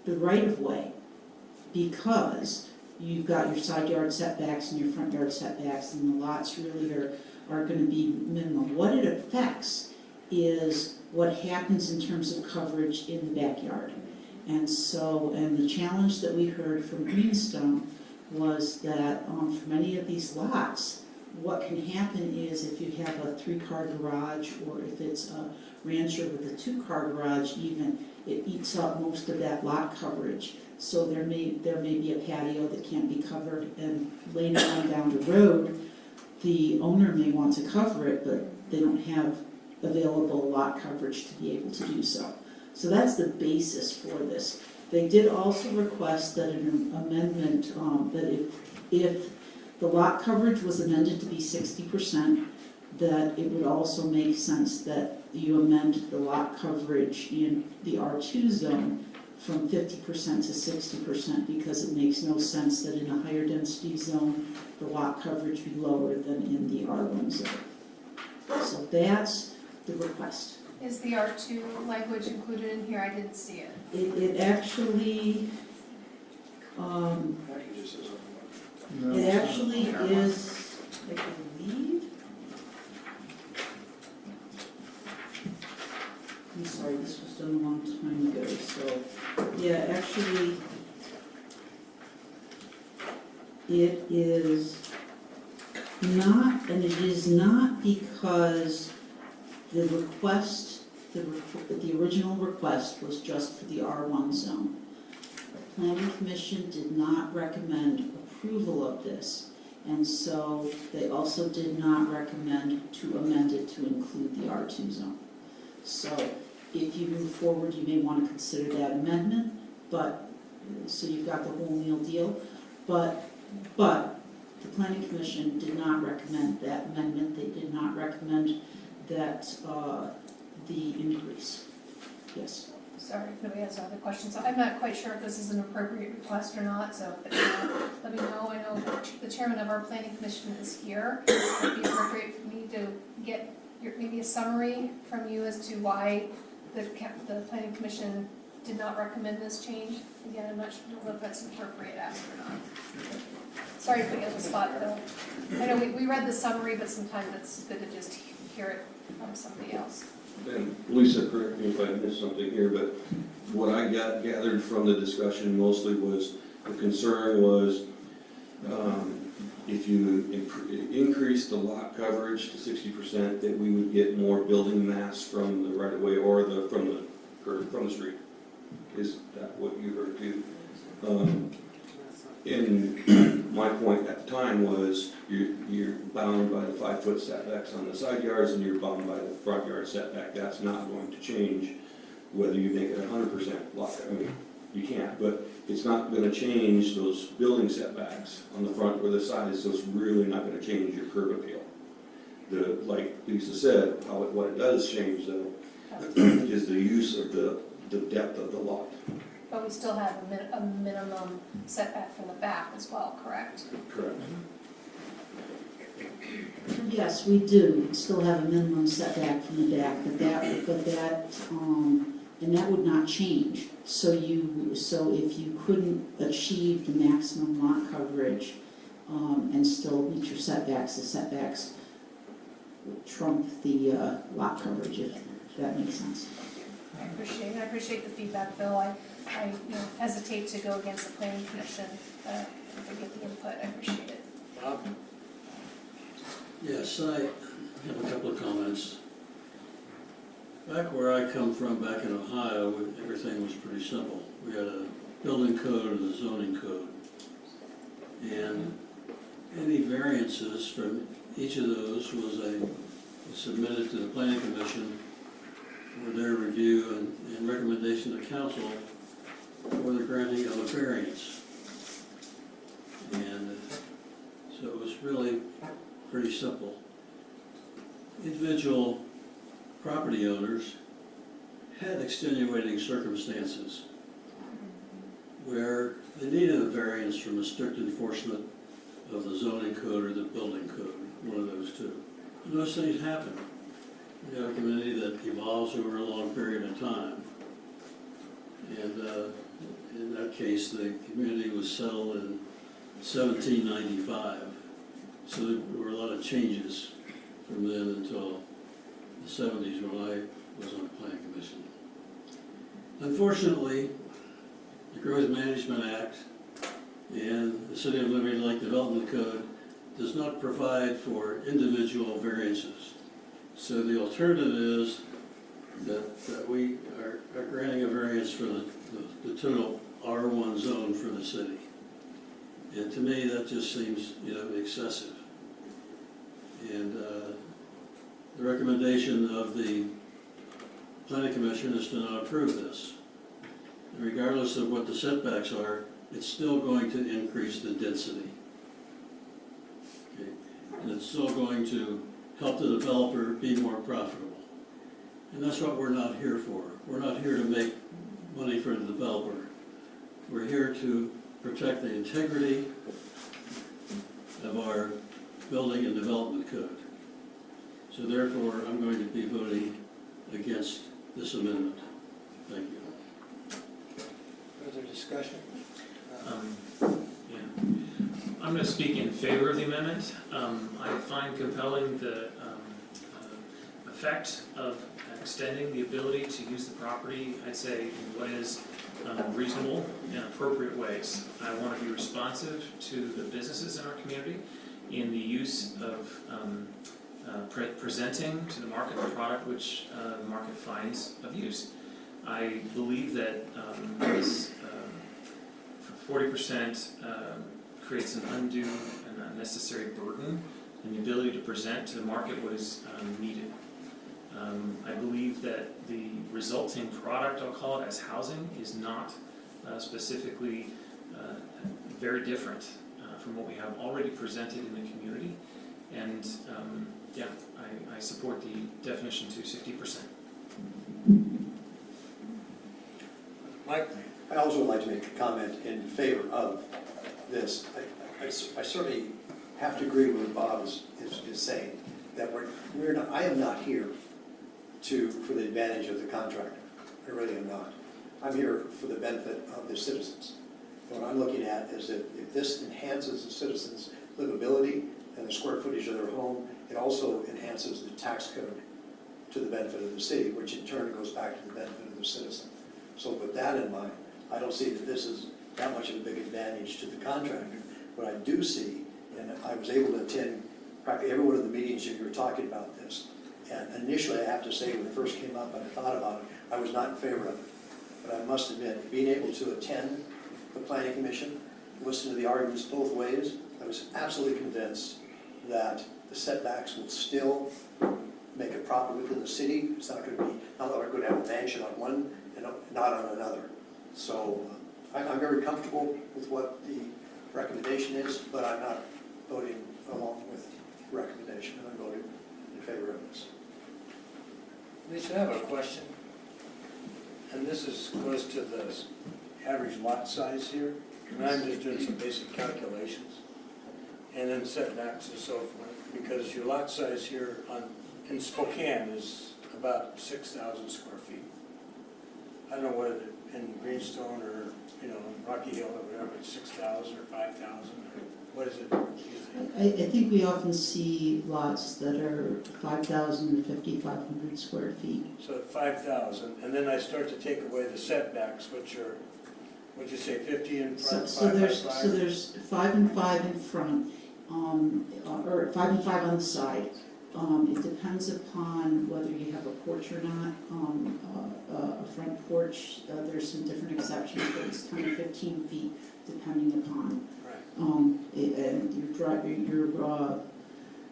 the right-of-way, because you've got your side yard setbacks and your front yard setbacks, and the lots really are going to be minimum. What it affects is what happens in terms of coverage in the backyard. And so, and the challenge that we heard from Greenstone was that for many of these lots, what can happen is if you have a 3-car garage, or if it's a rancher with a 2-car garage even, it eats up most of that lot coverage. So there may be a patio that can't be covered, and later on down the road, the owner may want to cover it, but they don't have available lot coverage to be able to do so. So that's the basis for this. They did also request that an amendment, that if the lot coverage was amended to be 60%, that it would also make sense that you amend the lot coverage in the R2 zone from 50% to 60%, because it makes no sense that in a higher density zone, the lot coverage be lower than in the R1 zone. So that's the request. Is the R2 language included in here? I didn't see it. It actually, No, it it's not. actually is, I believe. I'm sorry, this was done a long time ago, so, yeah, actually, it is not, and it is not because the request, the original request was just for the R1 zone. The Planning Commission did not recommend approval of this, and so they also did not recommend to amend it to include the R2 zone. So if you move forward, you may want to consider that amendment, but, so you've got the whole meal deal, but the Planning Commission did not recommend that amendment. They did not recommend that, the increase. Yes. Sorry if nobody has other questions. I'm not quite sure if this is an appropriate request or not, so if it's not, let me know. I know the chairman of our planning commission is here. It would be appropriate for me to get maybe a summary from you as to why the planning commission did not recommend this change. Again, I'm not sure if that's an appropriate ask or not. Sorry to put you on the spot, though. I know we read the summary, but sometimes it's good to just hear it from somebody else. And Lisa, correct me if I missed something here, but what I gathered from the discussion mostly was, the concern was, if you increase the lot coverage to 60%, that we would get more building mass from the right-of-way or from the street. Is that what you heard too? And my point at the time was, you're bound by the 5-foot setbacks on the side yards, and you're bound by the front yard setback. That's not going to change whether you make it 100% lot. I mean, you can't, but it's not going to change those building setbacks on the front or the sides, so it's really not going to change your curb appeal. Like Lisa said, what it does change though is the use of the depth of the lot. But we still have a minimum setback from the back as well, correct? Correct. Yes, we do still have a minimum setback from the back, but that, and that would not change. So if you couldn't achieve the maximum lot coverage, and still meet your setbacks, the setbacks trump the lot coverage, if that makes sense. I appreciate the feedback, Phil. I hesitate to go against the planning commission, if I get the input, I appreciate it. Bob? Yes, I have a couple of comments. Back where I come from, back in Ohio, everything was pretty simple. We had a building code and a zoning code. And any variances from each of those was submitted to the planning commission for their review and recommendation to council for the granting of a variance. And so it was really pretty simple. Individual property owners had extenuating circumstances where they needed a variance from a strict enforcement of the zoning code or the building code, one of those two. And those things happen. We have a community that evolves over a long period of time. And in that case, the community was settled in 1795. So there were a lot of changes from then until the 70s when I was on the planning commission. Unfortunately, the Growth Management Act and the City of Liberty Lake Development Code does not provide for individual variances. So the alternative is that we are granting a variance for the total R1 zone for the city. And to me, that just seems, excessive. And the recommendation of the Planning Commission is to not approve this. And regardless of what the setbacks are, it's still going to increase the density. Okay? And it's still going to help the developer be more profitable. And that's what we're not here for. We're not here to make money for the developer. We're here to protect the integrity of our building and development code. So therefore, I'm going to be voting against this amendment. Thank you. Further discussion? Yeah. I'm going to speak in favor of the amendment. I find compelling the effect of extending the ability to use the property, I'd say, in what is reasonable and appropriate ways. I want to be responsive to the businesses in our community in the use of presenting to the market the product which the market finds of use. I believe that this 40% creates an undue and unnecessary burden and the ability to present to the market what is needed. I believe that the resulting product, I'll call it, as housing is not specifically very different from what we have already presented in the community. And I support the definition to 60%. Mike? I also would like to make a comment in favor of this. I certainly have to agree with what Bob is saying, that we're not, I am not here for the advantage of the contractor. I really am not. I'm here for the benefit of the citizens. What I'm looking at is that if this enhances the citizens' livability and the square footage of their home, it also enhances the tax code to the benefit of the city, which in turn goes back to the benefit of the citizen. So with that in mind, I don't see that this is that much of a big advantage to the contractor. What I do see, and I was able to attend practically every one of the meetings that you were talking about this, and initially I have to say when it first came up and I thought about it, I was not in favor of it. But I must admit, being able to attend the Planning Commission, listen to the arguments both ways, I was absolutely convinced that the setbacks will still make it proper within the city. It's not going to be, not that we're going to have a mansion on one and not on another. So I'm very comfortable with what the recommendation is, but I'm not voting along with the recommendation, and I'm voting in favor of this. Lisa, I have a question, and this goes to the average lot size here, and I'm just doing some basic calculations, and then setbacks and so forth, because your lot size here in Spokane is about 6,000 square feet. I don't know whether in Greenstone or, in Rocky Hill or whatever, it's 6,000 or 5,000 or What is it usually? I think we often see lots that are 5,000 to 5,500 square feet. So at 5,000, and then I start to take away the setbacks, which are, what'd you say, 50 in front, 5 by 5? So there's 5 and 5 in front, or 5 and 5 on the side. It depends upon whether you have a porch or not. A front porch, there's some different exceptions, but it's 10 to 15 feet depending upon.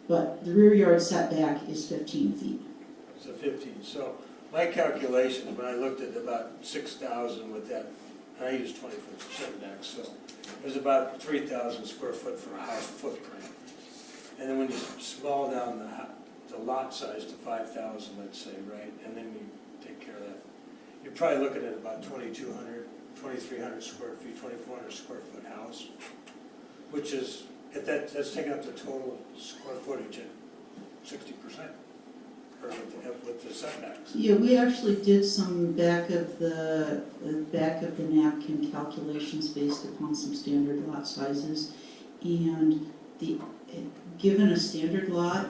But the rear yard setback is 15 feet. So 15. So my calculations, when I looked at about 6,000 with that, and I used 20-foot setbacks, so it was about 3,000 square foot for a house footprint. And then when you small down the lot size to 5,000, let's say, right, and then you take care of that, you're probably looking at about 2,200, 2,300 square feet, 2,400 square foot house, which is, if that's taking up the total square footage at 60%, or with the setbacks. Yeah, we actually did some back of the napkin calculations based upon some standard lot sizes, and given a standard lot,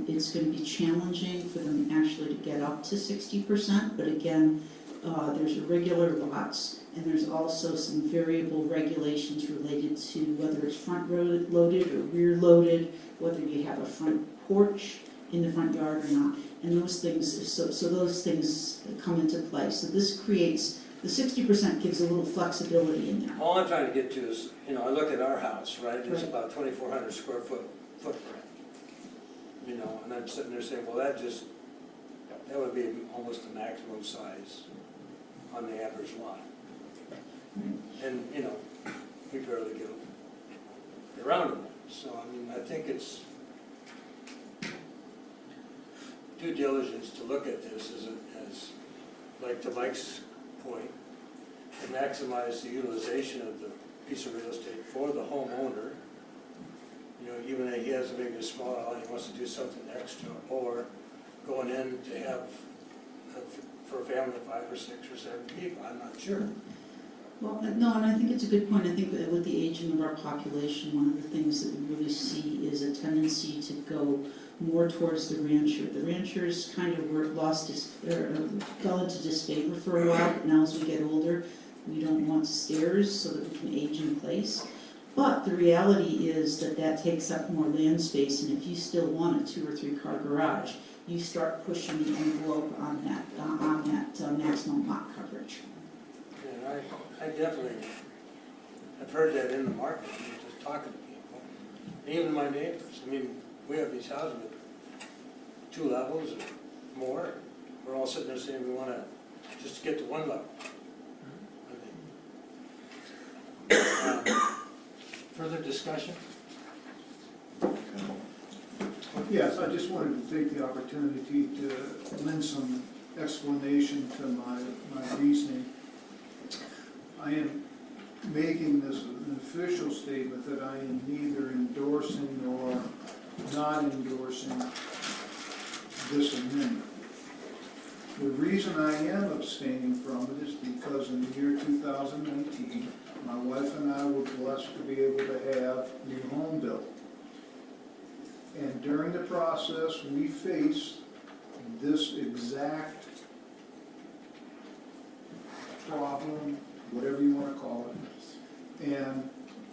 it's going to be challenging for them actually to get up to 60%, but again, there's irregular lots, and there's also some variable regulations related to whether it's front loaded or rear loaded, whether you have a front porch in the front yard or not, and those things, so those things come into play. So this creates, the 60% gives a little flexibility in there. All I'm trying to get to is, I look at our house, right, it's Right. about 2,400 square foot footprint. And I'm sitting there saying, well, that would be almost the maximum size on the average lot. And, we barely get around to that. So, I think it's due diligence to look at this as like to Mike's point, to maximize the utilization of the piece of real estate for the homeowner. Even though he has maybe a small lot, he wants to do something extra, or going in to have, for a family of 5 or 6 or 7 people, I'm not sure. Well, no, and I think it's a good point. I think that with the aging of our population, one of the things that we really see is a tendency to go more towards the rancher. The ranchers kind of fell into disfavor for a while, but now as we get older, we don't want stairs so that we can age in place. But the reality is that takes up more land space, and if you still want a 2 or 3 car garage, you start pushing the envelope on that maximum lot coverage. And I definitely have heard that in the market, just talking to people, even my neighbors. We have these houses with 2 levels or more. We're all sitting there saying we want to just get to 1 level. Further discussion? Yes, I just wanted to take the opportunity to lend some explanation to my reasoning. I am making this an official statement that I am neither endorsing nor not endorsing this amendment. The reason I am abstaining from it is because in the year 2019, my wife and I were blessed to be able to have a new home built. And during the process, we faced this exact problem, whatever you want to call it, and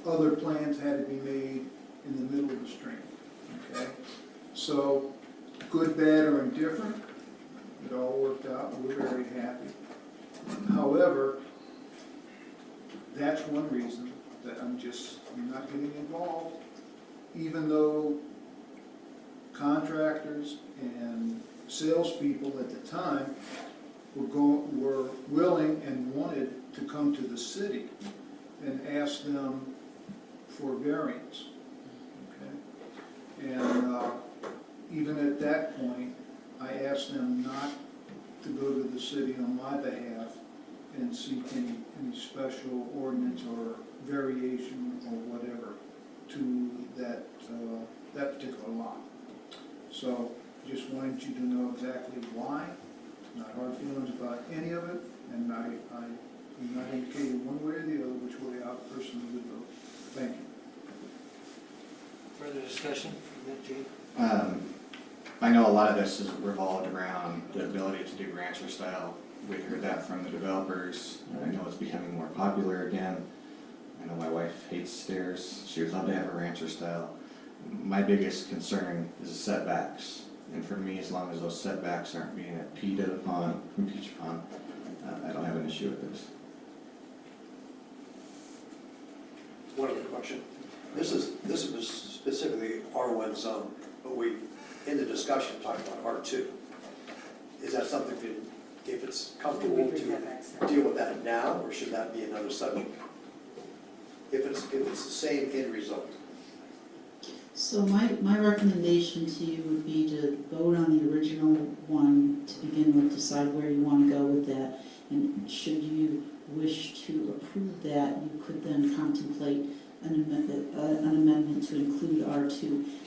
other plans had to be made in the middle of the stream, okay? So, good, bad, or indifferent, it all worked out, and we're very happy. However, that's one reason that I'm not getting involved, even though contractors and salespeople at the time were willing and wanted to come to the city and ask them for variance, okay? And even at that point, I asked them not to go to the city on my behalf and seek any special ordinance or variation or whatever to that particular lot. So just wanted you to know exactly why. Not hard feelings about any of it, and I'm not indicating one way or the other which way I personally would vote. Thank you. Further discussion, Gene? I know a lot of this is revolved around the ability to do rancher style. We heard that from the developers. I know it's becoming more popular again. I know my wife hates stairs. She would love to have a rancher style. My biggest concern is the setbacks. And for me, as long as those setbacks aren't being impeded upon, I don't have an issue with this. One other question. This was specifically R1 zone, but we, in the discussion, talked about R2. Is that something, if it's comfortable to deal with that now, or should that be another subject? If it's the same end result. So my recommendation to you would be to vote on the original one to begin with, decide where you want to go with that. And should you wish to approve that, you could then contemplate an amendment to include R2.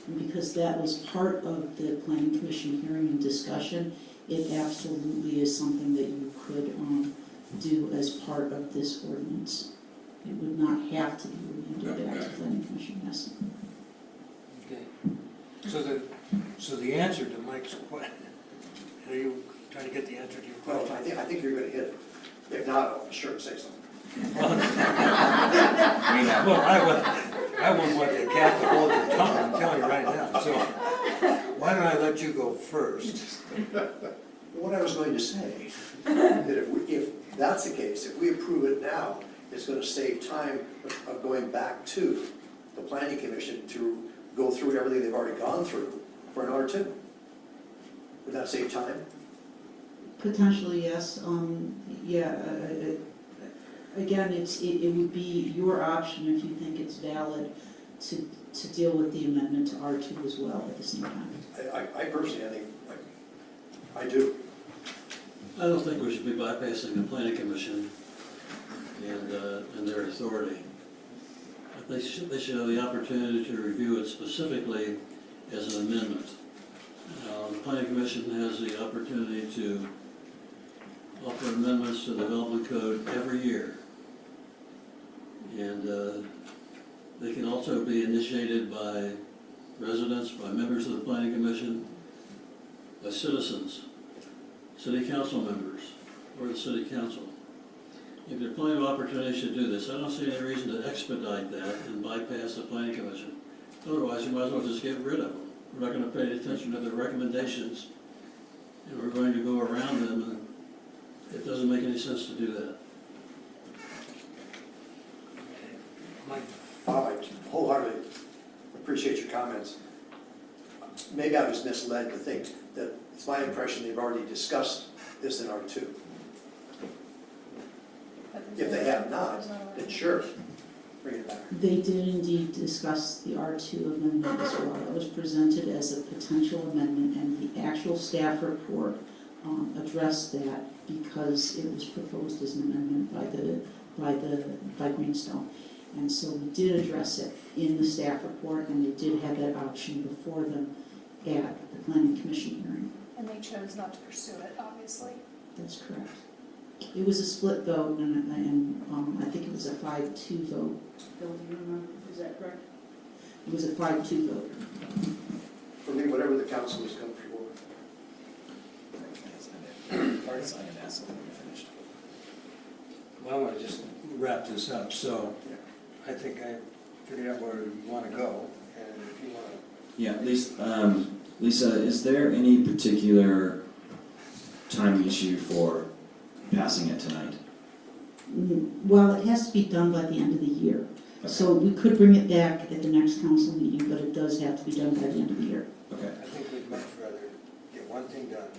And because that was part of the Planning Commission hearing and discussion, it absolutely is something that you could do as part of this ordinance. It would not have to be remanded back to Planning Commission, yes. Okay. So the answer to Mike's question, are you trying to get the answer to your Well, question? I think you're going to hit it. If not, I'll be sure to say something. Well, I wouldn't want the cat to hold your tongue, I'm telling you right now. So why don't I let you go first? What I was going to say, that if that's the case, if we approve it now, it's going to save time of going back to the Planning Commission to go through everything they've already gone through for an R2. Would that save time? Potentially, yes. Again, it would be your option if you think it's valid to deal with the amendment to R2 as well at the same time. I personally, I think, I do. I don't think we should be bypassing the planning commission and their authority. They should have the opportunity to review it specifically as an amendment. The planning commission has the opportunity to offer amendments to the development code every year. And they can also be initiated by residents, by members of the planning commission, by citizens, city council members, or the city council. If there are plenty of opportunities to do this, I don't see any reason to expedite that and bypass the planning commission. Otherwise, you might as well just get rid of them. We're not going to pay attention to their recommendations, and we're going to go around them, and it doesn't make any sense to do that. Bob, I wholeheartedly appreciate your comments. Maybe I was misled to think that it's my impression they've already discussed this in R2. If they have not, then sure, bring it back. They did indeed discuss the R2 amendment as well. It was presented as a potential amendment, and the actual staff report addressed that because it was proposed as an amendment by Greenstone. And so we did address it in the staff report, and they did have that option before them at the Planning Commission hearing. And they chose not to pursue it, obviously. That's correct. It was a split vote, and I think it was a 5-2 vote. Bill, do you remember? Is that correct? It was a 5-2 vote. For me, whatever the council is comfortable with. Well, I want to just wrap this up. So I think I figured out where we want to go, and if you want to. Yeah, Lisa, is there any particular time issue for passing it tonight? Well, it has to be done by the end of the year. Okay. So we could bring it back at the next council meeting, but it does have to be done by the end of the year. Okay. I think we'd much rather get one thing done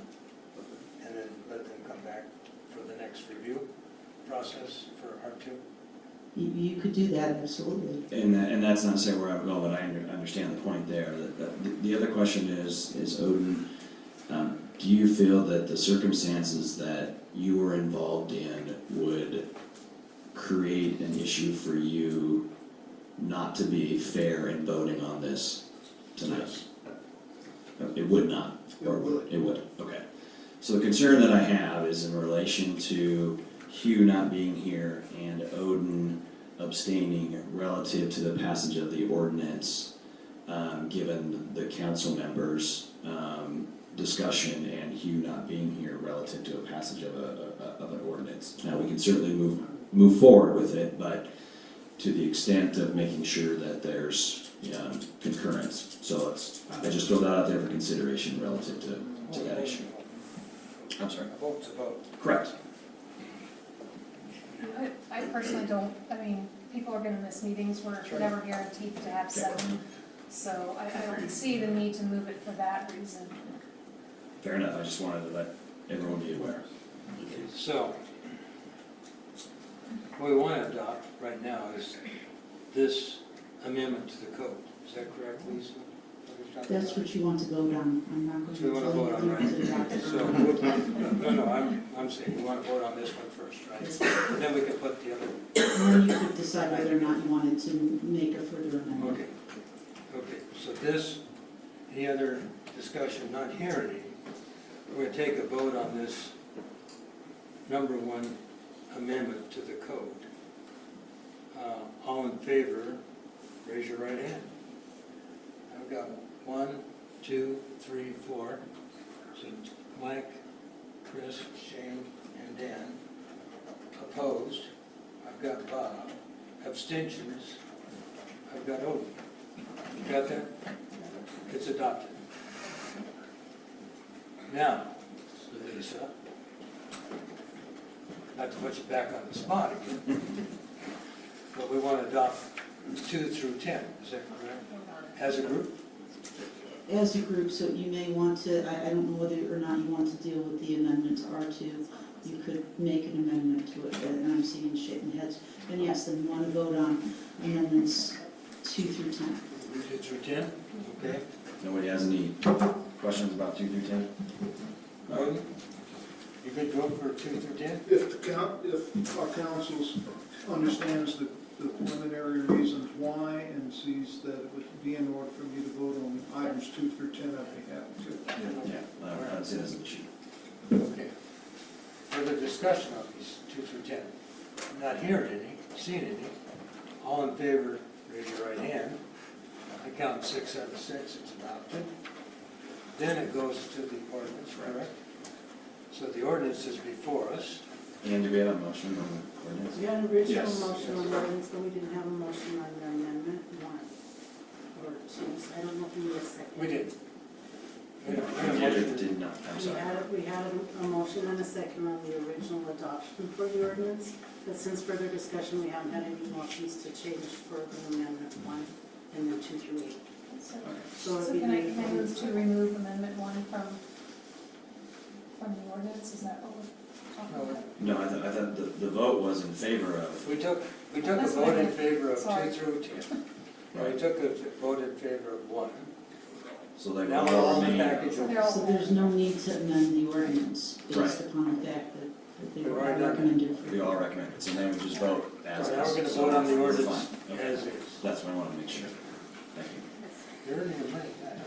and then let them come back for the next review process for R2. You could do that, absolutely. And that's not saying where I'm going, but I understand the point there. The other question is Odin, do you feel that the circumstances that you were involved in would create an issue for you not to be fair in voting on this tonight? Yes. It would not? Or it would, okay. So the concern that I have is in relation to Hugh not being here and Odin abstaining relative to the passage of the ordinance given the council members' discussion and Hugh not being here relative to a passage of an ordinance. Now, we can certainly move forward with it, but to the extent of making sure that there's concurrence. So I just throw that out there for consideration relative to that issue. I'm sorry. A vote's a vote. Correct. I personally don't, I mean, people are gonna miss meetings, we're never guaranteed to have 7, so I don't see the need to move it for that reason. Fair enough. I just wanted to let everyone be aware. So, what we want to adopt right now is this amendment to the code. Is that correct, Lisa? That's what you want to vote on. I'm not going So we want to vote on, right? So, no, I'm saying we want to vote on this one first, right? And then we can put the other. And then you could decide whether or not you wanted to make a further amendment. Okay, so this, any other discussion, not hearing any, we're going to take a vote on this number 1 amendment to the code. All in favor, raise your right hand. I've got 1, 2, 3, 4. So Mike, Chris, Shane, and Dan. Opposed, I've got Bob. Abstentions, I've got Odie. You got that? It's adopted. Now, Lisa, not to put you back on the spot again, but we want to adopt 2 through 10, is that correct? As a group? As a group, so you may want to, I don't know whether or not you want to deal with the amendment to R2. You could make an amendment to it, and I'm seeing shaking heads. And yes, then you want to vote on amendments 2 through 10. 2 through 10, okay. Nobody has any questions about 2 through 10? Odie, you good to go for 2 through 10? If our council understands the preliminary reasons why and sees that it would be in order for me to vote on items 2 through 10, I'd be happy to. Yeah, I'd say that's an issue. Okay. Further discussion on these 2 through 10? Not hearing any, seeing any. All in favor, raise your right hand. I count 6 out of 6, it's adopted. Then it goes to the ordinance, correct? So the ordinance is before us. And do we have a motion on the ordinance? We had an original Yes. motion on ordinance, but we didn't have a motion on the amendment 1 or 2. So I don't know if we need a second. We did. We did not, I'm sorry. We had a motion and a second on the original adoption for the ordinance, but since further discussion, we haven't had any motions to change for the amendment 1 and then 2 through 8. So can I move to remove amendment 1 from the ordinance, is that what we're talking about? No, I thought the vote was in favor of. We took a That's what I vote in meant. favor of Sorry. 2 through 10. We took a vote in favor of 1. So they Now will we're all on the remain. package So of. they're all- So there's no need to amend the ordinance Right. based upon the fact that they We've were already done recommended. We all recommend it, so then we just vote as is. Now we're going to So vote on the we're ordinance fine. Okay. as is. That's what I want to make sure. Thank you. You're earning your money back.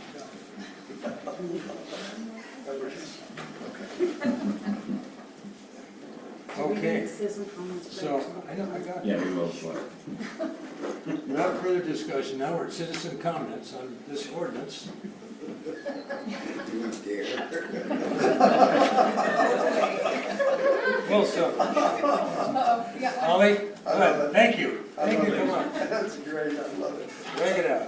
Okay, so, I know, I got it. Yeah, we will for it. Without further discussion, now we're at citizen comments on this ordinance. Well, so, Uh-oh, yeah. Ollie, good, thank you. Thank you, come on, That's great, I love it. drag it out.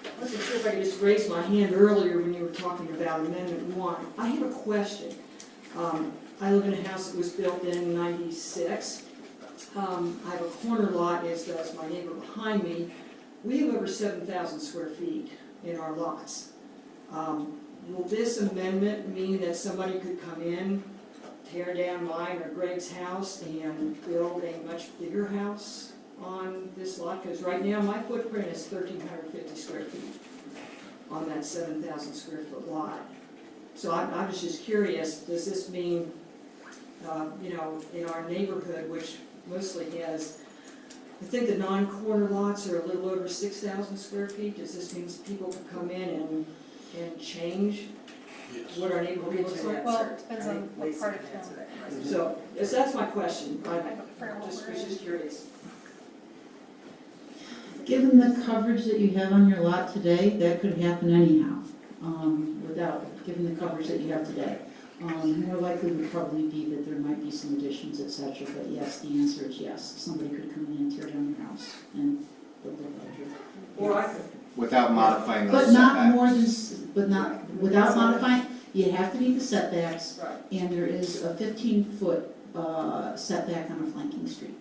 I wasn't sure if I could just raise my hand earlier when you were talking about Amendment 1. I have a question. I live in a house that was built in '96. I have a corner lot, as does my neighbor behind me. We have over 7,000 square feet in our lots. Will this amendment mean that somebody could come in, tear down mine or Greg's house and build a much bigger house on this lot? Because right now, my footprint is 1,350 square feet on that 7,000 square foot lot. So I was just curious, does this mean, in our neighborhood, which mostly has, I think the non-corner lots are a little over 6,000 square feet, does this mean people can come in and change what our neighborhood looks like? Well, it depends on what part of town. So, yes, that's my question, I I don't know was just curious. Given the coverage that you have on your lot today, that could happen anyhow, given the coverage that you have today. More likely would probably be that there might be some additions, et cetera, but yes, the answer is yes. Somebody could come in and tear down your house and build a bedroom. Or I could. Without modifying those But not setbacks. more than, but not, without modifying, you have to meet the setbacks, Right. and there is a 15-foot setback on a flanking street.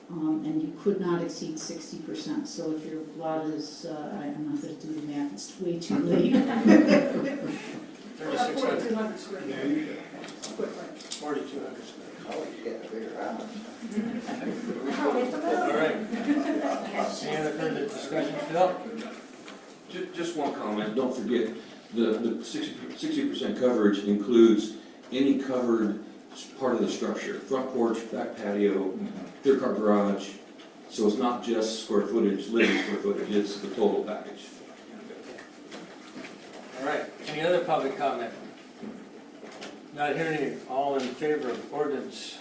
And you could not exceed 60%, so if your lot is, I'm not gonna do the math, it's way too late. 3,600. 4,200 square feet. 4,200 square. Oh, you got a bigger house. All right. Any other further discussion, Phil? Just one comment, don't forget, the 60% coverage includes any covered part of the structure, front porch, back patio, third car garage, so it's not just square footage, living square footage, it's the total package. All right, any other public comment? Not hearing any, all in favor of ordinance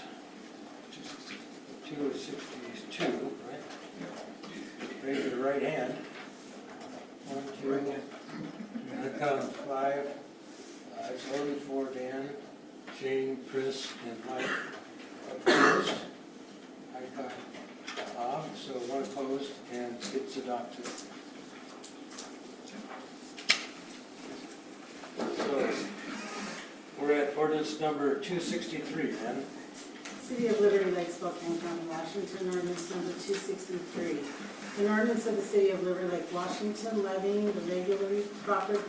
262, right? Raise your right hand. 1, 2, I'm gonna count 5. It's voted for Dan, Jane, Chris, and Mike. Opposed? I got Bob, so 1 opposed, and it's adopted. So, we're at ordinance number 263 then. City of Liberty Lake, Spokane County, Washington, ordinance number 263. An ordinance of the City of Liberty Lake, Washington, levying the regular property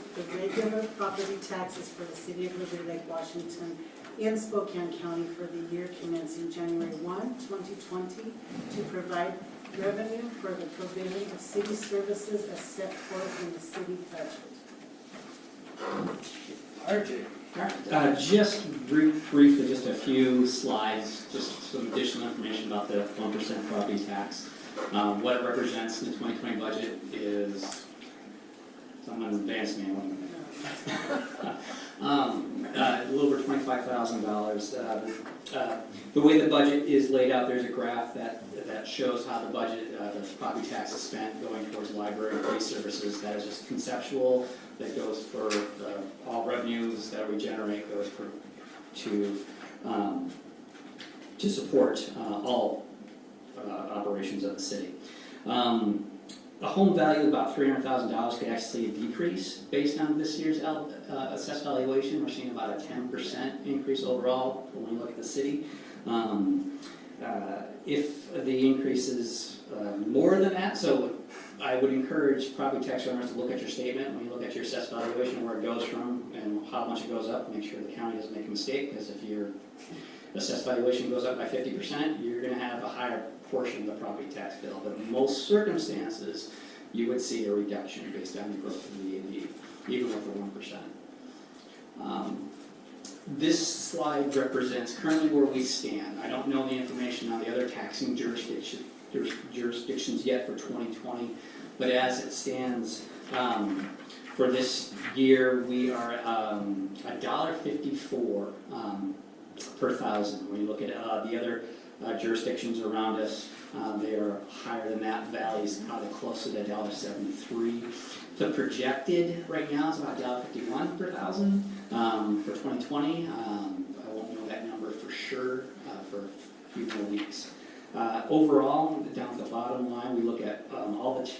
taxes for the City of Liberty Lake, Washington, in Spokane County for the year commencing January 1, 2020, to provide revenue for the provision of city services as set forth in the city budget. RJ. Just briefly, just a few slides, just some additional information about the 1% property tax. What it represents in the 2020 budget is, someone advanced me one minute. A little over $25,000. The way the budget is laid out, there's a graph that shows how the budget, the property tax is spent going towards library and police services. That is just conceptual. That goes for all revenues that we generate goes to support all operations of the city. A home value of about $300,000 could actually decrease based on this year's assessed valuation. We're seeing about a 10% increase overall when we look at the city. If the increase is more than that, so I would encourage property tax owners to look at your statement when you look at your assessed valuation, where it goes from and how much it goes up. Make sure the county doesn't make a mistake, because if your assessed valuation goes up by 50%, you're going to have a higher portion of the property tax bill. But in most circumstances, you would see a reduction based on the growth of the AV, even with the 1%. This slide represents currently where we stand. I don't know the information on the other taxing jurisdictions yet for 2020, but as it stands for this year, we are $1.54 per thousand. When you look at the other jurisdictions around us, they are higher than that. Valley's probably closer to $1.73. The projected right now is about $1.51 per thousand for 2020. I won't know that number for sure for a few more weeks. Overall, down at the bottom line, we look at all the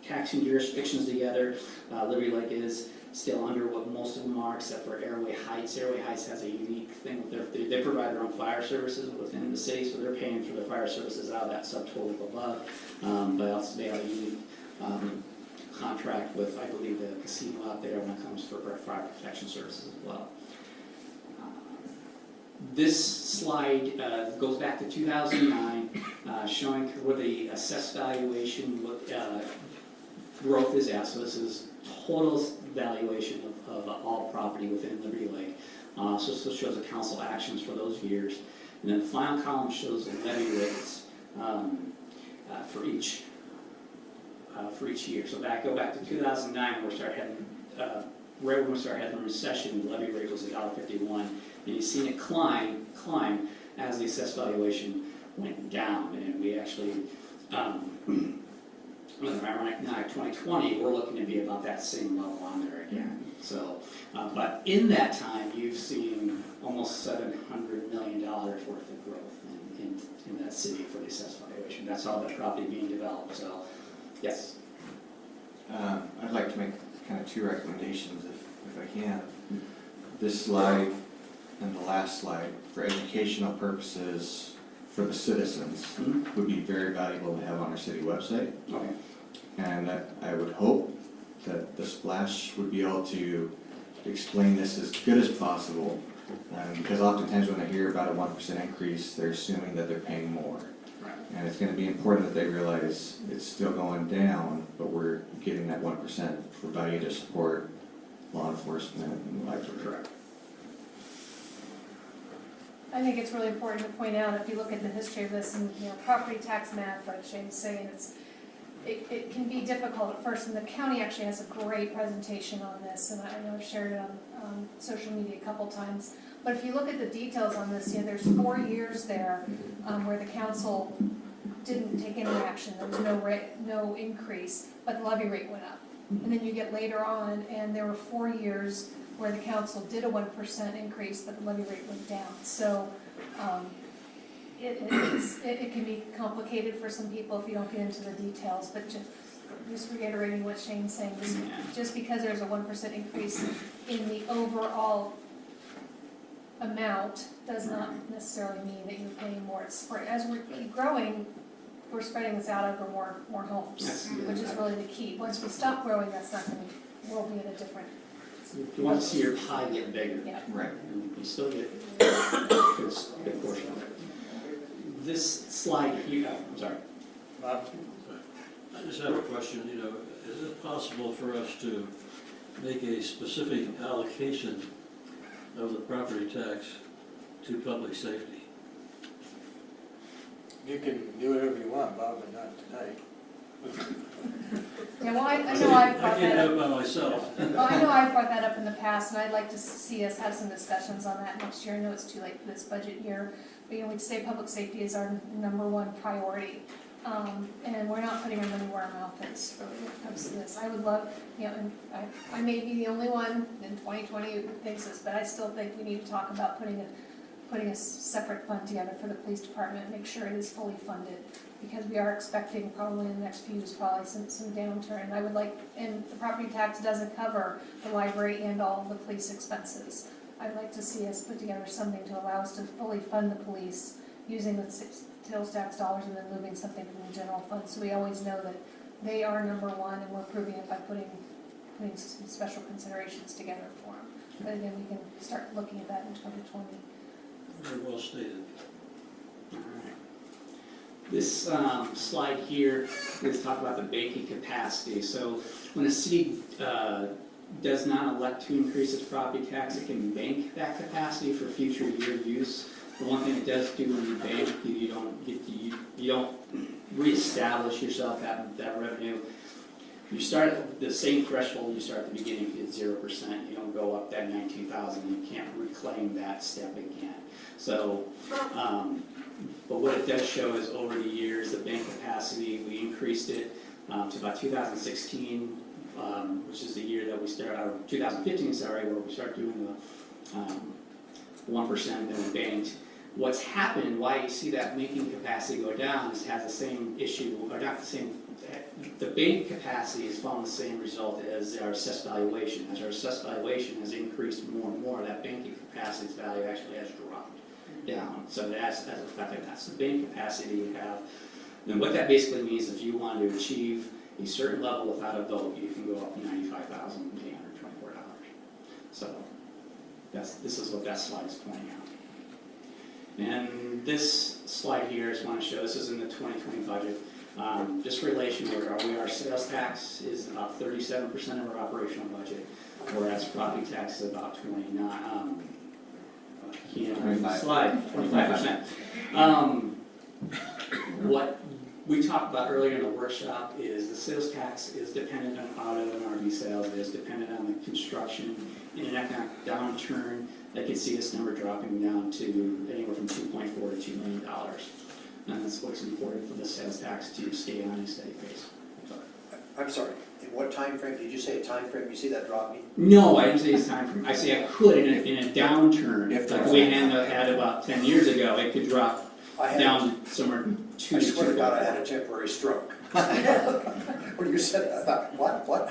taxing jurisdictions together. Liberty Lake is still under what most of them are, except for Airway Heights. Airway Heights has a unique thing with they provide their own fire services within the city, so they're paying for their fire services out of that subtotal above. But also they have a unique contract with, I believe, the casino out there when it comes for fire protection services as well. This slide goes back to 2009, showing where the assessed valuation growth is at. So this is total valuation of all property within Liberty Lake. So this shows the council actions for those years. And then the final column shows the levy rates for each year. So go back to 2009, when we started having right when we started having a recession, the levy rate was $1.51, and you've seen it climb as the assessed valuation went down, and we actually with Ironic 2020, we're looking to be about that same level on there again. So, but in that time, you've seen almost $700 million worth of growth in that city for the assessed valuation. That's all the property being developed, so, yes. I'd like to make kind of two recommendations if I can. This slide and the last slide, for educational purposes for the citizens, would be very valuable to have on our city website. Okay. And I would hope that the splash would be able to explain this as good as possible. Because oftentimes when they hear about a 1% increase, they're assuming that they're paying more. And it's going to be important that they realize it's still going down, but we're getting that 1% for value to support law enforcement and the library. Correct. I think it's really important to point out, if you look at the history of this and, property tax math, like Shane's saying, it can be difficult at first, and the county actually has a great presentation on this, and I know I've shared it on social media a couple times. But if you look at the details on this, there's 4 years there where the council didn't take any action. There was no increase, but the levy rate went up. And then you get later on, and there were 4 years where the council did a 1% increase, but the levy rate went down. So it can be complicated for some people if you don't get into the details, but just reiterating what Shane's saying, just because there's a 1% increase in the overall amount does not necessarily mean that you're paying more. It's as we keep growing, we're spreading this out over more homes, which is really the key. Once we stop growing, that's not going to, we'll be in a different. You want to see your pie get bigger. Yeah. Right. And you still get a good portion of it. This slide here, I'm sorry. I just have a question, is it possible for us to make a specific allocation of the property tax to public safety? You can do whatever you want, Bob, but not tonight. Yeah, well, I know I've brought I can't that do it up. by myself. Well, I know I've brought that up in the past, and I'd like to see us have some discussions on that next year. I know it's too late for this budget year, but we'd say public safety is our #1 priority. And we're not putting our money where our mouth is really when it comes to this. I would love, and I may be the only one in 2020 who thinks this, but I still think we need to talk about putting a separate fund together for the police department, make sure it is fully funded, because we are expecting probably in the next few years probably some downturn. I would like, and the property tax doesn't cover the library and all of the police expenses. I'd like to see us put together something to allow us to fully fund the police using the sales tax dollars and then moving something from the general fund, so we always know that they are #1, and we're proving it by putting some special considerations together for them. But again, we can start looking at that in 2020. Very well stated. All right. This slide here is talk about the banking capacity. So when a city does not elect to increase its property tax, it can bank that capacity for future year use. The one thing it does do when you bank, you don't reestablish yourself that revenue. You start at the same threshold you start at the beginning, you get 0%. You don't go up that 19,000. You can't reclaim that step again. So, but what it does show is over the years, the bank capacity, we increased it to about 2016, which is the year that we start, or 2015, sorry, where we start doing the 1% that we banked. What's happened, why you see that banking capacity go down, is has the same issue, or not the same, the bank capacity has found the same result as our assessed valuation. As our assessed valuation has increased more and more, that banking capacity's value actually has dropped down. So that's affected. That's the bank capacity you have. And what that basically means, if you want to achieve a certain level without a vote, you can go up to $95,824. So this is what that slide is pointing out. And this slide here, I just want to show, this is in the 2020 budget. Just relation where our sales tax is about 37% of our operational budget, whereas property tax is about 29%. 25%. What we talked about earlier in the workshop is the sales tax is dependent on auto and RV sales. It is dependent on the construction. In an economic downturn, that could see this number dropping down to anywhere from $2.4 to $2 million. And that's what's important for the sales tax to stay on a steady pace. So. I'm sorry, in what time frame? Did you say a time frame? You see that dropping? No, I didn't say it's time for, I say I could in a downturn, If like we had about 10 years ago, it could drop I had, down to somewhere I 2 to swear to 2. God, I had a temporary stroke. When you said it, I thought, what?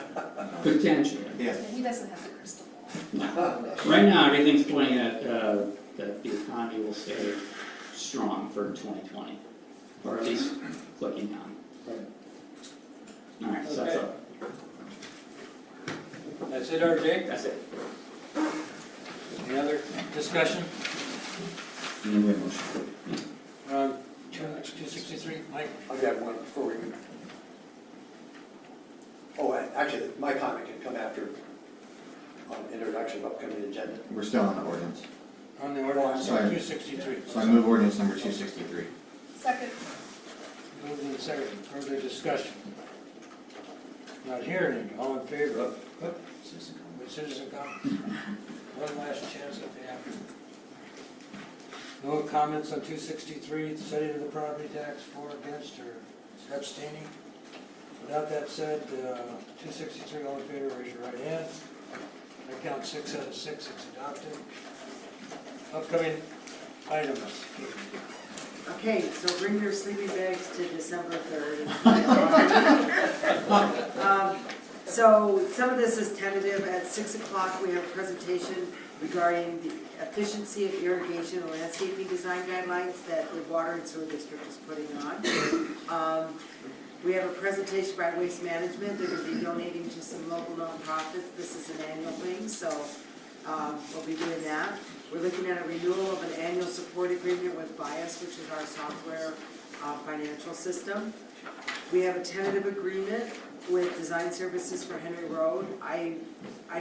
Potentially. Yeah. He doesn't have the crystal ball. Right now, everything's pointing at, that the economy will stay strong for 2020, or at least clicking down. All right, so that's Okay. all. That's it, RJ? That's it. Any other discussion? And we have motion. 263, Mike? I've got one before we move. Oh, and actually, my comment can come after introduction of upcoming agenda. We're still on the ordinance. On the ordinance, Sorry. 263. So I move ordinance number 263. Second. Moved and seconded, further discussion. Not hearing any, all in favor of, citizen comment? One last chance at the afternoon. No comments on 263, setting of the property tax, for, against, or abstaining? Without that said, 263, all in favor, raise your right hand. I count 6 out of 6, it's adopted. Upcoming items. Okay, so bring your sleeping bags to December 3rd. So some of this is tentative. At 6 o'clock, we have a presentation regarding the efficiency of irrigation and landscaping design guidelines that the Water and Sewer District is putting on. We have a presentation by Waste Management. They're going to be donating to some local nonprofits. This is an annual thing, so we'll be doing that. We're looking at a renewal of an annual support agreement with Bias, which is our software financial system. We have a tentative agreement with Design Services for Henry Road. I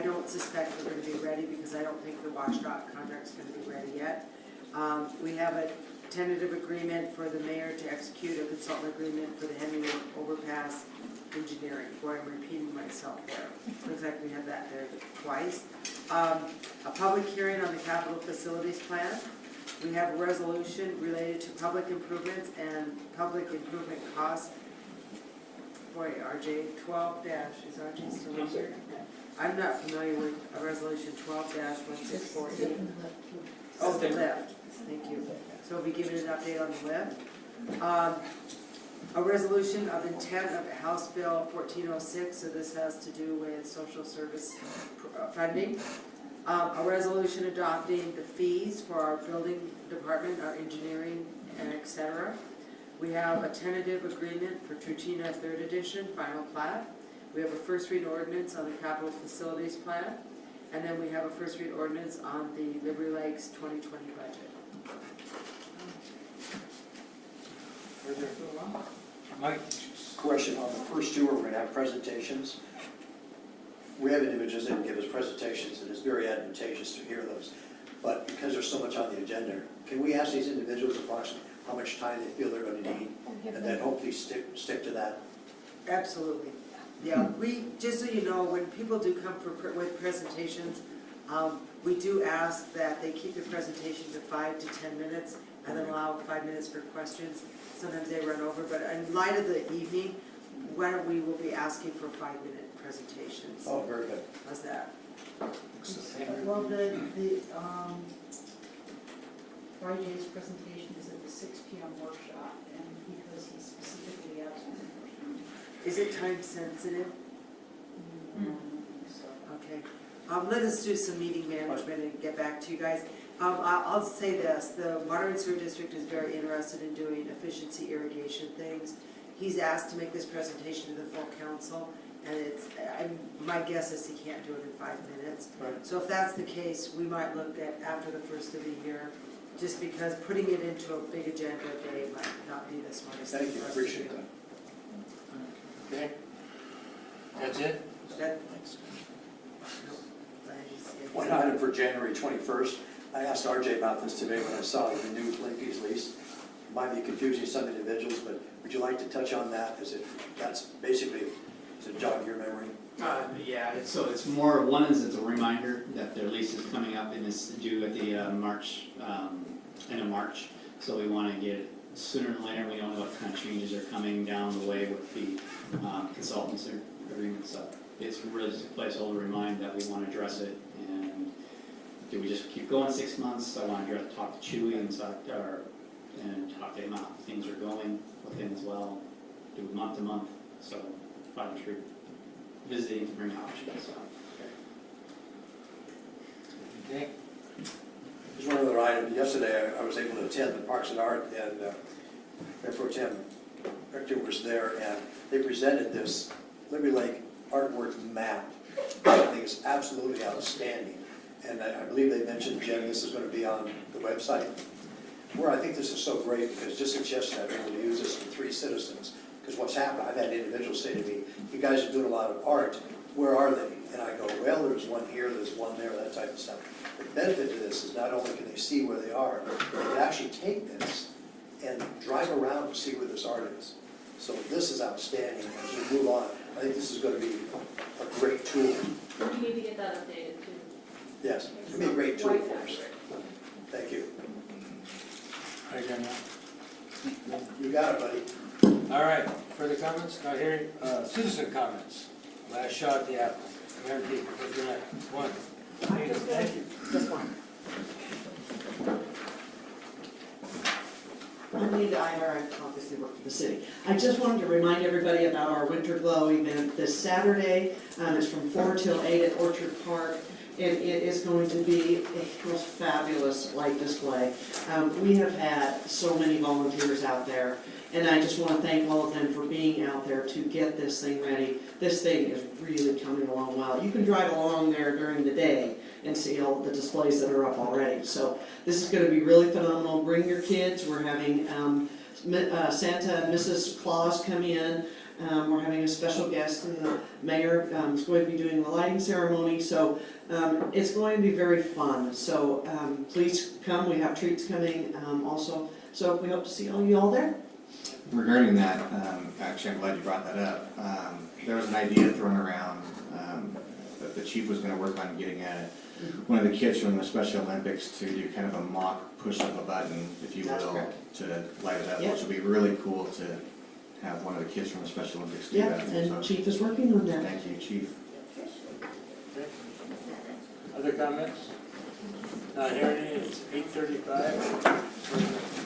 don't suspect we're going to be ready because I don't think the WashDOT contract's going to be ready yet. We have a tentative agreement for the mayor to execute a consultant agreement for the Henry Road overpass engineering. Boy, I'm repeating myself there. Looks like we have that there twice. A public hearing on the capital facilities plan. We have a resolution related to public improvements and public improvement costs. Boy, RJ 12 dash, is RJ still in here? I'm not familiar with a resolution 12-1648. Oh, the lift, thank you. So we'll be giving an update on the lift. A resolution of intent of House Bill 1406, so this has to do with social service funding. A resolution adopting the fees for our building department, our engineering, and et cetera. We have a tentative agreement for Trutina 3rd Edition, final plat. We have a first read ordinance on the capital facilities plan. And then we have a first read ordinance on the Liberty Lakes 2020 budget. Mike? Question on the first two, we're going to have presentations. We have individuals that give us presentations, and it's very advantageous to hear those. But because there's so much on the agenda, can we ask these individuals approximately how much time they feel they're going to need? And then hopefully stick to that? Absolutely. Yeah, we, just so you know, when people do come with presentations, we do ask that they keep the presentation to 5 to 10 minutes and then allow 5 minutes for questions. Sometimes they run over, but in light of the evening, we will be asking for 5-minute presentations. Oh, very good. How's that? Well, Friday's presentation is at the 6 p.m. workshop, and because he's specifically asking for questions. Is it time sensitive? So, Okay. Let us do some meeting management and get back to you guys. I'll say this, the Water and Sewer District is very interested in doing efficiency irrigation things. He's asked to make this presentation to the full council, and my guess is he can't do it in 5 minutes. Right. So if that's the case, we might look at after the first of the year, just because putting it into a big agenda day might not be the smartest thing Thank you, for us to appreciate do. that. Okay. That's it? One item for January 21st. I asked RJ about this today when I saw the new Blinkies lease. It might be confusing some individuals, but would you like to touch on that? That's basically, does it jog your memory? Yeah, so it's more, one is it's a reminder that their lease is coming up and it's due at the end of March. So we want to get sooner than later, we don't know what kind of changes are coming down the way with the consultants and agreements. So it's really just a placeholder to remind that we want to address it. And do we just keep going 6 months? I want to talk to Chewy and talk to him how things are going with him as well. Do it month to month. So probably should visiting to bring options. So. Okay. There's one other item. Yesterday, I was able to attend the Parks and Art, and Mayor Pro Tem Richter was there, and they presented this Liberty Lake artwork map. I think it's absolutely outstanding. And I believe they mentioned, Jen, this is going to be on the website. Where I think this is so great, because just since yesterday, I've been able to use this for 3 citizens. Because what's happened, I've had individuals say to me, you guys are doing a lot of art, where are they? And I go, well, there's one here, there's one there, that type of stuff. The benefit to this is not only can they see where they are, but they can actually take this and drive around to see where this art is. So this is outstanding. As we move on, I think this is going to be a great tool. We need to get that updated too. Yes, it'll be a great tool for us. Thank you. Are you done now? You got it, buddy. All right, further comments? Not hearing, citizen comments. Last shot at the apple. Mayor Pete, what's your next? One. Thank you. Just one. I'm Linda Eiler, I obviously work for the city. I just wanted to remind everybody about our Winter Glow event this Saturday. It's from 4 till 8 at Orchard Park. And it is going to be a most fabulous light display. We have had so many volunteers out there, and I just want to thank all of them for being out there to get this thing ready. This thing is really coming along well. You can drive along there during the day and see all the displays that are up already. So this is going to be really phenomenal. Bring your kids. We're having Santa and Mrs. Claus come in. We're having a special guest, and the mayor is going to be doing the lighting ceremony. So it's going to be very fun. So please come. We have treats coming also. So we hope to see all you all there. Regarding that, actually, I'm glad you brought that up. There was an idea thrown around that the chief was going to work on getting one of the kids from the Special Olympics to do kind of a mock push of a button, if you That's will, correct. to light it up, Yep. which would be really cool to have one of the kids from the Special Olympics do Yeah, that. and So, Chief is working on that. thank you, Chief. Other comments? Not hearing any, it's 8:35.